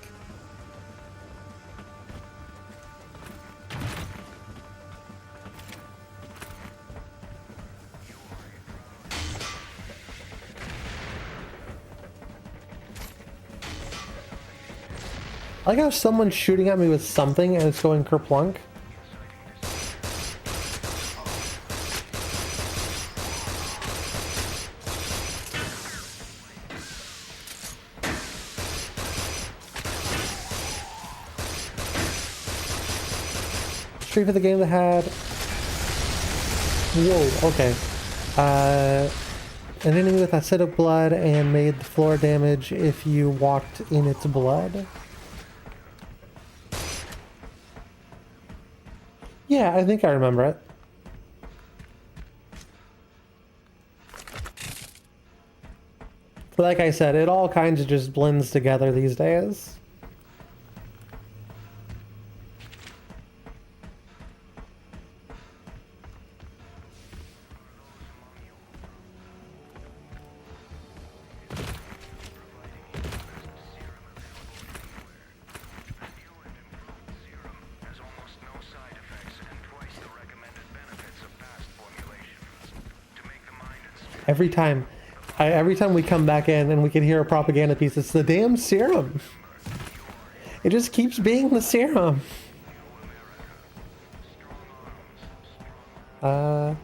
[SPEAKER 2] I like how someone's shooting at me with something and it's going kerplunk. Straight for the game that had... Whoa, okay. An enemy with acidic blood and made the floor damage if you walked in its blood. Yeah, I think I remember it. Like I said, it all kinds of just blends together these days. Every time we come back in and we can hear a propaganda piece, it's the damn serum. It just keeps being the serum. Oh.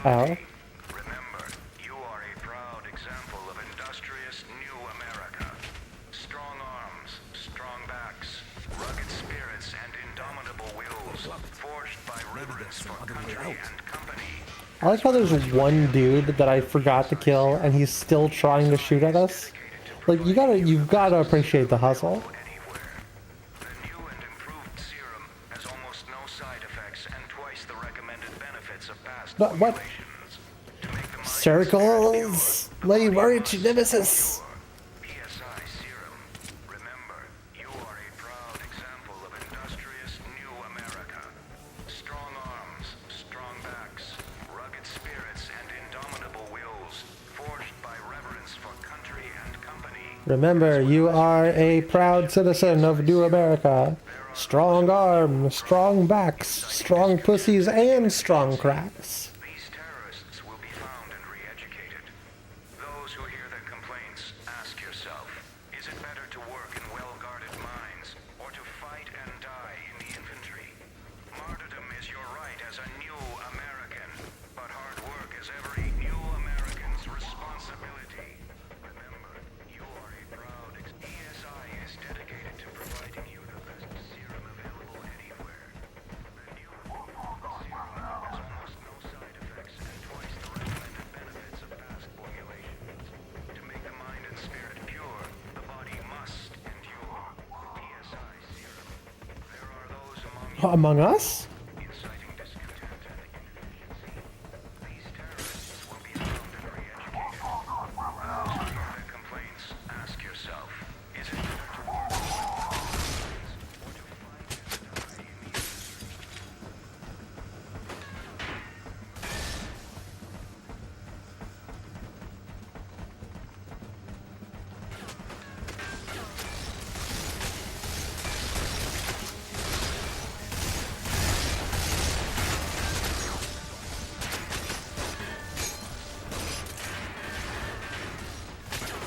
[SPEAKER 8] Remember, you are a proud example of industrious new America. Strong arms, strong backs, rugged spirits, and indomitable wills, forged by reverence for country and company.
[SPEAKER 2] I like how there's one dude that I forgot to kill and he's still trying to shoot at us. Like, you've gotta appreciate the hustle.
[SPEAKER 8] The new and improved serum has almost no side effects and twice the recommended benefits of past
[SPEAKER 2] But what? Circles! My arch nemesis!
[SPEAKER 8] PSI serum. Remember, you are a proud example of industrious new America. Strong arms, strong backs, rugged spirits, and indomitable wills, forged by reverence for country and company.
[SPEAKER 2] Remember, you are a proud citizen of New America. Strong arms, strong backs, strong pussies, and strong cracks.
[SPEAKER 8] These terrorists will be found and re-educated. Those who hear their complaints, ask yourself, is it better to work in well-guarded mines, or to fight and die in the infantry? Martyrdom is your right as a new American, but hard work is every new American's responsibility. Remember, you are a proud ESI is dedicated to providing you the best serum available anywhere. The new serum has almost no side effects and twice the recommended benefits of past formulations. To make the mind and spirit pure, the body must endure. PSI serum. There are those among you
[SPEAKER 2] Among us?
[SPEAKER 8] inciting discontent and inefficiency. These terrorists will be found and re-educated. Those who hear their complaints, ask yourself, is it better to work with minds or to fight and die in the industry?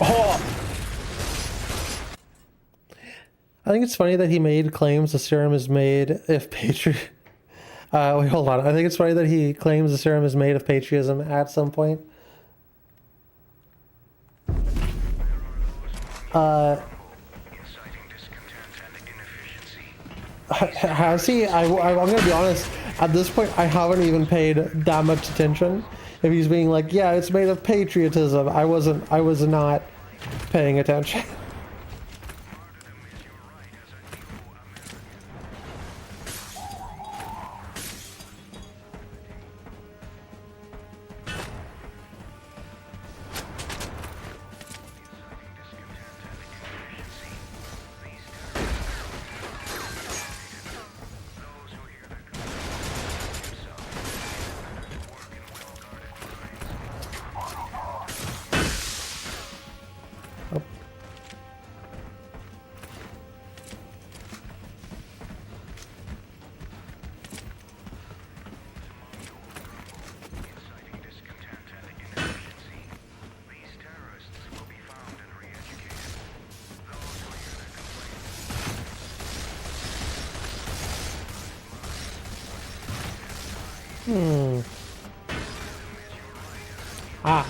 [SPEAKER 2] Oh! I think it's funny that he made claims the serum is made if wait, hold on. I think it's funny that he claims the serum is made of patriotism at some point. Has he? I'm gonna be honest. At this point, I haven't even paid that much attention. If he's being like, yeah, it's made of patriotism, I was not paying attention. Ah.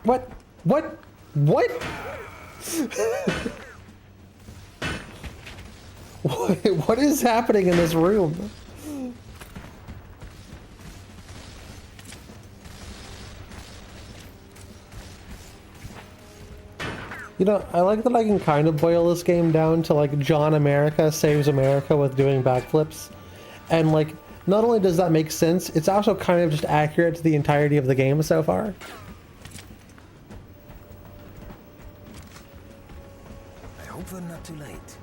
[SPEAKER 2] What? What? What? What is happening in this room? You know, I like that I can kind of boil this game down to like John America saves America with doing backflips. And like, not only does that make sense, it's also kind of just accurate to the entirety of the game so far.
[SPEAKER 9] I hope we're not too late.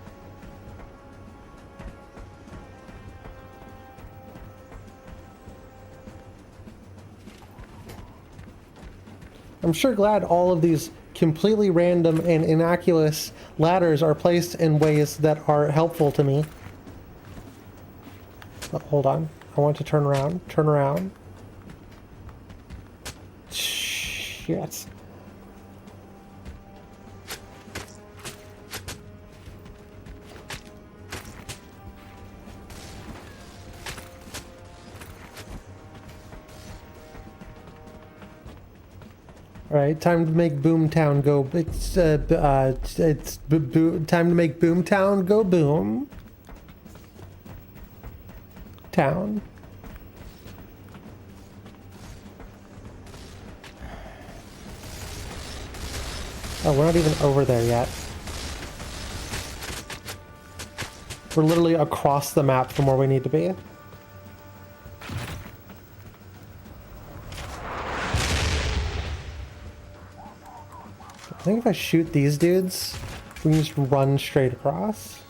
[SPEAKER 2] I'm sure glad all of these completely random and innocuous ladders are placed in ways that are helpful to me. Oh, hold on. I want to turn around. Turn around. Shit. All right, time to make Boomtown go. It's time to make Boomtown go boom. Town. Oh, we're not even over there yet. We're literally across the map from where we need to be. I think if I shoot these dudes, we can just run straight across.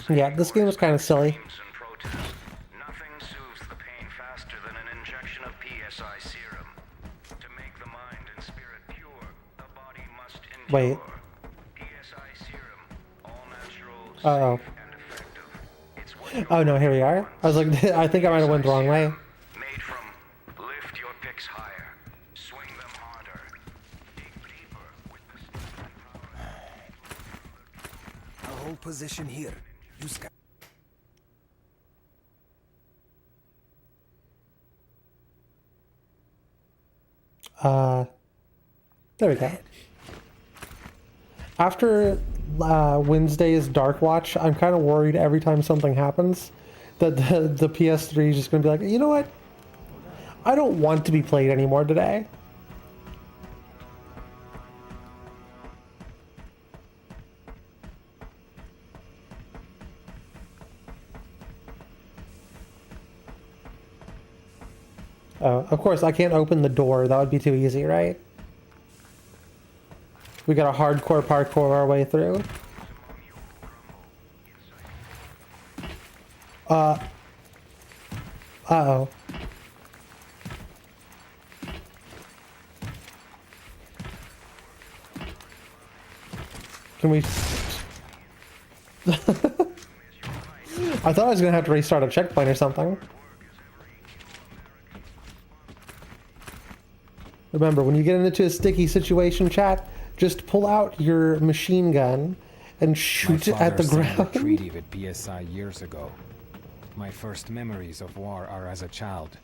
[SPEAKER 2] Yeah, this game is kind of silly.
[SPEAKER 8] Nothing soothes the pain faster than an injection of PSI serum. To make the mind and spirit pure, the body must endure.
[SPEAKER 2] Wait.
[SPEAKER 8] PSI serum, all natural,
[SPEAKER 2] Uh-oh.
[SPEAKER 8] safe, and effective. It's what
[SPEAKER 2] Oh no, here we are. I was like, I think I might have went the wrong way.
[SPEAKER 8] made from lift your picks higher, swing them harder, dig deeper with the
[SPEAKER 9] I'll hold position here. You scout.
[SPEAKER 2] There we go. After Wednesday's Dark Watch, I'm kind of worried every time something happens that the PS3 is just going to be like, you know what? I don't want to be played anymore today. Oh, of course, I can't open the door. That would be too easy, right? We gotta hardcore parkour our way through. Uh-oh. Can we... I thought I was gonna have to restart a checkpoint or something. Remember, when you get into a sticky situation, chat, just pull out your machine gun and shoot it at the ground.
[SPEAKER 9] My father signed a treaty with PSI years ago. My first memories of war are as a child.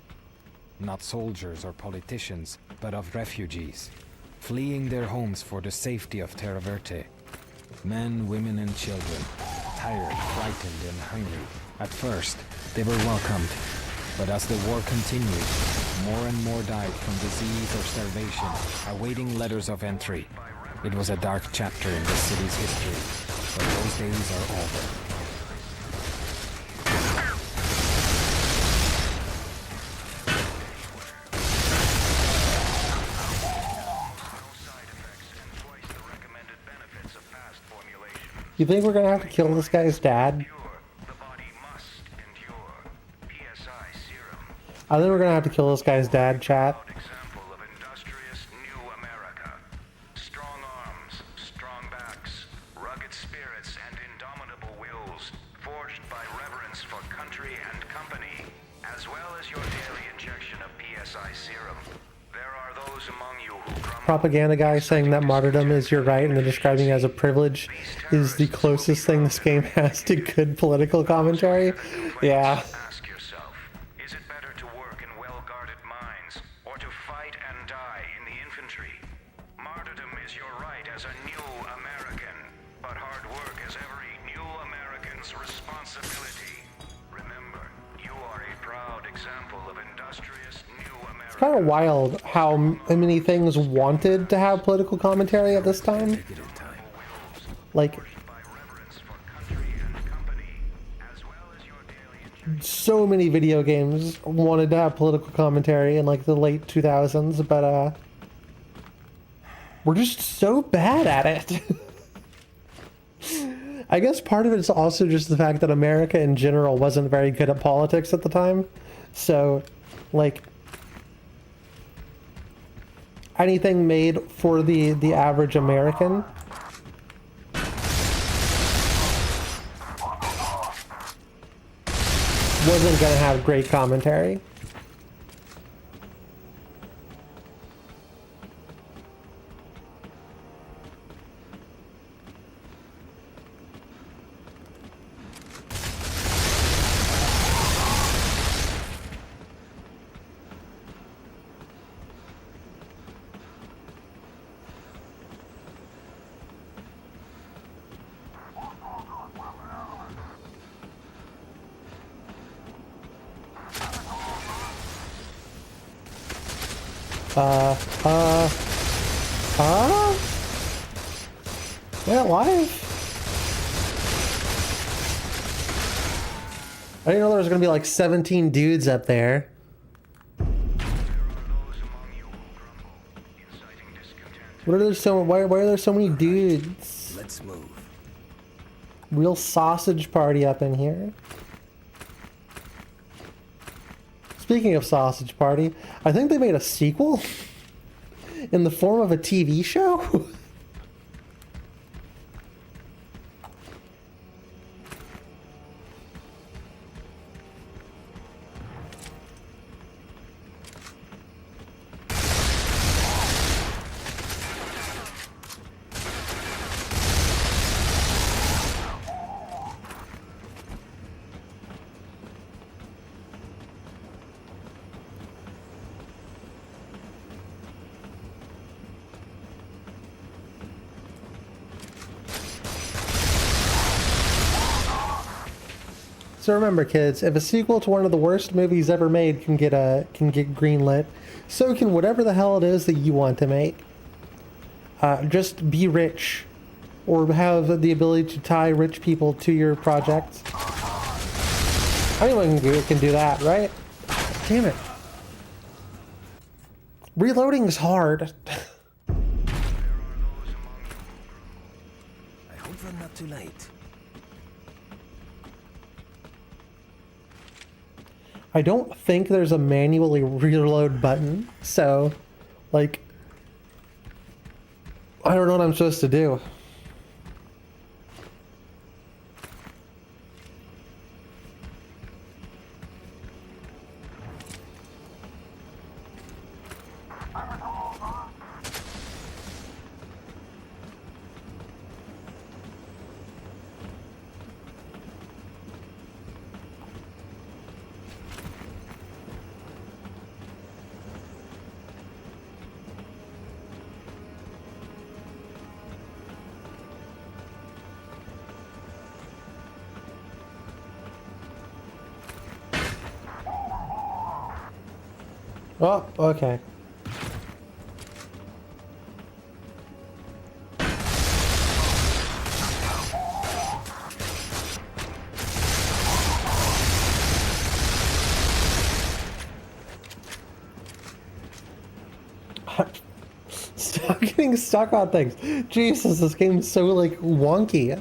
[SPEAKER 9] Not soldiers or politicians, but of refugees, fleeing their homes for the safety of Terra Verte. Men, women, and children, tired, frightened, and hungry. At first, they were welcomed, but as the war continued, more and more died from disease or starvation, awaiting letters of entry. It was a dark chapter in the city's history, but those days are over.
[SPEAKER 2] You think we're gonna have to kill this guy's dad? I think we're gonna have to kill this guy's dad, chat.
[SPEAKER 8] Example of industrious new America. Strong arms, strong backs, rugged spirits, and indomitable wills, forged by reverence for country and company, as well as your daily injection of PSI serum. There are those among you who
[SPEAKER 2] Propaganda guy saying that martyrdom is your right and then describing it as a privilege is the closest thing this game has to good political commentary. Yeah.
[SPEAKER 8] ask yourself, is it better to work in well-guarded mines or to fight and die in the infantry? Martyrdom is your right as a new American, but hard work is every new American's responsibility. Remember, you are a proud example of industrious new America.
[SPEAKER 2] It's kind of wild how many things wanted to have political commentary at this time. Like, so many video games wanted to have political commentary in like the late 2000s, but we're just so bad at it. I guess part of it is also just the fact that America in general wasn't very good at politics at the time. So, like, anything made for the average American wasn't gonna have great commentary. Yeah, live? I didn't know there was gonna be like 17 dudes up there. Why are there so many dudes?
[SPEAKER 9] Let's move.
[SPEAKER 2] Real sausage party up in here. Speaking of sausage party, I think they made a sequel in the form of a TV show. So remember, kids, if a sequel to one of the worst movies ever made can get greenlit, so can whatever the hell it is that you want to make. Just be rich, or have the ability to tie rich people to your project. Anyone can do that, right? Damn it. Reloading's hard.
[SPEAKER 9] too late.
[SPEAKER 2] I don't think there's a manually reload button, so, like, I don't know what I'm supposed to do. Oh, okay. Stop getting stuck on things. Jesus, this game's so, like, wonky.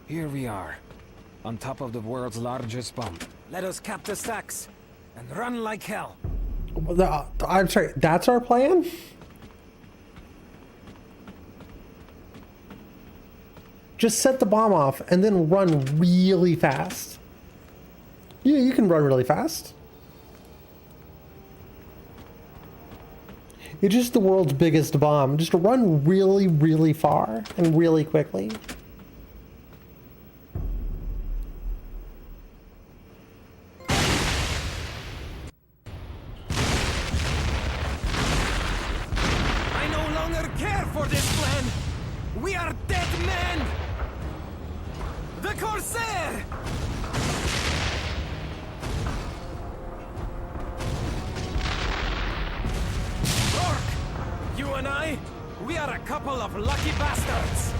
[SPEAKER 9] Here we are, on top of the world's largest bomb. Let us cap the stacks and run like hell.
[SPEAKER 2] I'm sorry, that's our plan? Just set the bomb off and then run really fast. Yeah, you can run really fast. It's just the world's biggest bomb. Just run really, really far and really quickly.
[SPEAKER 9] We are dead men! The Corsair! Rourke, you and I, we are a couple of lucky bastards!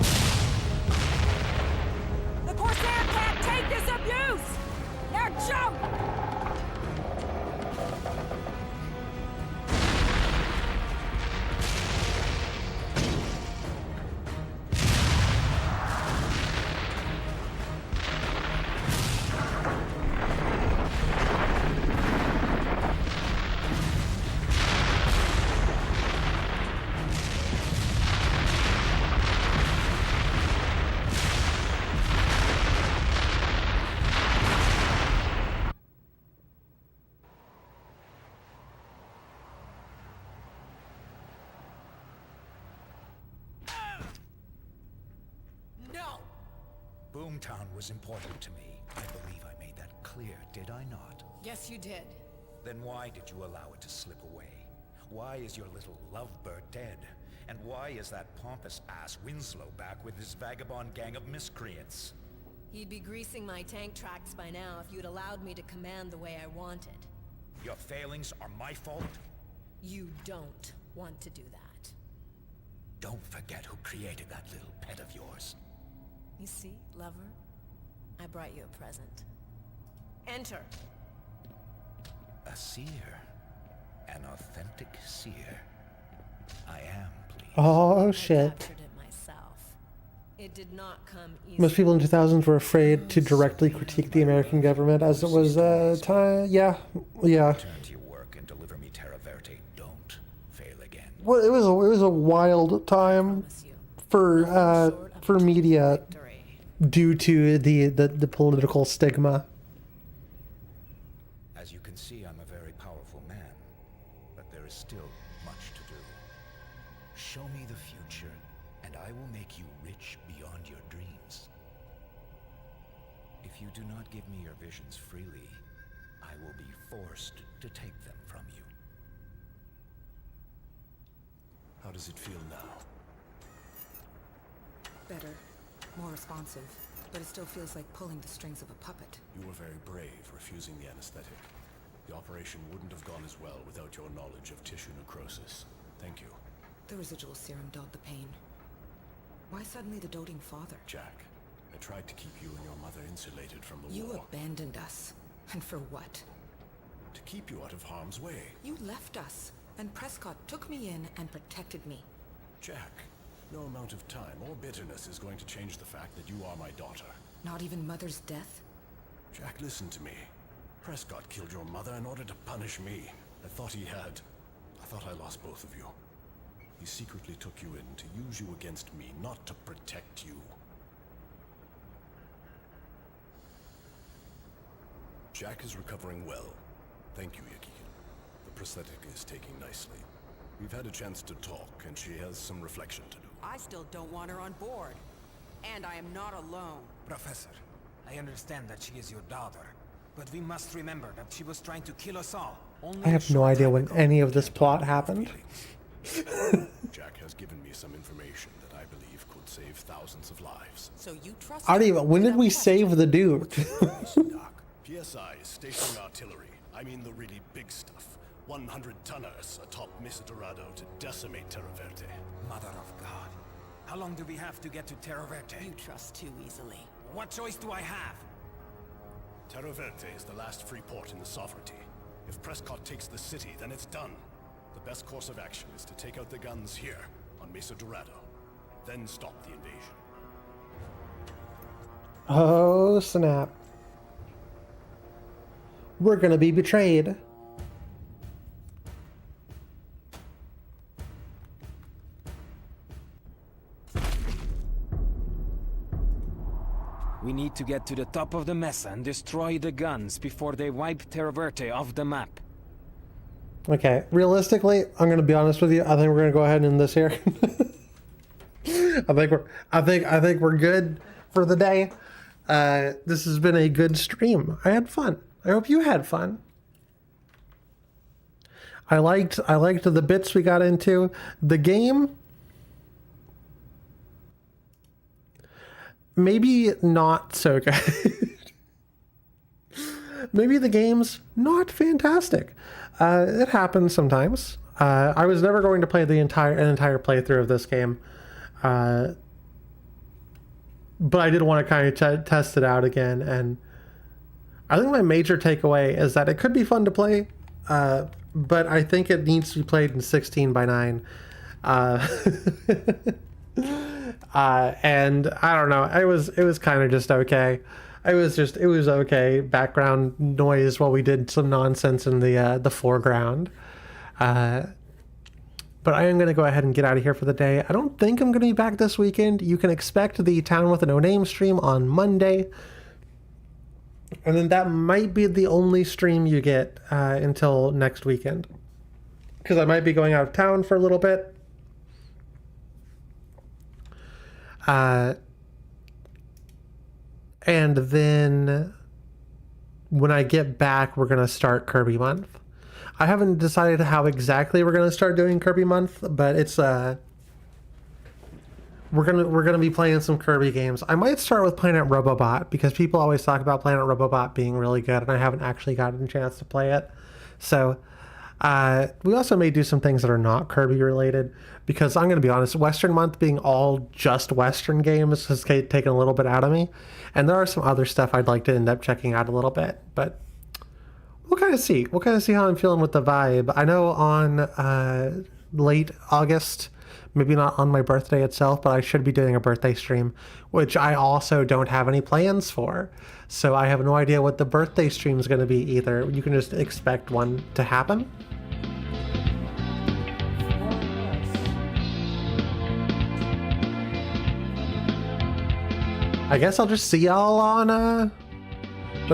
[SPEAKER 6] The Corsair can't take this abuse! They're junk!
[SPEAKER 7] Boomtown was important to me. I believe I made that clear, did I not?
[SPEAKER 11] Yes, you did.
[SPEAKER 7] Then why did you allow it to slip away? Why is your little lovebird dead? And why is that pompous ass Winslow back with his vagabond gang of miscreants?
[SPEAKER 11] He'd be greasing my tank tracks by now if you'd allowed me to command the way I wanted.
[SPEAKER 7] Your failings are my fault?
[SPEAKER 11] You don't want to do that.
[SPEAKER 7] Don't forget who created that little pet of yours.
[SPEAKER 11] You see, lover? I brought you a present. Enter.
[SPEAKER 7] A seer. An authentic seer. I am pleased.
[SPEAKER 2] Oh,
[SPEAKER 11] I
[SPEAKER 2] shit.
[SPEAKER 11] captured it myself. It did not come easily.
[SPEAKER 2] Most people in the 2000s were afraid to directly critique the American government as it was time. Yeah.
[SPEAKER 7] Return to your work and deliver me Terra Verte. Don't fail again.
[SPEAKER 2] Well, it was a wild time for media due to the political stigma.
[SPEAKER 7] As you can see, I'm a very powerful man, but there is still much to do. Show me the future, and I will make you rich beyond your dreams. If you do not give me your visions freely, I will be forced to take them from you.
[SPEAKER 13] How does it feel now?
[SPEAKER 11] Better.
[SPEAKER 14] More responsive, but it still feels like pulling the strings of a puppet.
[SPEAKER 13] You were very brave refusing the anesthetic. The operation wouldn't have gone as well without your knowledge of tissue necrosis. Thank you.
[SPEAKER 14] The residual serum dulled the pain. Why suddenly the doting father?
[SPEAKER 13] Jack, I tried to keep you and your mother insulated from the
[SPEAKER 14] You
[SPEAKER 13] war.
[SPEAKER 14] abandoned us. And for what?
[SPEAKER 13] To keep you out of harm's way.
[SPEAKER 14] You left us, and Prescott took me in and protected me.
[SPEAKER 13] Jack, no amount of time or bitterness is going to change the fact that you are my daughter.
[SPEAKER 14] Not even Mother's death?
[SPEAKER 13] Jack, listen to me. Prescott killed your mother in order to punish me. I thought I lost both of you. He secretly took you in to use you against me, not to protect you. Jack is recovering well. Thank you, Yaki. The prosthetic is taking nicely. We've had a chance to talk, and she has some reflection to do.
[SPEAKER 11] I still don't want her on board. And I am not alone.
[SPEAKER 9] Professor, I understand that she is your daughter, but we must remember that she was trying to kill us all.
[SPEAKER 2] I have no idea when any of this plot happened.
[SPEAKER 13] Jack has given me some information that I believe could save thousands of lives.
[SPEAKER 11] So you trust
[SPEAKER 2] I don't even. When did we save the dude?
[SPEAKER 13] PSI is stationing artillery. I mean the really big stuff. 100 tonners atop Mesa Dorado to decimate Terra Verde.
[SPEAKER 9] Mother of God. How long do we have to get to Terra Verde?
[SPEAKER 11] You trust too easily.
[SPEAKER 9] What choice do I have?
[SPEAKER 13] Terra Verde is the last free port in the Sovereignty. If Prescott takes the city, then it's done. The best course of action is to take out the guns here, on Mesa Dorado. Then stop the invasion.
[SPEAKER 2] Oh, snap. We're gonna be betrayed.
[SPEAKER 9] We need to get to the top of the mesa and destroy the guns before they wipe Terra Verde off the map.
[SPEAKER 2] Okay, realistically, I'm gonna be honest with you. I think we're gonna go ahead and end this here. I think we're good for the day. This has been a good stream. I had fun. I hope you had fun. I liked the bits we got into. The game, maybe not so good. Maybe the game's not fantastic. It happens sometimes. I was never going to play an entire playthrough of this game, but I did want to kind of test it out again. And I think my major takeaway is that it could be fun to play, but I think it needs to be played in 16:9. And I don't know. It was kind of just okay. It was okay background noise while we did some nonsense in the foreground. But I am going to go ahead and get out of here for the day. I don't think I'm going to be back this weekend. You can expect the Town with a No Name stream on Monday. And then that might be the only stream you get until next weekend. Because I might be going out of town for a little bit. And then when I get back, we're going to start Kirby Month. I haven't decided how exactly we're going to start doing Kirby Month, but it's we're going to be playing some Kirby games. I might start with Planet Robobot because people always talk about Planet Robobot being really good and I haven't actually gotten a chance to play it. So we also may do some things that are not Kirby related because I'm going to be honest, Western Month being all just Western games has taken a little bit out of me. And there are some other stuff I'd like to end up checking out a little bit, but we'll kind of see. We'll kind of see how I'm feeling with the vibe. I know on late August, maybe not on my birthday itself, but I should be doing a birthday stream, which I also don't have any plans for. So I have no idea what the birthday stream is going to be either. You can just expect one to happen. I guess I'll just see y'all on the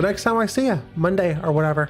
[SPEAKER 2] next time I see you, Monday or whatever.